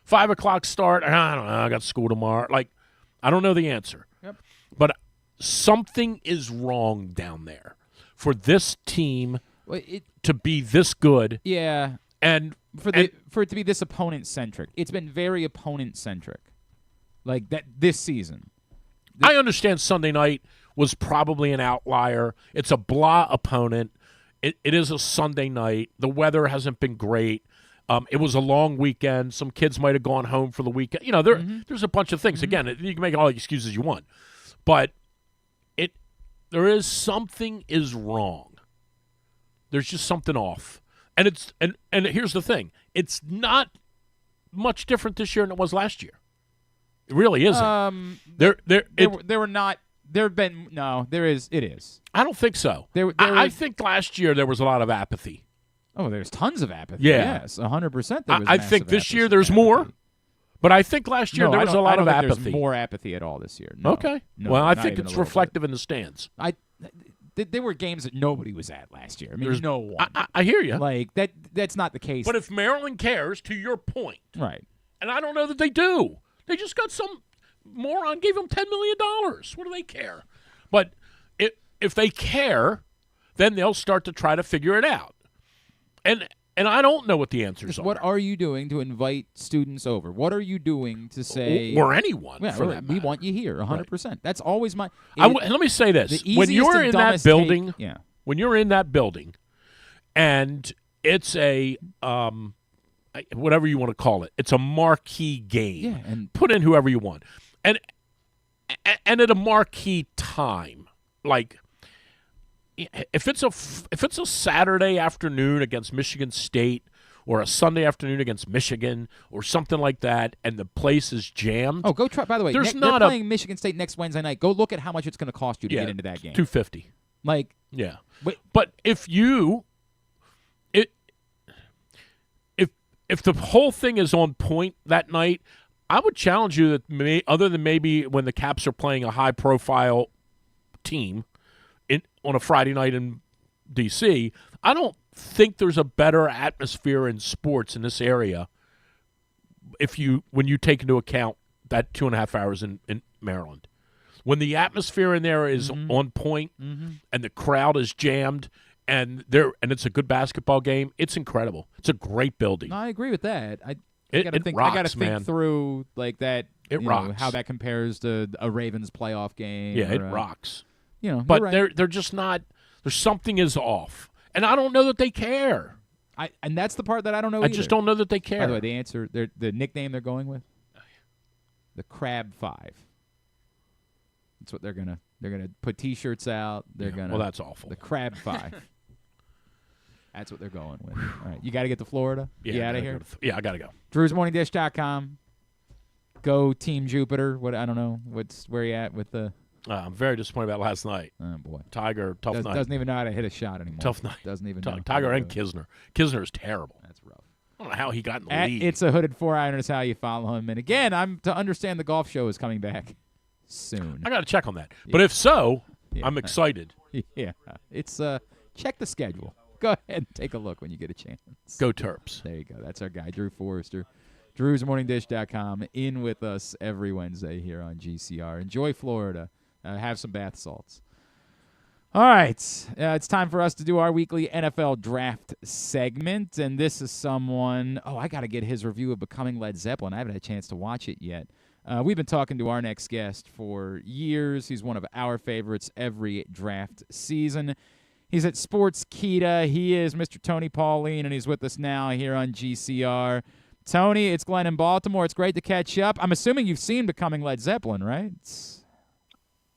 Speaker 2: 5 o'clock start, I don't know, I got school tomorrow. Like, I don't know the answer.
Speaker 1: Yep.
Speaker 2: But something is wrong down there for this team to be this good.
Speaker 1: Yeah.
Speaker 2: And
Speaker 1: for it to be this opponent-centric. It's been very opponent-centric. Like that this season.
Speaker 2: I understand Sunday night was probably an outlier. It's a blah opponent. It is a Sunday night. The weather hasn't been great. It was a long weekend. Some kids might have gone home for the weekend. There's a bunch of things. Again, you can make all the excuses you want. But there is something is wrong. There's just something off. And here's the thing. It's not much different this year than it was last year. It really isn't. There
Speaker 1: is. It is.
Speaker 2: I don't think so. I think last year there was a lot of apathy.
Speaker 1: Oh, there's tons of apathy.
Speaker 2: Yeah.
Speaker 1: Yes, 100%. There was
Speaker 2: I think this year there's more, but I think last year there was a lot of apathy.
Speaker 1: There's more apathy at all this year. No,
Speaker 2: okay.
Speaker 1: No,
Speaker 2: well, I
Speaker 1: not
Speaker 2: think
Speaker 1: even
Speaker 2: it's
Speaker 1: a little
Speaker 2: reflective
Speaker 1: bit.
Speaker 2: in the stands.
Speaker 1: There were games that nobody was at last year. I mean,
Speaker 2: There's
Speaker 1: no one.
Speaker 2: I hear you.
Speaker 1: Like that's not the case.
Speaker 2: But if Maryland cares, to your point,
Speaker 1: right?
Speaker 2: And I don't know that they do. They just got some moron gave them $10 million. What do they care? But if they care, then they'll start to try to figure it out. And I don't know what the answers are.
Speaker 1: What are you doing to invite students over? What are you doing to say
Speaker 2: or anyone for that
Speaker 1: we
Speaker 2: matter.
Speaker 1: want you here 100%. Right. That's always my
Speaker 2: let me say this. When you're in that building, when you're in that building and it's a whatever you want to call it, it's a marquee game.
Speaker 1: Yeah, and
Speaker 2: put in whoever you want. And at a marquee time, like if it's a Saturday afternoon against Michigan State or a Sunday afternoon against Michigan or something like that, and the place is jammed.
Speaker 1: Oh, go try. By the way, they're playing Michigan State next Wednesday night. Go look at how much it's going to cost you to get into that game.
Speaker 2: $250.
Speaker 1: Like,
Speaker 2: yeah. But if the whole thing is on point that night, I would challenge you that other than maybe when the Caps are playing a high-profile team on a Friday night in D.C., I don't think there's a better atmosphere in sports in this area when you take into account that 2.5 hours in Maryland. When the atmosphere in there is on point and the crowd is jammed and it's a good basketball game, it's incredible. It's a great building.
Speaker 1: No, I agree with that. I got to think through like that.
Speaker 2: It rocks.
Speaker 1: How that compares to a Ravens playoff game.
Speaker 2: Yeah, it rocks.
Speaker 1: But
Speaker 2: right. they're just not. There's something is off, and I don't know that they care.
Speaker 1: And that's the part that I don't know.
Speaker 2: I just don't know that they care.
Speaker 1: By the way, the answer, the nickname they're going with, the Crab 5. That's what they're gonna put T-shirts out. They're gonna.
Speaker 2: Well, that's awful.
Speaker 1: The Crab 5. That's what they're going with. All right, you got to get to Florida.
Speaker 2: Yeah,
Speaker 1: you out of here.
Speaker 2: I got to go.
Speaker 1: DrewsMorningDish.com. Go Team Jupiter. What I don't know. Where you at with the?
Speaker 2: I'm very disappointed about last night.
Speaker 1: Oh boy,
Speaker 2: Tiger, tough night.
Speaker 1: Doesn't even know how to hit a shot anymore.
Speaker 2: Tough night.
Speaker 1: Doesn't even know.
Speaker 2: Tiger and Kisner. Kisner is terrible.
Speaker 1: That's rough.
Speaker 2: I don't know how he got in the lead.
Speaker 1: It's a Hooded 4-iron is how you follow him. And again, I'm to understand the golf show is coming back soon.
Speaker 2: I got to check on that. But if so, I'm excited.
Speaker 1: Yeah, it's check the schedule. Go ahead and take a look when you get a chance.
Speaker 2: Go Terps.
Speaker 1: There you go. That's our guy, Drew Forrester. DrewsMorningDish.com. In with us every Wednesday here on GCR. Enjoy Florida. Have some bath salts. All right. It's time for us to do our weekly NFL draft segment. And this is someone, I got to get his review of Becoming Led Zeppelin. I haven't had a chance to watch it yet. We've been talking to our next guest for years. He's one of our favorites every draft season. He's at Sportskeeda. He is Mr. Tony Pauline, and he's with us now here on GCR. Tony, it's Glenn in Baltimore. It's great to catch up. I'm assuming you've seen Becoming Led Zeppelin, right?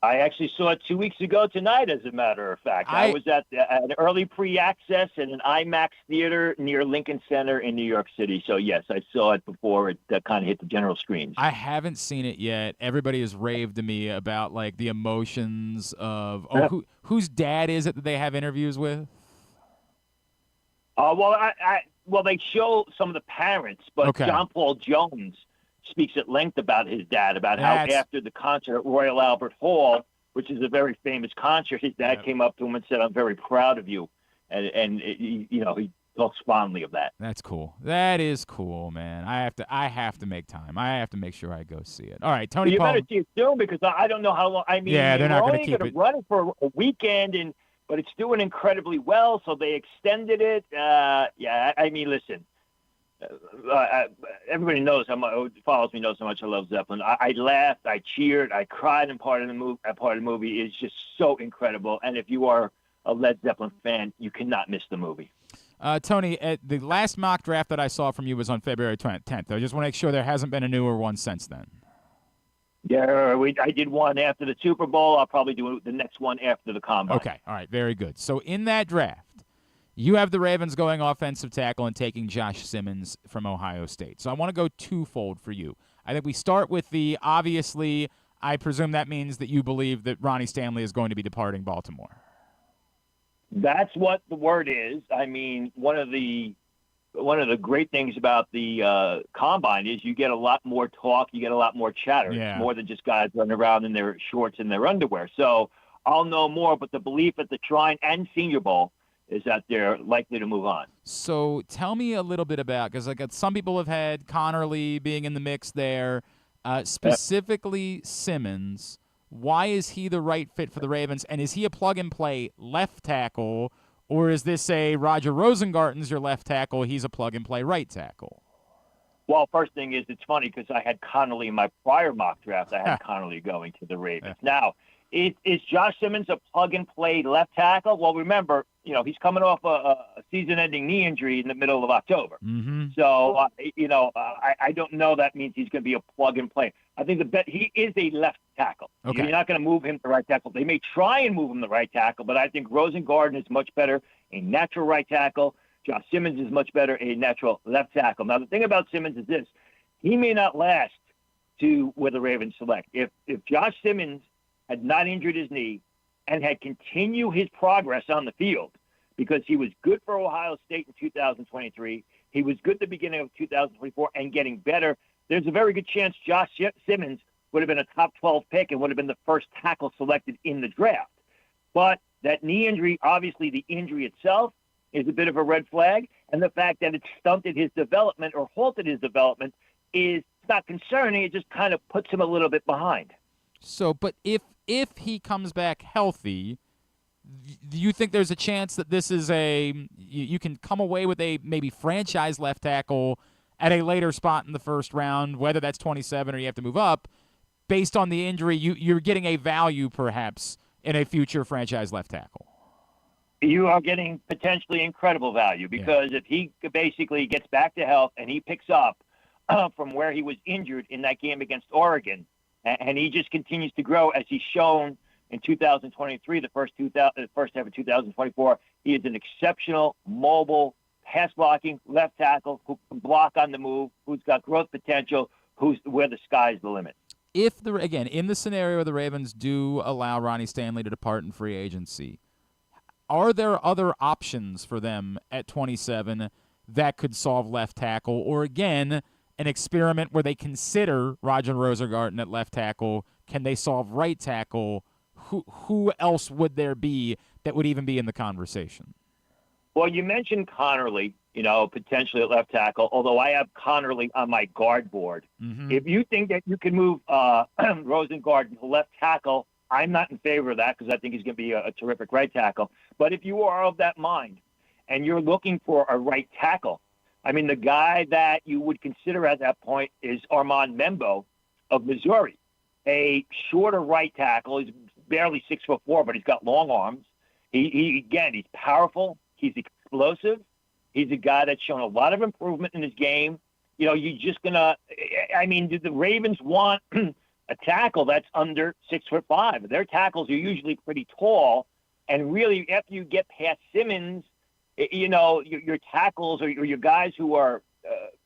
Speaker 16: I actually saw it 2 weeks ago tonight, as a matter of fact. I was at an early pre-access at an IMAX theater near Lincoln Center in New York City. So, yes, I saw it before it kind of hit the general screens.
Speaker 1: I haven't seen it yet. Everybody has raved to me about, like, the emotions of whose dad is it that they have interviews with?
Speaker 16: Well, they show some of the parents, but John Paul Jones speaks at length about his dad, about how after the concert at Royal Albert Hall, which is a very famous concert, his dad came up to him and said, "I'm very proud of you," and he talks fondly of that.
Speaker 1: That's cool. That is cool, man. I have to make time. I have to make sure I go see it. All right, Tony.
Speaker 16: You better see it soon because I don't know how long. I mean,
Speaker 1: they're not going to keep
Speaker 16: it. Run it for a weekend, but it's doing incredibly well, so they extended it. I mean, listen. Everybody knows who follows me knows how much I love Zeppelin. I laughed, I cheered, I cried in part of the movie. It's just so incredible. And if you are a Led Zeppelin fan, you cannot miss the movie.
Speaker 1: Tony, the last mock draft that I saw from you was on February 10th. I just want to make sure there hasn't been a newer one since then.
Speaker 16: Yeah, I did one after the Super Bowl. I'll probably do the next one after the Combine.
Speaker 1: Okay, all right, very good. So in that draft, you have the Ravens going offensive tackle and taking Josh Simmons from Ohio State. So I want to go twofold for you. I think we start with the obviously, I presume that means that you believe that Ronnie Stanley is going to be departing Baltimore.
Speaker 16: That's what the word is. I mean, one of the great things about the Combine is you get a lot more talk, you get a lot more chatter.
Speaker 1: Yeah.
Speaker 16: It's more than just guys running around in their shorts and their underwear. So I'll know more, but the belief at the Shrine and Senior Bowl is that they're likely to move on.
Speaker 1: So tell me a little bit about, because like some people have had Connerly being in the mix there, specifically Simmons. Why is he the right fit for the Ravens? And is he a plug-and-play left tackle, or is this a Roger Rosengarten's your left tackle, he's a plug-and-play right tackle?
Speaker 16: Well, first thing is it's funny because I had Connerly in my prior mock draft. I had Connerly going to the Ravens. Now, is Josh Simmons a plug-and-play left tackle? Well, remember, he's coming off a season-ending knee injury in the middle of October.
Speaker 1: Mm-hmm.
Speaker 16: So, I don't know that means he's going to be a plug-and-play. I think he is a left tackle.
Speaker 1: Okay.
Speaker 16: You're not going to move him to right tackle. They may try and move him to right tackle, but I think Rosengarten is much better, a natural right tackle. Josh Simmons is much better, a natural left tackle. Now, the thing about Simmons is this. He may not last to where the Ravens select. If Josh Simmons had not injured his knee and had continued his progress on the field, because he was good for Ohio State in 2023, he was good at the beginning of 2024 and getting better, there's a very good chance Josh Simmons would have been a top 12 pick and would have been the first tackle selected in the draft. But that knee injury, obviously the injury itself, is a bit of a red flag, and the fact that it stunted his development or halted his development is not concerning. It just kind of puts him a little bit behind.
Speaker 1: So, but if he comes back healthy, do you think there's a chance that this is you can come away with a maybe franchise left tackle at a later spot in the first round, whether that's 27 or you have to move up, based on the injury, you're getting a value perhaps in a future franchise left tackle?
Speaker 16: You are getting potentially incredible value because if he basically gets back to health and he picks up from where he was injured in that game against Oregon, and he just continues to grow as he's shown in 2023, the first half of 2024, he is an exceptional, mobile, pass-blocking left tackle who can block on the move, who's got growth potential, who's where the sky's the limit.
Speaker 1: If in the scenario where the Ravens do allow Ronnie Stanley to depart in free agency, are there other options for them at 27 that could solve left tackle, or again, an experiment where they consider Roger Rosengarten at left tackle? Can they solve right tackle? Who else would there be that would even be in the conversation?
Speaker 16: Well, you mentioned Connerly, potentially at left tackle, although I have Connerly on my guard board.
Speaker 1: Mm-hmm.
Speaker 16: If you think that you can move Rosengarten to left tackle, I'm not in favor of that because I think he's going to be a terrific right tackle. But if you are of that mind and you're looking for a right tackle, I mean, the guy that you would consider at that point is Armand Membo of Missouri, a shorter right tackle. He's barely 6'4", but he's got long arms. He's powerful. He's explosive. He's a guy that's shown a lot of improvement in his game. You're just do the Ravens want a tackle that's under 6'5"? Their tackles are usually pretty tall, and really after you get past Simmons, your tackles or your guys who are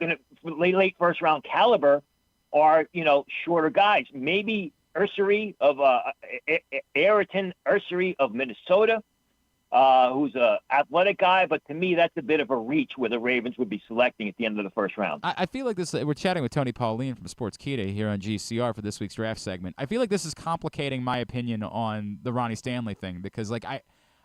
Speaker 16: going to late first round caliber are shorter guys. Maybe Ursary of Ayrton Ursary of Minnesota, who's an athletic guy, but to me that's a bit of a reach where the Ravens would be selecting at the end of the first round.
Speaker 1: I feel like this. We're chatting with Tony Pauline from Sportskeeda here on GCR for this week's draft segment. I feel like this is complicating my opinion on the Ronnie Stanley thing because,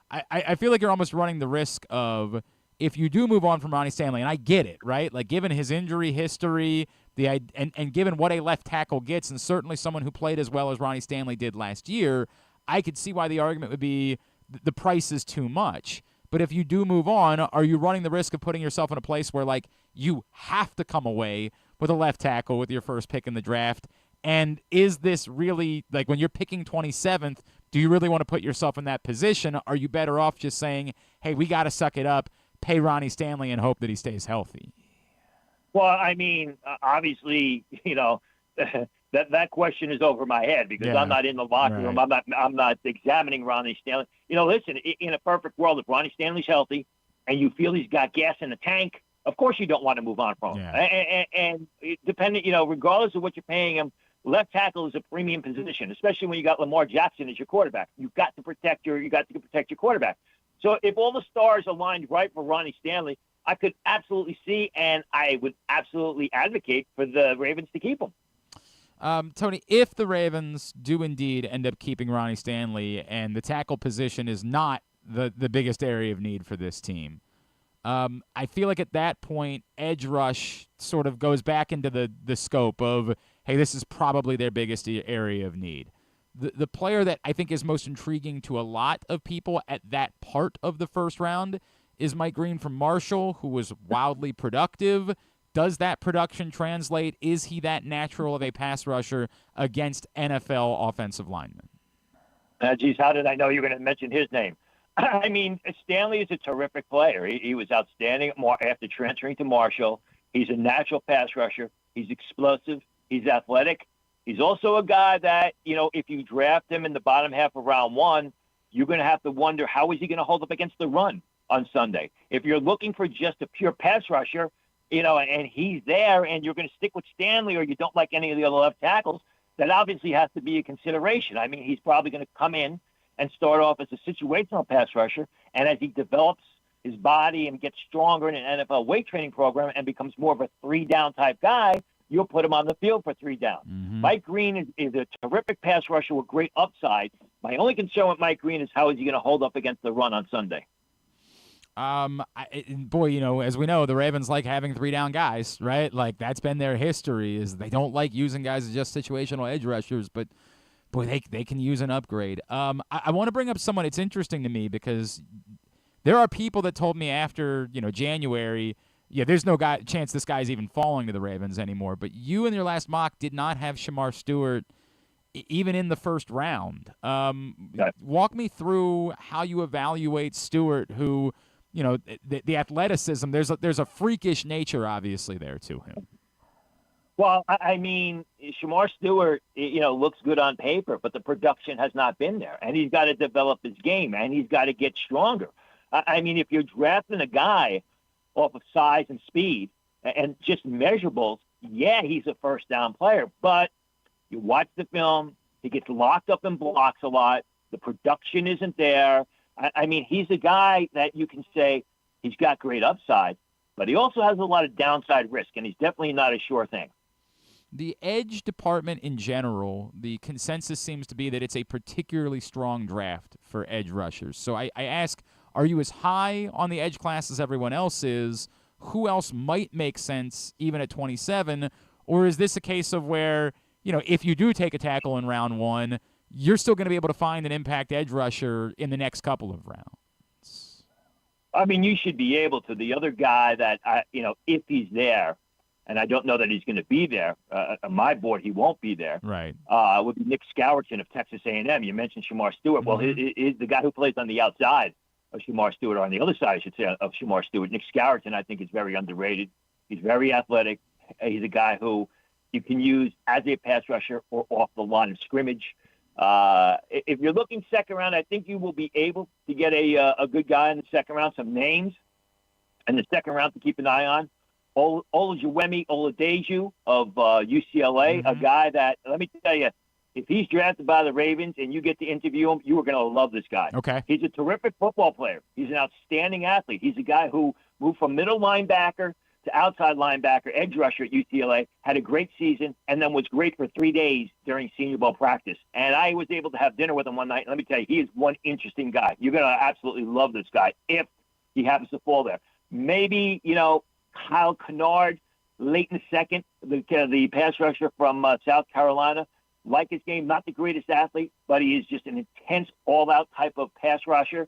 Speaker 1: I feel like you're almost running the risk of, if you do move on from Ronnie Stanley, and I get it, right? Like, given his injury history, and given what a left tackle gets, and certainly someone who played as well as Ronnie Stanley did last year, I could see why the argument would be the price is too much. But if you do move on, are you running the risk of putting yourself in a place where, you have to come away with a left tackle with your first pick in the draft? And is this really, when you're picking 27th, do you really want to put yourself in that position? Are you better off just saying, hey, we got to suck it up, pay Ronnie Stanley, and hope that he stays healthy?
Speaker 16: Well, obviously, that question is over my head because I'm not in the locker room. I'm not examining Ronnie Stanley. Listen, in a perfect world, if Ronnie Stanley's healthy and you feel he's got gas in the tank, of course you don't want to move on from him. And depending, regardless of what you're paying him, left tackle is a premium position, especially when you got Lamar Jackson as your quarterback. You've got to protect your quarterback. So if all the stars aligned right for Ronnie Stanley, I could absolutely see, and I would absolutely advocate for the Ravens to keep him.
Speaker 1: Tony, if the Ravens do indeed end up keeping Ronnie Stanley and the tackle position is not the biggest area of need for this team, I feel like at that point, edge rush sort of goes back into the scope of, hey, this is probably their biggest area of need. The player that I think is most intriguing to a lot of people at that part of the first round is Mike Green from Marshall, who was wildly productive. Does that production translate? Is he that natural of a pass rusher against NFL offensive linemen?
Speaker 16: Geez, how did I know you were going to mention his name? I mean, Stanley is a terrific player. He was outstanding after transferring to Marshall. He's a natural pass rusher. He's explosive. He's athletic. He's also a guy that, if you draft him in the bottom half of round one, you're going to have to wonder how is he going to hold up against the run on Sunday. If you're looking for just a pure pass rusher, and he's there and you're going to stick with Stanley or you don't like any of the other left tackles, that obviously has to be a consideration. I mean, he's probably going to come in and start off as a situational pass rusher, and as he develops his body and gets stronger in an NFL weight training program and becomes more of a three-down type guy, you'll put him on the field for three down.
Speaker 1: Mm-hmm.
Speaker 16: Mike Green is a terrific pass rusher with great upside. My only concern with Mike Green is how is he going to hold up against the run on Sunday?
Speaker 1: As we know, the Ravens like having three-down guys, right? Like, that's been their history, is they don't like using guys as just situational edge rushers, but, boy, they can use an upgrade. I want to bring up someone. It's interesting to me because there are people that told me after, January, there's no chance this guy's even falling to the Ravens anymore, but you in your last mock did not have Shamar Stewart even in the first round. Walk me through how you evaluate Stewart, who – the athleticism, there's a freakish nature, obviously, there to him.
Speaker 16: Well, I mean, Shamar Stewart, looks good on paper, but the production has not been there. And he's got to develop his game, and he's got to get stronger. I mean, if you're drafting a guy off of size and speed and just measurables, yeah, he's a first-down player. But you watch the film, he gets locked up in blocks a lot. The production isn't there. I mean, he's a guy that you can say he's got great upside, but he also has a lot of downside risk, and he's definitely not a sure thing.
Speaker 1: The edge department in general, the consensus seems to be that it's a particularly strong draft for edge rushers. So I ask, are you as high on the edge class as everyone else is? Who else might make sense even at 27? Or is this a case of where, if you do take a tackle in round one, you're still going to be able to find an impact edge rusher in the next couple of rounds?
Speaker 16: I mean, you should be able to. The other guy that, if he's there, and I don't know that he's going to be there, on my board he won't be there,
Speaker 1: right?
Speaker 16: Would be Nick Scourton of Texas A&M. You mentioned Shamar Stewart. Well, the guy who plays on the outside of Shamar Stewart, or on the other side, I should say, of Shamar Stewart, Nick Scourton, I think is very underrated. He's very athletic. He's a guy who you can use as a pass rusher or off the line of scrimmage. If you're looking second round, I think you will be able to get a good guy in the second round, some names in the second round to keep an eye on. Oluwemi Oladeju of UCLA, a guy that, let me tell you, if he's drafted by the Ravens and you get to interview him, you are going to love this guy.
Speaker 1: Okay.
Speaker 16: He's a terrific football player. He's an outstanding athlete. He's a guy who moved from middle linebacker to outside linebacker, edge rusher at UCLA, had a great season, and then was great for 3 days during Senior Bowl practice. And I was able to have dinner with him one night. And let me tell you, he is one interesting guy. You're going to absolutely love this guy if he happens to fall there. Maybe, Kyle Kennard, late in the second, the pass rusher from South Carolina. Like his game, not the greatest athlete, but he is just an intense, all-out type of pass rusher.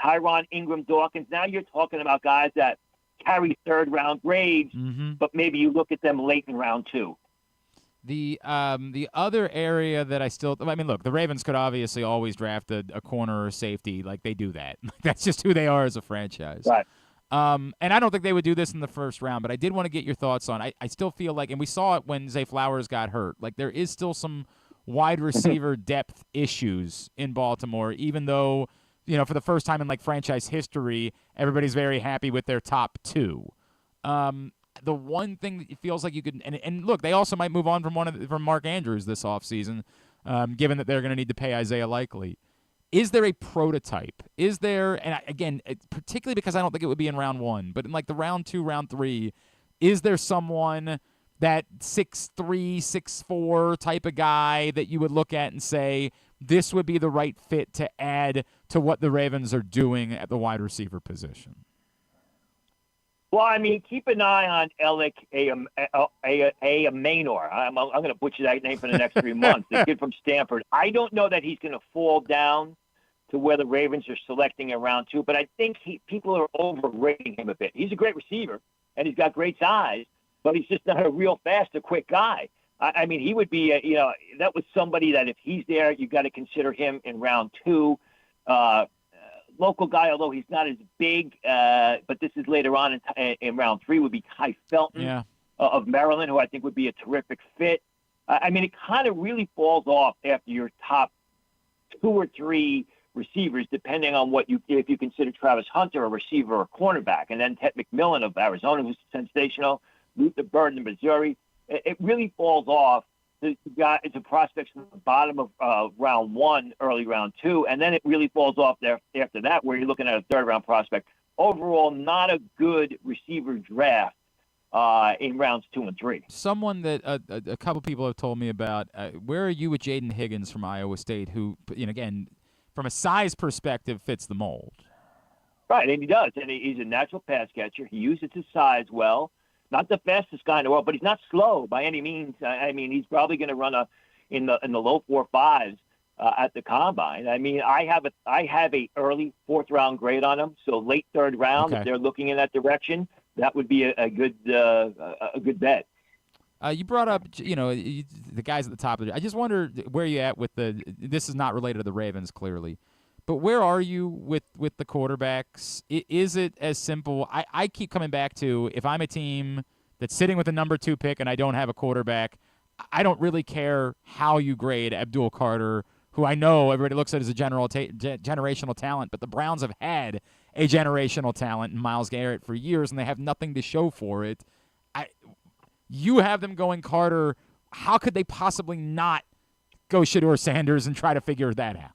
Speaker 16: Tyron Ingram Dawkins. Now you're talking about guys that carry third-round grades, but maybe you look at them late in round two.
Speaker 1: The other area that look, the Ravens could obviously always draft a corner or a safety. Like, they do that. That's just who they are as a franchise.
Speaker 16: Right.
Speaker 1: And I don't think they would do this in the first round, but I did want to get your thoughts on. I still feel like, and we saw it when Zay Flowers got hurt. Like there is still some wide receiver depth issues in Baltimore, even though for the first time in like franchise history, everybody's very happy with their top two. The one thing that it feels like you could, and look, they also might move on from Mark Andrews this offseason, given that they're going to need to pay Isaiah Likely. Is there a prototype? Is there, and again, particularly because I don't think it would be in round 1, but in like the round 2, round 3, is there someone that 6'3", 6'4" type of guy that you would look at and say, this would be the right fit to add to what the Ravens are doing at the wide receiver position?
Speaker 16: Well, I mean, keep an eye on Alec Manor. I'm going to butcher that name for the next 3 months. The kid from Stanford. I don't know that he's going to fall down to where the Ravens are selecting in round 2, but I think people are overrating him a bit. He's a great receiver, and he's got great size, but he's just not a real fast or quick guy. I mean, he would be, that was somebody that if he's there, you got to consider him in round 2. Local guy, although he's not as big, but this is later on in round 3, would be Kai Felton of Maryland, who I think would be a terrific fit. I mean, it kind of really falls off after your top 2 or 3 receivers, depending on if you consider Travis Hunter a receiver or cornerback, and then Ted McMillan of Arizona, who's sensational, Luther Burden of Missouri. It really falls off. It's a prospects from the bottom of round 1, early round 2, and then it really falls off there after that, where you're looking at a third-round prospect. Overall, not a good receiver draft in rounds 2 and 3.
Speaker 1: Someone that a couple people have told me about, where are you with Jaden Higgins from Iowa State, who, again, from a size perspective, fits the mold?
Speaker 16: Right, and he does. And he's a natural pass catcher. He uses his size well. Not the fastest guy in the world, but he's not slow by any means. I mean, he's probably going to run in the low 4.5s at the combine. I mean, I have a early 4th round grade on him, so late 3rd round.
Speaker 1: Okay.
Speaker 16: If they're looking in that direction, that would be a good bet.
Speaker 1: You brought up, the guys at the top of it. I just wonder where you at with this is not related to the Ravens, clearly. But where are you with the quarterbacks? Is it as simple? I keep coming back to, if I'm a team that's sitting with the number 2 pick and I don't have a quarterback, I don't really care how you grade Abdul Carter, who I know everybody looks at as a generational talent, but the Browns have had a generational talent in Myles Garrett for years, and they have nothing to show for it. You have them going Carter. How could they possibly not go Shedeur Sanders and try to figure that out?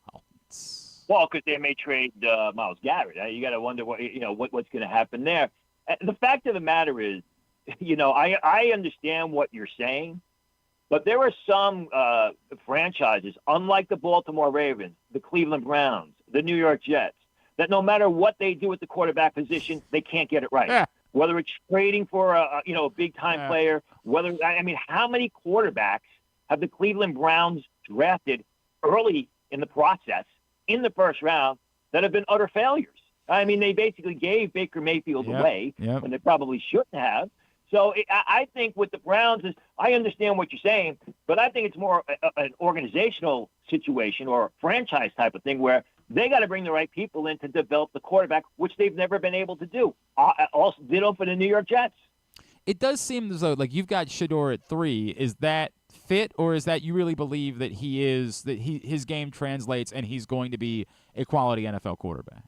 Speaker 16: Well, because they may trade Myles Garrett. You got to wonder what's going to happen there. The fact of the matter is, I understand what you're saying, but there are some franchises, unlike the Baltimore Ravens, the Cleveland Browns, the New York Jets, that no matter what they do at the quarterback position, they can't get it right.
Speaker 1: Yeah.
Speaker 16: Whether it's trading for a big time player, how many quarterbacks have the Cleveland Browns drafted early in the process, in the first round, that have been utter failures? I mean, they basically gave Baker Mayfield away when they probably shouldn't have. So I think with the Browns, I understand what you're saying, but I think it's more an organizational situation or a franchise type of thing where they got to bring the right people in to develop the quarterback, which they've never been able to do. Also, ditto for the New York Jets.
Speaker 1: It does seem as though, like, you've got Shedeur at 3. Is that fit, or is that you really believe that his game translates and he's going to be a quality NFL quarterback?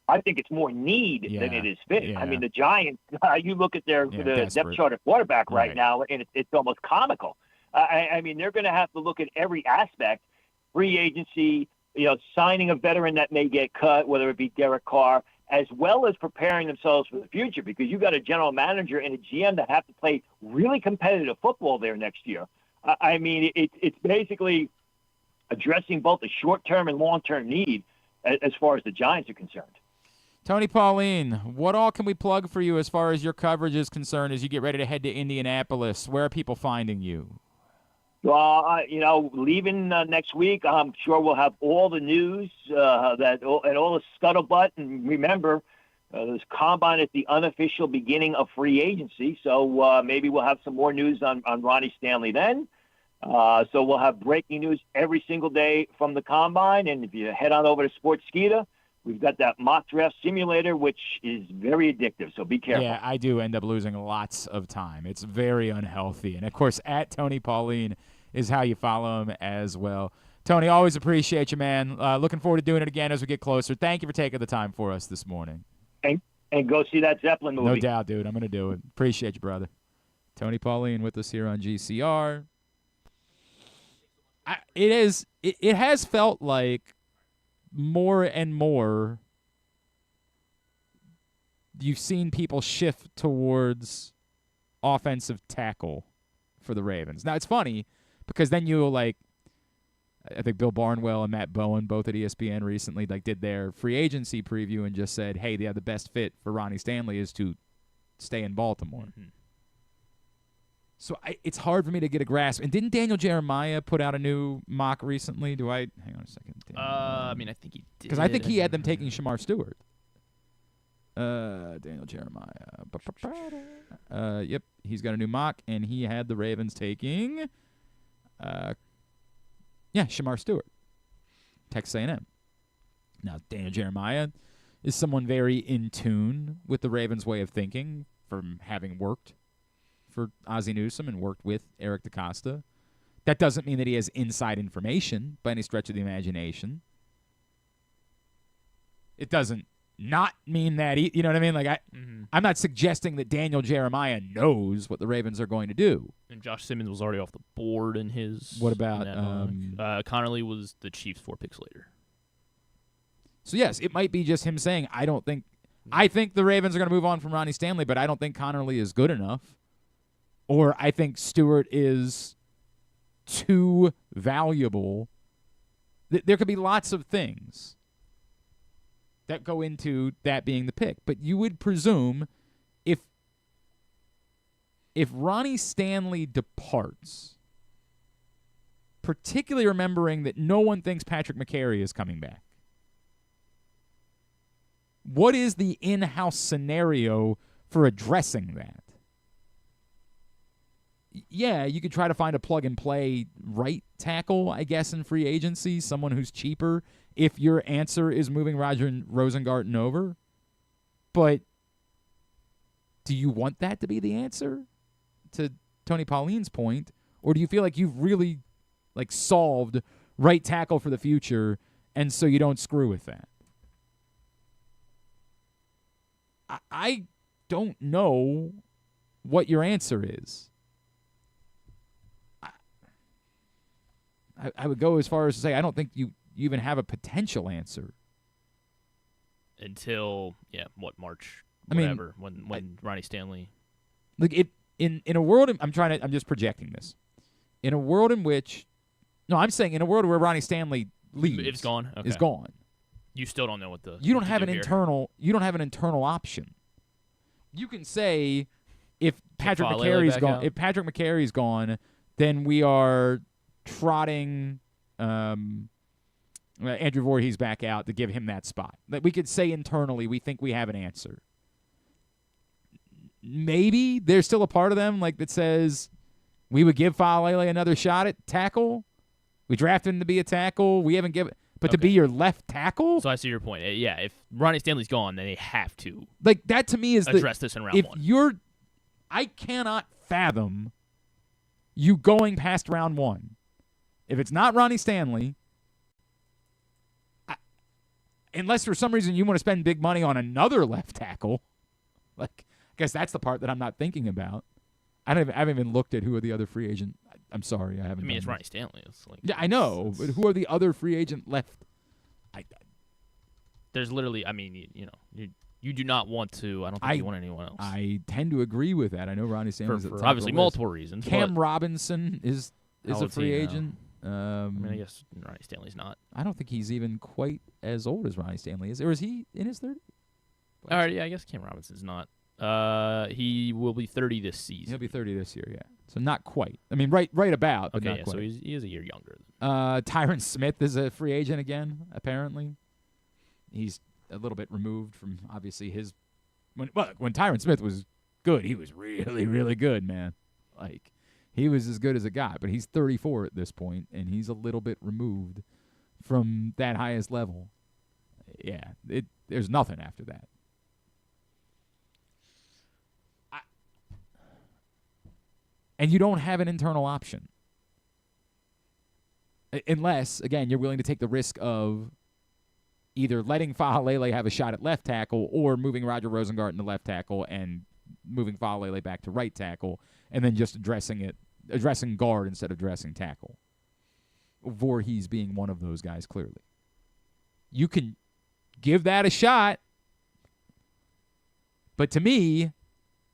Speaker 16: I think it's more need than it is fit.
Speaker 1: Yeah.
Speaker 16: I mean, the Giants, you look at their depth chart at quarterback right now, and it's almost comical. I mean, they're going to have to look at every aspect, free agency, signing a veteran that may get cut, whether it be Derek Carr, as well as preparing themselves for the future, because you've got a general manager and a GM that have to play really competitive football there next year. I mean, it's basically addressing both the short-term and long-term need as far as the Giants are concerned.
Speaker 1: Tony Pauline, what all can we plug for you as far as your coverage is concerned as you get ready to head to Indianapolis? Where are people finding you?
Speaker 16: Leaving next week, I'm sure we'll have all the news and all the scuttlebutt. And remember, this combine is the unofficial beginning of free agency, so maybe we'll have some more news on Ronnie Stanley then. So we'll have breaking news every single day from the combine, and if you head on over to Sportskeeda, We've got that mock draft simulator, which is very addictive, so be careful.
Speaker 1: Yeah, I do end up losing lots of time. It's very unhealthy. And, of course, at Tony Pauline is how you follow him as well. Tony, always appreciate you, man. Looking forward to doing it again as we get closer. Thank you for taking the time for us this morning.
Speaker 16: And go see that Zeppelin movie.
Speaker 1: No doubt, dude. I'm going to do it. Appreciate you, brother. Tony Pauline with us here on GCR. It has felt like more and more you've seen people shift towards offensive tackle for the Ravens. Now, it's funny because then you'll I think Bill Barnwell and Matt Bowen, both at ESPN recently, did their free agency preview and just said, hey, the best fit for Ronnie Stanley is to stay in Baltimore. Mm-hmm. So it's hard for me to get a grasp. And didn't Daniel Jeremiah put out a new mock recently? Hang on a second.
Speaker 3: I think he did.
Speaker 1: Because I think he had them taking Shamar Stewart. Daniel Jeremiah. Yep, he's got a new mock, and he had the Ravens taking, Shamar Stewart, Texas A&M. Now, Daniel Jeremiah is someone very in tune with the Ravens' way of thinking from having worked for Ozzie Newsome and worked with Eric DeCosta. That doesn't mean that he has inside information by any stretch of the imagination. It doesn't not mean that, you know what I mean? I'm not suggesting that Daniel Jeremiah knows what the Ravens are going to do.
Speaker 3: And Josh Simmons was already off the board in his.
Speaker 1: What about
Speaker 3: Connerly was the Chiefs 4 picks later.
Speaker 1: So yes, it might be just him saying, I think the Ravens are going to move on from Ronnie Stanley, but I don't think Connerly is good enough. Or I think Stewart is too valuable. There could be lots of things that go into that being the pick. But you would presume if Ronnie Stanley departs, particularly remembering that no one thinks Patrick McCary is coming back, what is the in-house scenario for addressing that? Yeah, you could try to find a plug-and-play right tackle, I guess, in free agency, someone who's cheaper if your answer is moving Roger Rosengarten over. But do you want that to be the answer, to Tony Pauline's point? Or do you feel like you've really solved right tackle for the future, and so you don't screw with that? I don't know what your answer is. I would go as far as to say I don't think you even have a potential answer.
Speaker 3: Until, March, whatever, when Ronnie Stanley.
Speaker 1: In a world, I'm just projecting this. In a world in which, I'm saying in a world where Ronnie Stanley leaves.
Speaker 3: It's gone? Okay.
Speaker 1: Is gone.
Speaker 3: You still don't know what the.
Speaker 1: You don't have an internal option. You can say if Patrick McCary's gone, then we are trotting Andrew Voorhees back out to give him that spot. That we could say internally we think we have an answer. Maybe there's still a part of them that says we would give Faalele another shot at tackle. We drafted him to be a tackle. We haven't given, but to be your left tackle.
Speaker 3: So I see your point. Yeah, if Ronnie Stanley's gone, then they have to
Speaker 1: that to me is
Speaker 3: address this in round one.
Speaker 1: I cannot fathom you going past round one. If it's not Ronnie Stanley, unless for some reason you want to spend big money on another left tackle, I guess that's the part that I'm not thinking about. I haven't even looked at who are the other free agent. I'm sorry, I haven't.
Speaker 3: I mean, it's Ronnie Stanley. It's
Speaker 1: I know, but who are the other free agent left?
Speaker 3: There's literally, you do not want to. I don't think you want anyone else.
Speaker 1: I tend to agree with that. I know Ronnie Stanley's
Speaker 3: for obviously multiple reasons.
Speaker 1: Cam Robinson is a free agent.
Speaker 3: I guess Ronnie Stanley's not.
Speaker 1: I don't think he's even quite as old as Ronnie Stanley is. Or is he in his 30s?
Speaker 3: All right, yeah, I guess Cam Robinson's not. He will be 30 this season.
Speaker 1: He'll be 30 this year, yeah. So not quite. I mean, right about, but not quite.
Speaker 3: So he is a year younger.
Speaker 1: Tyron Smith is a free agent again, apparently. He's a little bit removed from, obviously, his... When Tyron Smith was good, he was really, really good, man. He was as good as a guy, but he's 34 at this point, and he's a little bit removed from that highest level. Yeah, there's nothing after that. And you don't have an internal option. Unless, again, you're willing to take the risk of either letting Fahalele have a shot at left tackle or moving Roger Rosengarten to left tackle and moving Fahalele back to right tackle and then just addressing guard instead of addressing tackle. Voorhees being one of those guys, clearly. You can give that a shot, but to me,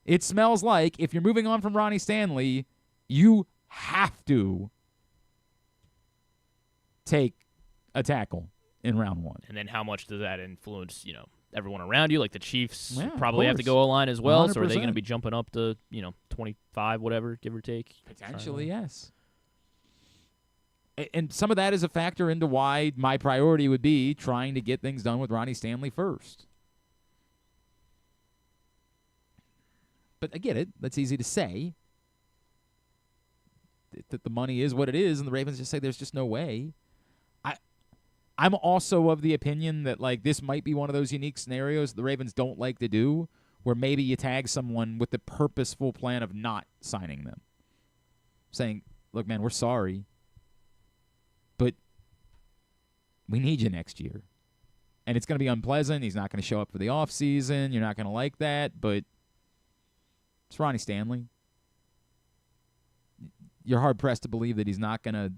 Speaker 1: it smells like if you're moving on from Ronnie Stanley, you have to take a tackle in round 1.
Speaker 3: And then how much does that influence, everyone around you? Like the Chiefs
Speaker 1: Yeah,
Speaker 3: probably have to go O-line as well,
Speaker 1: 100%.
Speaker 3: so are they going to be jumping up to, 25, whatever, give or take?
Speaker 1: Potentially, yes. And some of that is a factor into why my priority would be trying to get things done with Ronnie Stanley first. But I get it. That's easy to say. That the money is what it is, and the Ravens just say there's just no way. I'm also of the opinion that, this might be one of those unique scenarios the Ravens don't like to do, where maybe you tag someone with the purposeful plan of not signing them. Saying, look, man, we're sorry, but we need you next year. And it's going to be unpleasant. He's not going to show up for the offseason. You're not going to like that, but it's Ronnie Stanley. You're hard-pressed to believe that he's not going to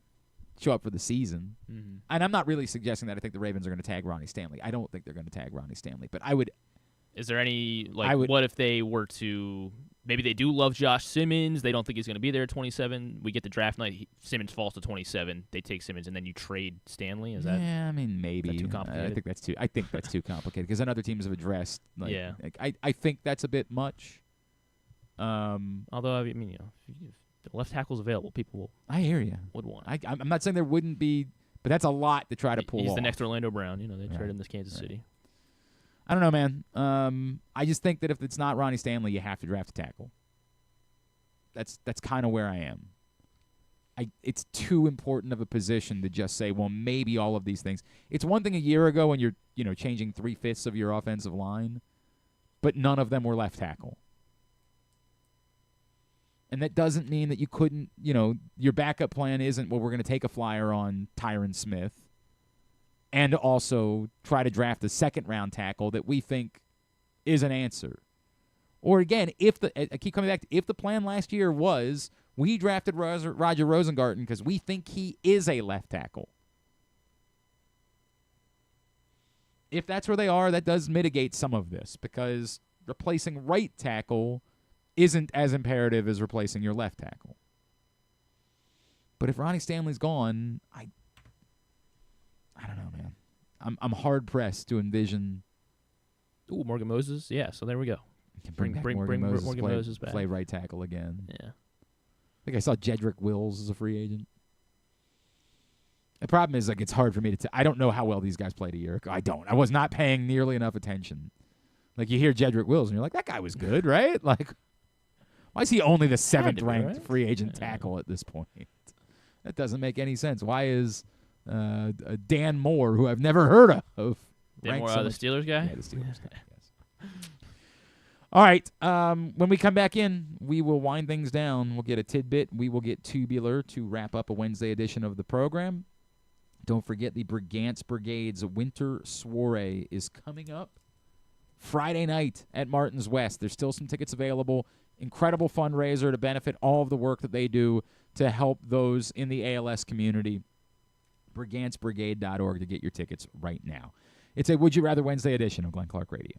Speaker 1: show up for the season. Mm-hmm. And I'm not really suggesting that I think the Ravens are going to tag Ronnie Stanley. I don't think they're going to tag Ronnie Stanley, but I would.
Speaker 3: Is there any, what if they were to, maybe they do love Josh Simmons, they don't think he's going to be there at 27, we get the draft night, Simmons falls to 27, they take Simmons, and then you trade Stanley? Is that?
Speaker 1: Yeah, I mean, maybe.
Speaker 3: Too complicated?
Speaker 1: I think that's too complicated, because then other teams have addressed. I think that's a bit much.
Speaker 3: Although, I mean, if the left tackle's available, people
Speaker 1: I hear you.
Speaker 3: would want.
Speaker 1: I'm not saying there wouldn't be, but that's a lot to try to pull off.
Speaker 3: He's the next Orlando Brown. They traded him to Kansas City.
Speaker 1: I don't know, man. I just think that if it's not Ronnie Stanley, you have to draft a tackle. That's kind of where I am. It's too important of a position to just say, well, maybe all of these things. It's one thing a year ago when you're changing 3/5 of your offensive line, but none of them were left tackle. And that doesn't mean that you couldn't, your backup plan isn't, well, we're going to take a flyer on Tyron Smith and also try to draft a second-round tackle that we think is an answer. Or, again, I keep coming back to, if the plan last year was we drafted Roger Rosengarten because we think he is a left tackle. If that's where they are, that does mitigate some of this, because replacing right tackle isn't as imperative as replacing your left tackle. But if Ronnie Stanley's gone, I don't know, man. I'm hard pressed to envision.
Speaker 3: Ooh, Morgan Moses. Yeah, so there we go.
Speaker 1: Bring Morgan Moses back. Play right tackle again.
Speaker 3: Yeah.
Speaker 1: I think I saw Jedrick Wills as a free agent. The problem is, it's hard for me to I don't know how well these guys played a year ago. I was not paying nearly enough attention. You hear Jedrick Wills, and you're like, that guy was good, right? Why is he only the 7th-ranked free agent tackle at this point? That doesn't make any sense. Why is Dan Moore, who I've never heard of,
Speaker 3: Dan Moore, the Steelers guy?
Speaker 1: Yeah, the Steelers guy, yes. All right, when we come back in, we will wind things down. We'll get a tidbit. We will get tubular to wrap up a Wednesday edition of the program. Don't forget the Brigance Brigade's Winter Soiree is coming up Friday night at Martin's West. There's still some tickets available. Incredible fundraiser to benefit all of the work that they do to help those in the ALS community. BriganceBrigade.org to get your tickets right now. It's a Would You Rather Wednesday edition of Glenn Clark Radio.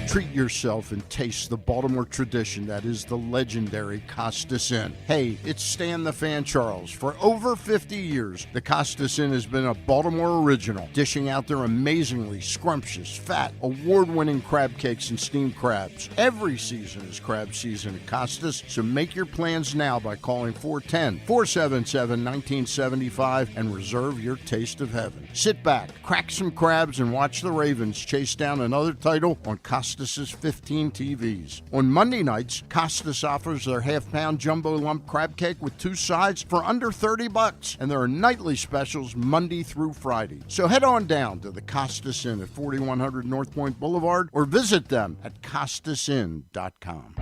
Speaker 15: Treat yourself and taste the Baltimore tradition that is the legendary Costas Inn. Hey, it's Stan the Fan Charles. For over 50 years, the Costas Inn has been a Baltimore original, dishing out their amazingly scrumptious, fat, award-winning crab cakes and steamed crabs. Every season is crab season at Costas, so make your plans now by calling 410-477-1975 and reserve your taste of heaven. Sit back, crack some crabs, and watch the Ravens chase down another title on Costas Costas' 15 TVs. On Monday nights, Costas offers their half-pound jumbo lump crab cake with 2 sides for under $30, and there are nightly specials Monday through Friday. So head on down to the Costas Inn at 4100 North Point Boulevard or visit them at costasinn.com.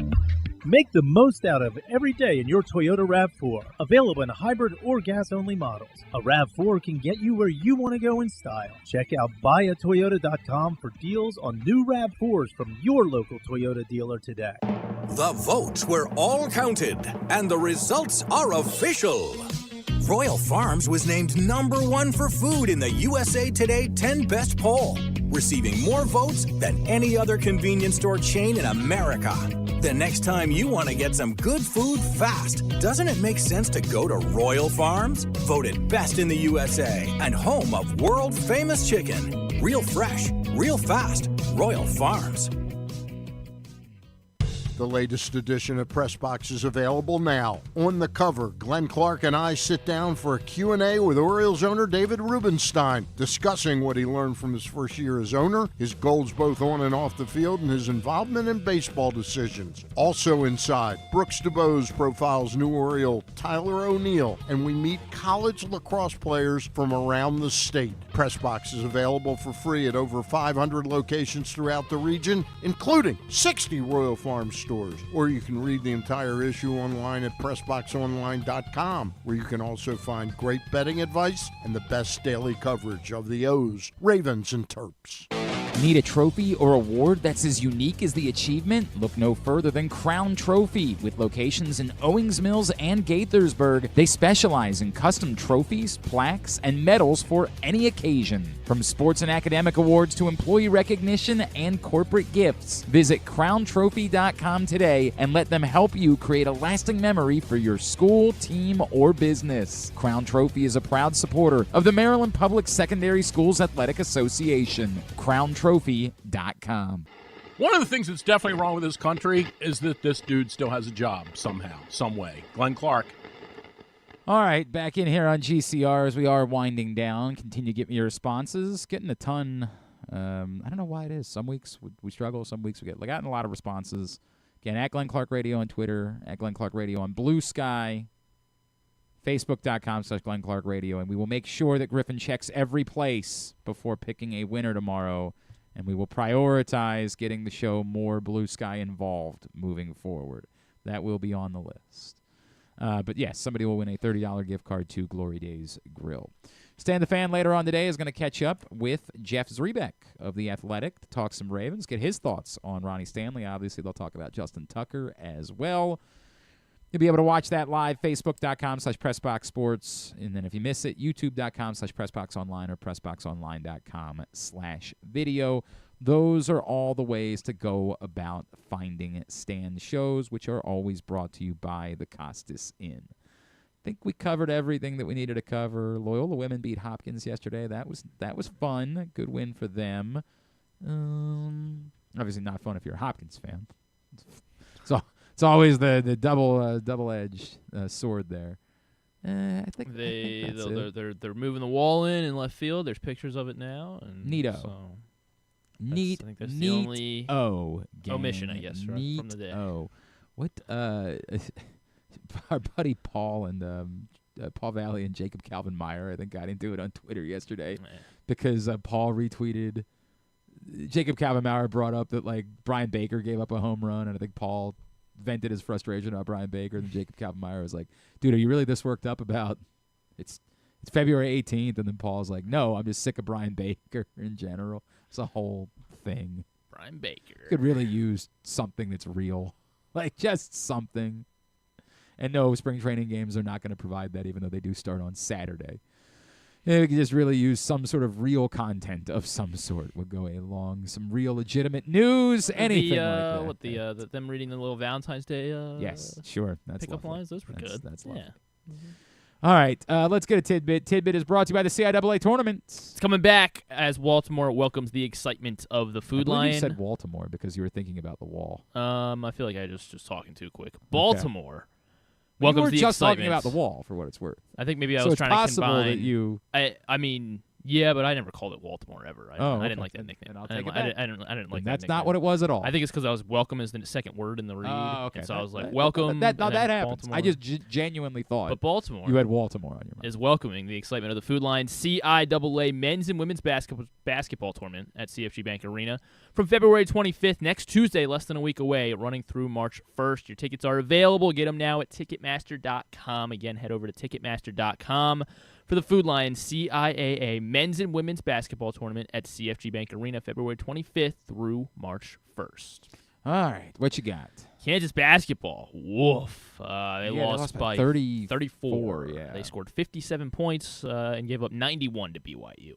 Speaker 8: Make the most out of every day in your Toyota RAV4. Available in hybrid or gas-only models. A RAV4 can get you where you want to go in style. Check out buyatoyota.com for deals on new RAV4s from your local Toyota dealer today.
Speaker 12: The votes were all counted, and the results are official. Royal Farms was named #1 for food in the USA Today 10 Best poll, receiving more votes than any other convenience store chain in America. The next time you want to get some good food fast, doesn't it make sense to go to Royal Farms? Voted best in the USA and home of world-famous chicken. Real fresh, real fast, Royal Farms.
Speaker 15: The latest edition of Press Box is available now. On the cover, Glenn Clark and I sit down for a Q&A with Orioles owner David Rubenstein, discussing what he learned from his first year as owner, his goals both on and off the field, and his involvement in baseball decisions. Also inside, Brooks DeBose profiles new Oriole Tyler O'Neill, and we meet college lacrosse players from around the state. Press Box is available for free at over 500 locations throughout the region, including 60 Royal Farms stores. Or you can read the entire issue online at PressBoxOnline.com, where you can also find great betting advice and the best daily coverage of the O's, Ravens, and Terps.
Speaker 1: Need a trophy or award that's as unique as the achievement? Look no further than Crown Trophy. With locations in Owings Mills and Gaithersburg, they specialize in custom trophies, plaques, and medals for any occasion. From sports and academic awards to employee recognition and corporate gifts, visit crowntrophy.com today and let them help you create a lasting memory for your school, team, or business. Crown Trophy is a proud supporter of the Maryland Public Secondary Schools Athletic Association. crowntrophy.com.
Speaker 2: One of the things that's definitely wrong with this country is that this dude still has a job somehow, some way. Glenn Clark.
Speaker 1: All right, back in here on GCR as we are winding down. Continue to get me your responses. Getting a ton. I don't know why it is. Some weeks we struggle. Some weeks we get. Like, gotten a lot of responses. Again, at Glenn Clark Radio on Twitter, at Glenn Clark Radio on Blue Sky, Facebook.com/Glenn Clark Radio, and we will make sure that Griffin checks every place before picking a winner tomorrow, and we will prioritize getting the show more Blue Sky involved moving forward. That will be on the list. But yes, somebody will win a $30 gift card to Glory Days Grill. Stan the Fan later on today is going to catch up with Jeff Zrebeck of The Athletic to talk some Ravens, get his thoughts on Ronnie Stanley. Obviously, they'll talk about Justin Tucker as well. You'll be able to watch that live, Facebook.com/PressBoxSports. And then if you miss it, YouTube.com/PressBoxOnline or PressBoxOnline.com/video. Those are all the ways to go about finding Stan's shows, which are always brought to you by the Costas Inn. I think we covered everything that we needed to cover. Loyola women beat Hopkins yesterday. That was fun. Good win for them. Obviously not fun if you're a Hopkins fan. So it's always the double-edged sword there. I think
Speaker 3: they're moving the wall in left field. There's pictures of it now. And
Speaker 1: Neato.
Speaker 3: So
Speaker 1: I think that's the only
Speaker 3: omission, I guess, right, from the day.
Speaker 1: What? Our buddy Paul and Paul Valley and Jacob Calvin Meyer, I think, got into it on Twitter yesterday because Paul retweeted. Jacob Calvin Meyer brought up that like Brian Baker gave up a home run, and I think Paul vented his frustration about Brian Baker, and Jacob Calvin Meyer was like, "Dude, are you really this worked up about it's February 18th?" And then Paul's like, "No, I'm just sick of Brian Baker in general." It's a whole thing.
Speaker 3: Brian Baker
Speaker 1: could really use something that's real, like just something. And no, spring training games are not going to provide that, even though they do start on Saturday. Yeah, we could just really use some sort of real content of some sort. We'll go along some real legitimate news, anything like that.
Speaker 3: Them reading the little Valentine's Day.
Speaker 1: Yes, sure. That's
Speaker 3: pickup
Speaker 1: lovely.
Speaker 3: lines. Those were good.
Speaker 1: That's lovely.
Speaker 3: Yeah. Mm-hmm.
Speaker 1: All right, let's get a tidbit. Tidbit is brought to you by the CIAA tournament.
Speaker 3: It's coming back as Baltimore welcomes the excitement of the food line.
Speaker 1: You said Baltimore because you were thinking about the wall.
Speaker 3: I feel like I just talking too quick. Baltimore.
Speaker 1: Okay.
Speaker 3: Welcomes
Speaker 1: you were
Speaker 3: the
Speaker 1: just
Speaker 3: excitement.
Speaker 1: talking about the wall, for what it's worth.
Speaker 3: I think maybe I
Speaker 1: so
Speaker 3: was trying to combine.
Speaker 1: That you.
Speaker 3: I mean, Yeah, but I never called it Baltimore ever. I didn't like that nickname.
Speaker 1: And I'll take it back.
Speaker 3: I didn't like that.
Speaker 1: That's
Speaker 3: nickname.
Speaker 1: not what it was at all.
Speaker 3: I think it's because I was welcome as the second word in the read.
Speaker 1: Oh, okay.
Speaker 3: And so I was like, welcome.
Speaker 1: That
Speaker 3: and then
Speaker 1: happens.
Speaker 3: Baltimore.
Speaker 1: I just genuinely thought.
Speaker 3: But Baltimore.
Speaker 1: You had Baltimore on your mind.
Speaker 3: Is welcoming the excitement of the Food Line CIAA men's and women's basketball tournament at CFG Bank Arena from February 25th, next Tuesday, less than a week away, running through March 1st. Your tickets are available. Get them now at Ticketmaster.com. Again, head over to Ticketmaster.com for the Food Line CIAA men's and women's basketball tournament at CFG Bank Arena, February 25th through March 1st.
Speaker 1: All right, what you got?
Speaker 3: Kansas basketball. Woof. They lost by
Speaker 1: 34. Yeah.
Speaker 3: They scored 57 points and gave up 91 to BYU.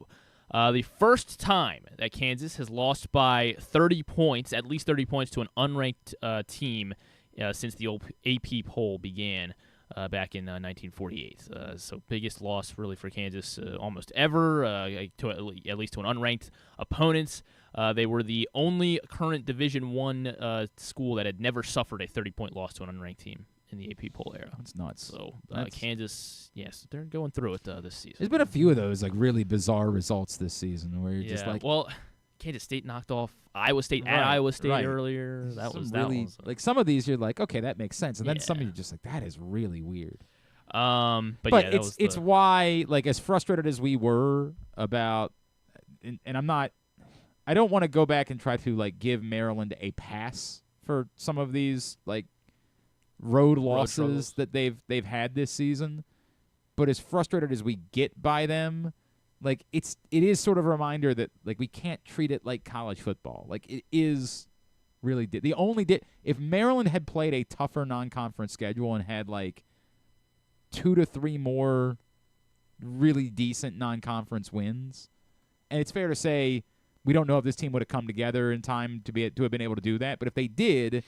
Speaker 3: The first time that Kansas has lost by 30 points, at least 30 points, to an unranked team since the old AP poll began back in 1948. So biggest loss really for Kansas almost ever, at least to an unranked opponent. They were the only current Division I school that had never suffered a 30-point loss to an unranked team in the AP poll era.
Speaker 1: That's nuts.
Speaker 3: So Kansas, yes, they're going through it this season.
Speaker 1: There's been a few of those like really bizarre results this season where you're just like,
Speaker 3: well, Kansas State knocked off Iowa State at Iowa State earlier. That was
Speaker 1: like some of these you're like, okay, that makes sense, and then some of you just like, that is really weird.
Speaker 3: But yeah,
Speaker 1: it's why, like, as frustrated as we were about, and I don't want to go back and try to like give Maryland a pass for some of these like road losses that they've had this season, but as frustrated as we get by them, like it is sort of a reminder that like we can't treat it like college football. Like it is really if Maryland had played a tougher non-conference schedule and had like 2 to 3 more really decent non-conference wins, and it's fair to say we don't know if this team would have come together in time to have been able to do that, but if they did,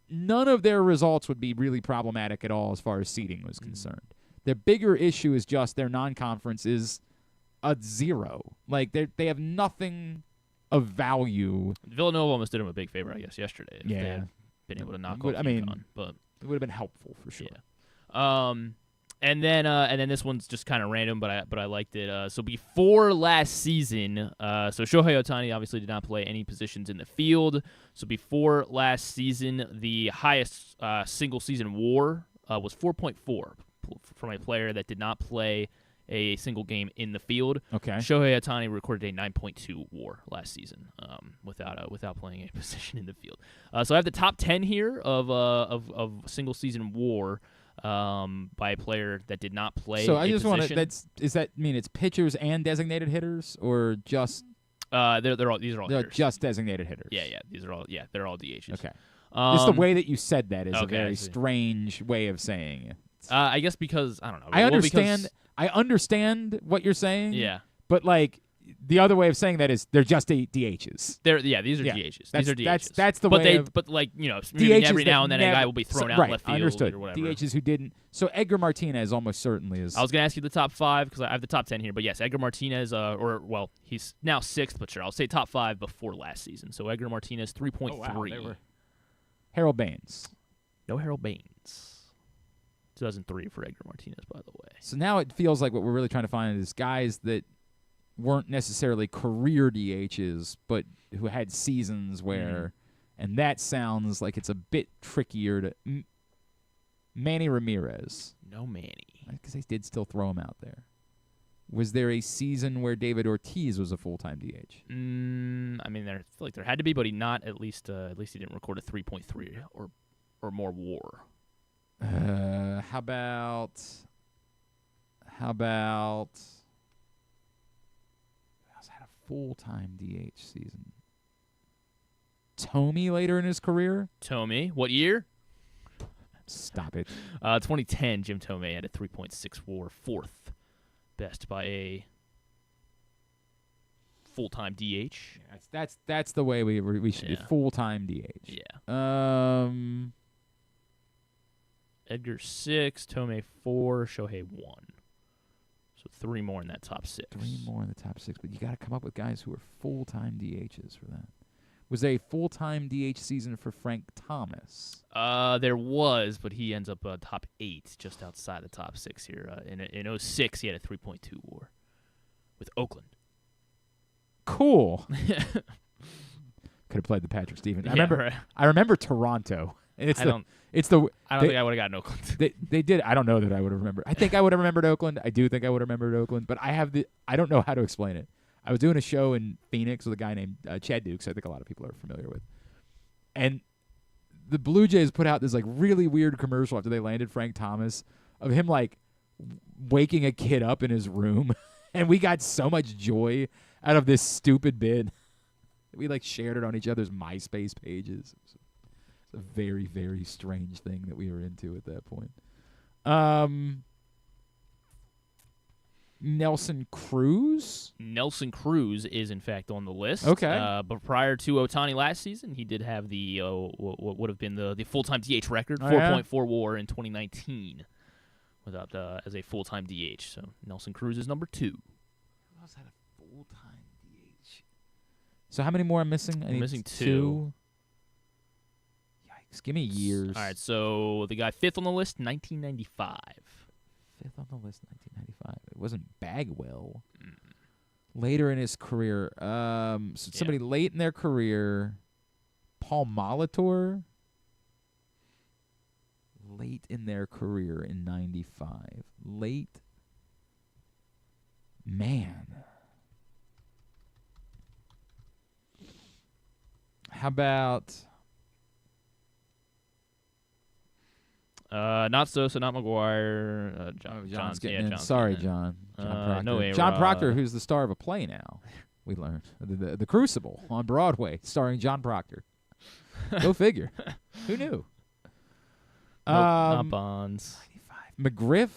Speaker 1: none of their results would be really problematic at all as far as seeding was concerned. Their bigger issue is just their non-conference is a 0. Like they have nothing of value.
Speaker 3: Villanova almost did them a big favor, I guess, yesterday. If
Speaker 1: they
Speaker 3: had been able to knock off UConn, but
Speaker 1: it would have been helpful for sure.
Speaker 3: Yeah. And then this one's just kind of random, but I liked it. So before last season, so Shohei Ohtani obviously did not play any positions in the field. So before last season, the highest single season WAR was 4.4 from a player that did not play a single game in the field.
Speaker 1: Okay.
Speaker 3: Shohei Ohtani recorded a 9.2 WAR last season without playing a position in the field. So I have the top 10 here of single season WAR. By a player that did not play.
Speaker 1: So I just want
Speaker 3: to.
Speaker 1: Does that mean it's pitchers and designated hitters, or just?
Speaker 3: These are all hitters.
Speaker 1: Just designated hitters.
Speaker 3: Yeah. They're all DHs.
Speaker 1: Okay. Just the way that you said that is a very strange way of saying it.
Speaker 3: I guess because I don't know.
Speaker 1: I understand. I understand what you're saying.
Speaker 3: Yeah.
Speaker 1: But like the other way of saying that is they're just DHs.
Speaker 3: These are DHs. These are DHs.
Speaker 1: That's the way.
Speaker 3: But like maybe every now and then a guy will be thrown out left field
Speaker 1: understood.
Speaker 3: or whatever.
Speaker 1: DHs who didn't. So Edgar Martinez almost certainly is.
Speaker 3: I was gonna ask you the top 5 because I have the top 10 here, but yes, Edgar Martinez. He's now 6th, but sure, I'll say top 5 before last season. So Edgar Martinez 3.3.
Speaker 1: Oh, wow, Harold Baines.
Speaker 3: No Harold Baines. 2003 for Edgar Martinez, by the way.
Speaker 1: So now it feels like what we're really trying to find is guys that weren't necessarily career DHs, but who had seasons where, and that sounds like it's a bit trickier to. Manny Ramirez.
Speaker 3: No Manny.
Speaker 1: Because they did still throw him out there. Was there a season where David Ortiz was a full-time DH?
Speaker 3: I mean, I feel like there had to be, but he not at least he didn't record a 3.3 or more WAR.
Speaker 1: How about had a full-time DH season? Tomey later in his career?
Speaker 3: Tomey, what year?
Speaker 1: Stop it.
Speaker 3: 2010, Jim Tomey had a 3.6 WAR, 4th best by a full-time DH.
Speaker 1: Yeah, that's the way we should do full-time DH.
Speaker 3: Yeah. Edgar 6, Tomey 4, Shohei 1. So 3 more in that top 6.
Speaker 1: 3 more in the top 6, but you got to come up with guys who are full-time DHs for that. Was there a full-time DH season for Frank Thomas?
Speaker 3: There was, but he ends up top 8, just outside the top 6 here. In 06, he had a 3.2 WAR. with Oakland.
Speaker 1: Cool. Could have played the Patrick Stevens.
Speaker 3: Yeah,
Speaker 1: I remember Toronto. And I don't
Speaker 3: think I would have gotten Oakland.
Speaker 1: They did. I don't know that I would have remembered. I think I would have remembered Oakland. I do think I would have remembered Oakland, but I don't know how to explain it. I was doing a show in Phoenix with a guy named Chad Dukes. I think a lot of people are familiar with. And the Blue Jays put out this like really weird commercial after they landed Frank Thomas of him like waking a kid up in his room, and we got so much joy out of this stupid bit. We like shared it on each other's MySpace pages. It's a very, very strange thing that we were into at that point. Nelson Cruz?
Speaker 3: Nelson Cruz is, in fact, on the list.
Speaker 1: Okay.
Speaker 3: But prior to Ohtani last season, he did have the what would have been the full-time DH record, 4.4 WAR in 2019 without as a full-time DH. So Nelson Cruz is number 2.
Speaker 1: Who else had a full-time DH? So how many more I'm missing?
Speaker 3: I'm missing 2.
Speaker 1: Yikes. Give me years.
Speaker 3: All right, so the guy 5th on the list, 1995.
Speaker 1: 5th on the list, 1995. It wasn't Bagwell. Later in his career. Somebody late in their career. Paul Molitor. Late in their career in 95. Late. Man. How about...
Speaker 3: Not Sosa, not McGuire.
Speaker 1: John's getting in.
Speaker 3: John's
Speaker 1: Sorry,
Speaker 3: getting in.
Speaker 1: John. Proctor.
Speaker 3: No A-Rod.
Speaker 1: John Proctor, who's the star of a play now. We learned the Crucible on Broadway, starring John Proctor. Go figure. Who knew?
Speaker 3: Not Bonds.
Speaker 1: 95. McGriff.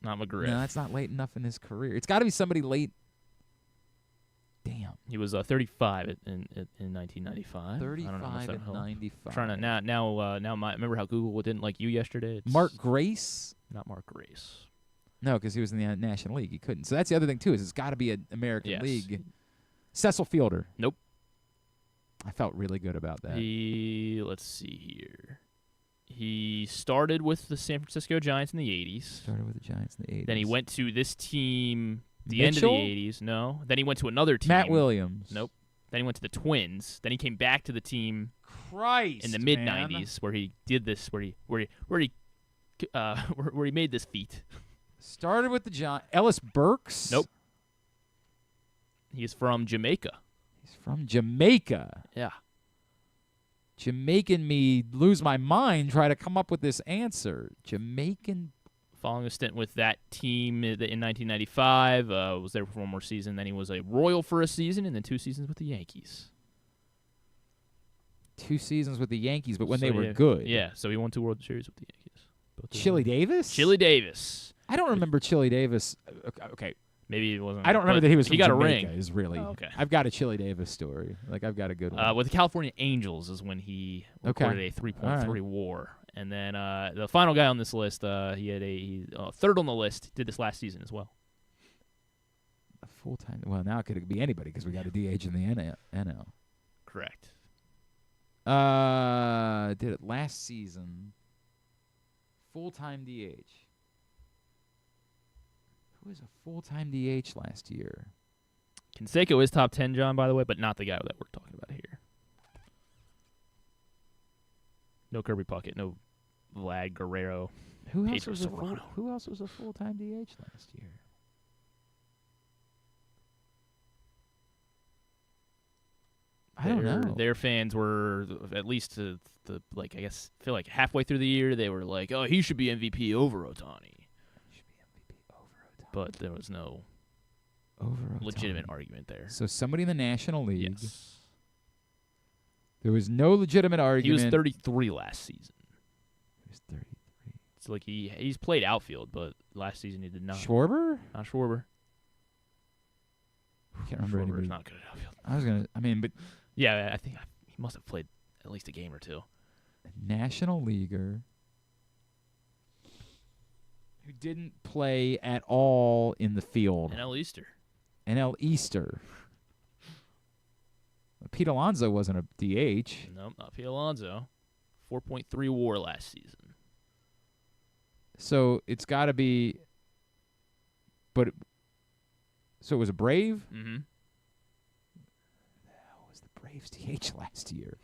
Speaker 3: Not McGriff.
Speaker 1: No, that's not late enough in his career. It's got to be somebody late. Damn.
Speaker 3: He was 35 in 1995.
Speaker 1: 35 in 95.
Speaker 3: Trying to remember how Google didn't like you yesterday? It's
Speaker 1: Mark Grace?
Speaker 3: Not Mark Grace.
Speaker 1: No, because he was in the National League. He couldn't. So that's the other thing, too, is it's got to be an American League. Cecil Fielder.
Speaker 3: Nope.
Speaker 1: I felt really good about that.
Speaker 3: Let's see here. He started with the San Francisco Giants in the 80s.
Speaker 1: Started with the Giants in the 80s.
Speaker 3: Then he went to this team
Speaker 1: Mitchell?
Speaker 3: end of the 80s. No. Then he went to another team.
Speaker 1: Matt Williams.
Speaker 3: Nope. Then he went to the Twins. Then he came back to the team
Speaker 1: Christ,
Speaker 3: in the mid-90s where he did this, where he made this feat.
Speaker 1: Started with the Giants. Ellis Burks?
Speaker 3: Nope. He's from Jamaica.
Speaker 1: He's from Jamaica.
Speaker 3: Yeah.
Speaker 1: Jamaican me lose my mind try to come up with this answer. Jamaican.
Speaker 3: Following a stint with that team in 1995, was there for one more season. Then he was a Royal for a season, and then 2 seasons with the Yankees.
Speaker 1: 2 seasons with the Yankees, but when they were good.
Speaker 3: Yeah, so he won 2 World Series with the Yankees.
Speaker 1: Chili Davis?
Speaker 3: Chili Davis.
Speaker 1: I don't remember Chili Davis. Okay.
Speaker 3: Maybe it wasn't.
Speaker 1: I don't remember that he was from
Speaker 3: got
Speaker 1: Jamaica.
Speaker 3: a ring.
Speaker 1: Is really.
Speaker 3: Oh, okay.
Speaker 1: I've got a Chili Davis story. Like I've got a good one.
Speaker 3: With the California Angels is when he recorded a 3.3 WAR, and then the final guy on this list, he had a 3rd on the list. Did this last season as well.
Speaker 1: A full-time. Well, now it could be anybody because we got a DH in the NL.
Speaker 3: Correct.
Speaker 1: Did it last season. Full-time DH. Who was a full-time DH last year?
Speaker 3: Canseco is top 10, John, by the way, but not the guy that we're talking about here. No Kirby Puckett, no Vlad Guerrero.
Speaker 1: Who else was a full-time DH last year? I don't know.
Speaker 3: Their fans were at least I guess feel like halfway through the year they were like, oh, he should be MVP over Ohtani. But there was no legitimate argument there.
Speaker 1: So somebody in the National League.
Speaker 3: Yes.
Speaker 1: There was no legitimate argument.
Speaker 3: He was 33 last season.
Speaker 1: He was 33.
Speaker 3: It's like he's played outfield, but last season he did not.
Speaker 1: Schwarber?
Speaker 3: Not Schwarber.
Speaker 1: I can't remember anybody.
Speaker 3: Schwarber's not good at outfield.
Speaker 1: But
Speaker 3: yeah, I think he must have played at least a game or 2.
Speaker 1: National Leaguer who didn't play at all in the field.
Speaker 3: NL
Speaker 1: Easter. Pete Alonso wasn't a DH.
Speaker 3: Nope, not Pete Alonso. 4.3 WAR last season.
Speaker 1: So it's got to be, but So it was a Brave?
Speaker 3: Mm-hmm.
Speaker 1: That was the Braves DH last year.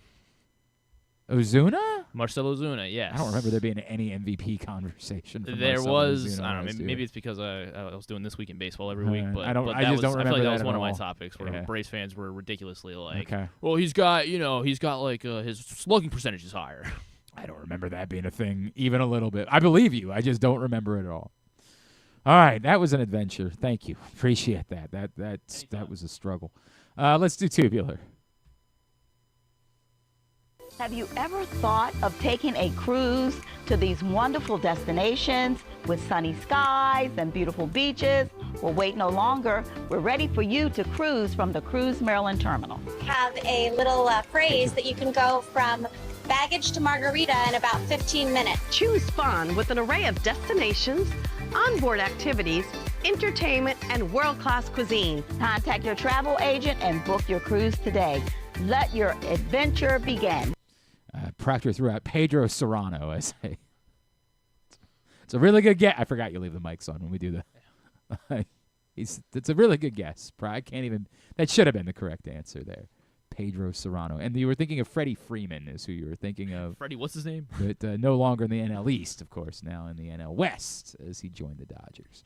Speaker 1: Ozuna?
Speaker 3: Marcell Ozuna, yes.
Speaker 1: I don't remember there being any MVP conversation.
Speaker 3: There was.
Speaker 1: Ozuna
Speaker 3: I don't know. Maybe it's because I was doing This Week in Baseball every week, but
Speaker 1: I just don't
Speaker 3: I feel
Speaker 1: remember
Speaker 3: like that
Speaker 1: that
Speaker 3: was
Speaker 1: at
Speaker 3: one of
Speaker 1: all.
Speaker 3: my topics where Braves fans were ridiculously like,
Speaker 1: Okay.
Speaker 3: "Well, he's got like his slugging percentage is higher."
Speaker 1: I don't remember that being a thing even a little bit. I believe you. I just don't remember it at all. All right, that was an adventure. Thank you. Appreciate that. That was a struggle. Let's do Tubular.
Speaker 17: Have you ever thought of taking a cruise to these wonderful destinations with sunny skies and beautiful beaches? Well, wait no longer. We're ready for you to cruise from the Cruise Maryland Terminal.
Speaker 18: Have a little phrase that you can go from baggage to margarita in about 15 minutes.
Speaker 19: Choose fun with an array of destinations, onboard activities, entertainment, and world-class cuisine.
Speaker 17: Contact your travel agent and book your cruise today. Let your adventure begin.
Speaker 1: Proctor threw out Pedro Serrano. I say it's a really good guess. I forgot you leave the mics on when we do that. It's a really good guess. I can't even. That should have been the correct answer there. Pedro Serrano, and you were thinking of Freddie Freeman is who you were thinking of.
Speaker 3: Freddie, what's his name?
Speaker 1: But no longer in the NL East, of course. Now in the NL West as he joined the Dodgers.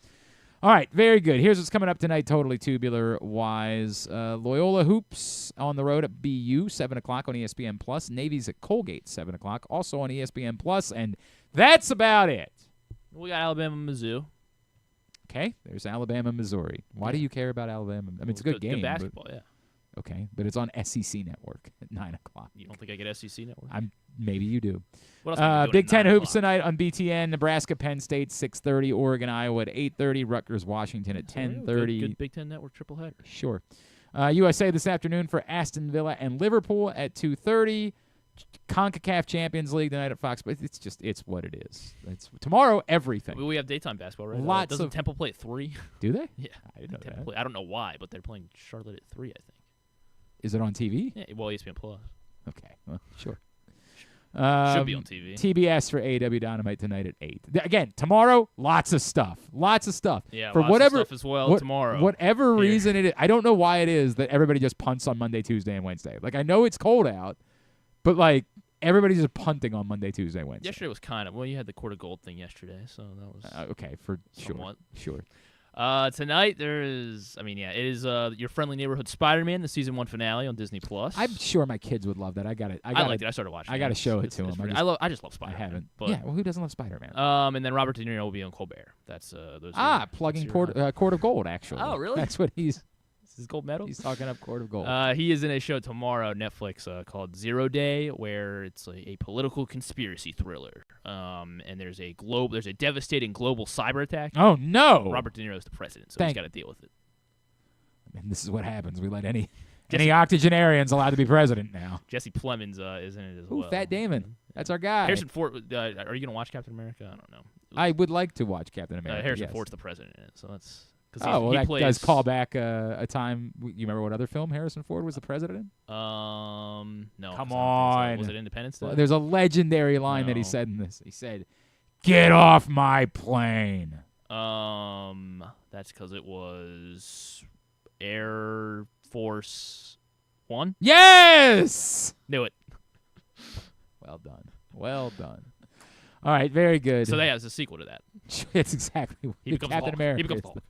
Speaker 1: All right, very good. Here's what's coming up tonight, totally tubular-wise. Loyola Hoops on the road at BU, 7 o'clock on ESPN+. Navy's at Colgate, 7 o'clock, also on ESPN+. And that's about it.
Speaker 3: We got Alabama, Mizzou.
Speaker 1: Okay, there's Alabama, Missouri. Why do you care about Alabama? I mean, it's a good game.
Speaker 3: Good basketball, yeah.
Speaker 1: Okay, but it's on SEC Network at 9 o'clock.
Speaker 3: You don't think I get SEC Network?
Speaker 1: Maybe you do.
Speaker 3: What else are we doing
Speaker 1: Big
Speaker 3: at
Speaker 1: Ten
Speaker 3: 9
Speaker 1: hoops
Speaker 3: o'clock?
Speaker 1: tonight on BTN. Nebraska, Penn State, 6:30. Oregon, Iowa at 8:30. Rutgers, Washington at 10:30.
Speaker 3: Good Big Ten Network triple header.
Speaker 1: Sure. USA this afternoon for Aston Villa and Liverpool at 2:30. CONCACAF Champions League tonight at Fox. But it's what it is. It's tomorrow. Everything.
Speaker 3: We have daytime basketball, right?
Speaker 1: Lots
Speaker 3: Doesn't
Speaker 1: of
Speaker 3: Temple play at 3?
Speaker 1: Do they?
Speaker 3: Yeah,
Speaker 1: I didn't know
Speaker 3: Temple
Speaker 1: that.
Speaker 3: play, I don't know why, but they're playing Charlotte at 3. I think.
Speaker 1: Is it on TV?
Speaker 3: Yeah, well, ESPN Plus.
Speaker 1: Okay, well, sure.
Speaker 3: Should be on TV.
Speaker 1: TBS for AEW Dynamite tonight at 8. Again, tomorrow, lots of stuff. Lots of stuff.
Speaker 3: Yeah,
Speaker 1: for
Speaker 3: lots
Speaker 1: whatever,
Speaker 3: of stuff as well tomorrow.
Speaker 1: Whatever
Speaker 3: Here.
Speaker 1: reason it is. I don't know why it is that everybody just punts on Monday, Tuesday, and Wednesday. Like, I know it's cold out, but, like, everybody's just punting on Monday, Tuesday, Wednesday.
Speaker 3: Yesterday was kind of you had the Court of Gold thing yesterday, so that was
Speaker 1: okay for
Speaker 3: somewhat.
Speaker 1: Sure.
Speaker 3: Tonight there is, it is your friendly neighborhood Spider-Man, the season 1 finale on Disney Plus.
Speaker 1: I'm sure my kids would love that. I
Speaker 3: liked it. I started watching.
Speaker 1: I got to show it to them.
Speaker 3: I just love Spider-Man.
Speaker 1: I haven't.
Speaker 3: But,
Speaker 1: yeah. Well, who doesn't love Spider-Man?
Speaker 3: And then Robert De Niro will be on Colbert. That's
Speaker 1: plugging Court of Gold. Actually.
Speaker 3: Oh, really?
Speaker 1: That's what he's.
Speaker 3: This is gold medal.
Speaker 1: He's talking up Court of Gold.
Speaker 3: He is in a show tomorrow, Netflix, called Zero Day, where it's a political conspiracy thriller. And there's a devastating global cyber attack.
Speaker 1: Oh no!
Speaker 3: Robert De Niro is the president, so he's got to deal with it.
Speaker 1: I mean, this is what happens. We let any octogenarians allowed to be president now.
Speaker 3: Jesse Plemons is in it as well.
Speaker 1: Fat Damon. That's our guy.
Speaker 3: Harrison Ford. Are you going to watch Captain America? I don't know.
Speaker 1: I would like to watch Captain America.
Speaker 3: Harrison Ford's the president in it, so that's.
Speaker 1: That does call back a time. You remember what other film Harrison Ford was the president in?
Speaker 3: No.
Speaker 1: Come on.
Speaker 3: Was it Independence Day?
Speaker 1: Well, there's a legendary line that he said in this. He said, "Get off my plane."
Speaker 3: That's because it was Air Force One.
Speaker 1: Yes.
Speaker 3: Knew it.
Speaker 1: Well done. All right, very good.
Speaker 3: So that has a sequel to that.
Speaker 1: It's exactly what Captain America.
Speaker 3: He becomes Hulk.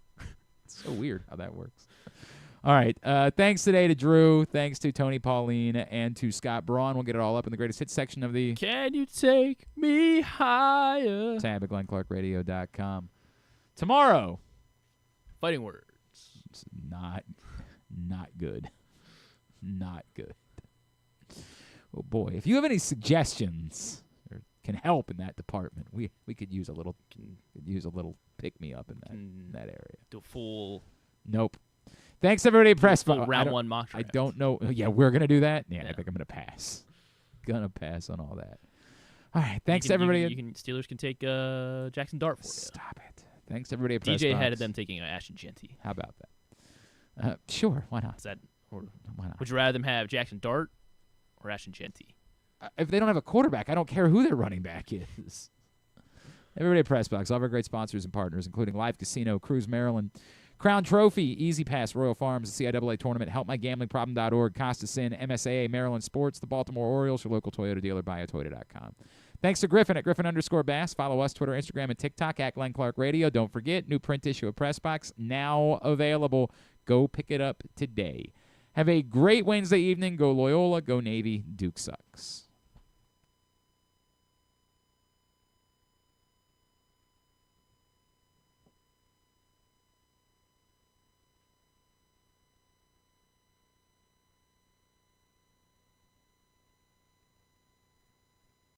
Speaker 1: It's so weird how that works. All right. Thanks today to Drew. Thanks to Tony Pauline and to Scott Braun. We'll get it all up in the greatest hits section of the
Speaker 3: Can You Take Me Higher?
Speaker 1: tab at GlennClarkRadio.com. Tomorrow.
Speaker 3: Fighting words.
Speaker 1: It's not good. Not good. Oh boy. If you have any suggestions or can help in that department, we could use a little pick me up in that area.
Speaker 3: Do a full.
Speaker 1: Nope. Thanks everybody at Press Box.
Speaker 3: Round 1 mock draft.
Speaker 1: I don't know. Yeah, we're gonna do that. Yeah, I think I'm gonna pass. Gonna pass on all that. All right. Thanks everybody.
Speaker 3: Steelers can take Jackson Dart for you.
Speaker 1: Stop it. Thanks everybody at Press
Speaker 3: DJ
Speaker 1: Box.
Speaker 3: had them taking Ashton Genty.
Speaker 1: How about that? Sure. Why not?
Speaker 3: Why not? Would you rather them have Jackson Dart or Ashton Genty?
Speaker 1: If they don't have a quarterback, I don't care who their running back is. Everybody at Press Box, all of our great sponsors and partners, including Live Casino, Cruise Maryland, Crown Trophy, Easy Pass, Royal Farms, the CIAA Tournament, HelpMyGamblingProblem.org, Costa Sin, MSAA, Maryland Sports, the Baltimore Orioles, your local Toyota dealer, buyatoyota.com. Thanks to Griffin at Griffin_Bass. Follow us, Twitter, Instagram, and TikTok at Glenn Clark Radio. Don't forget, new print issue of Press Box now available. Go pick it up today. Have a great Wednesday evening. Go Loyola, go Navy, Duke sucks.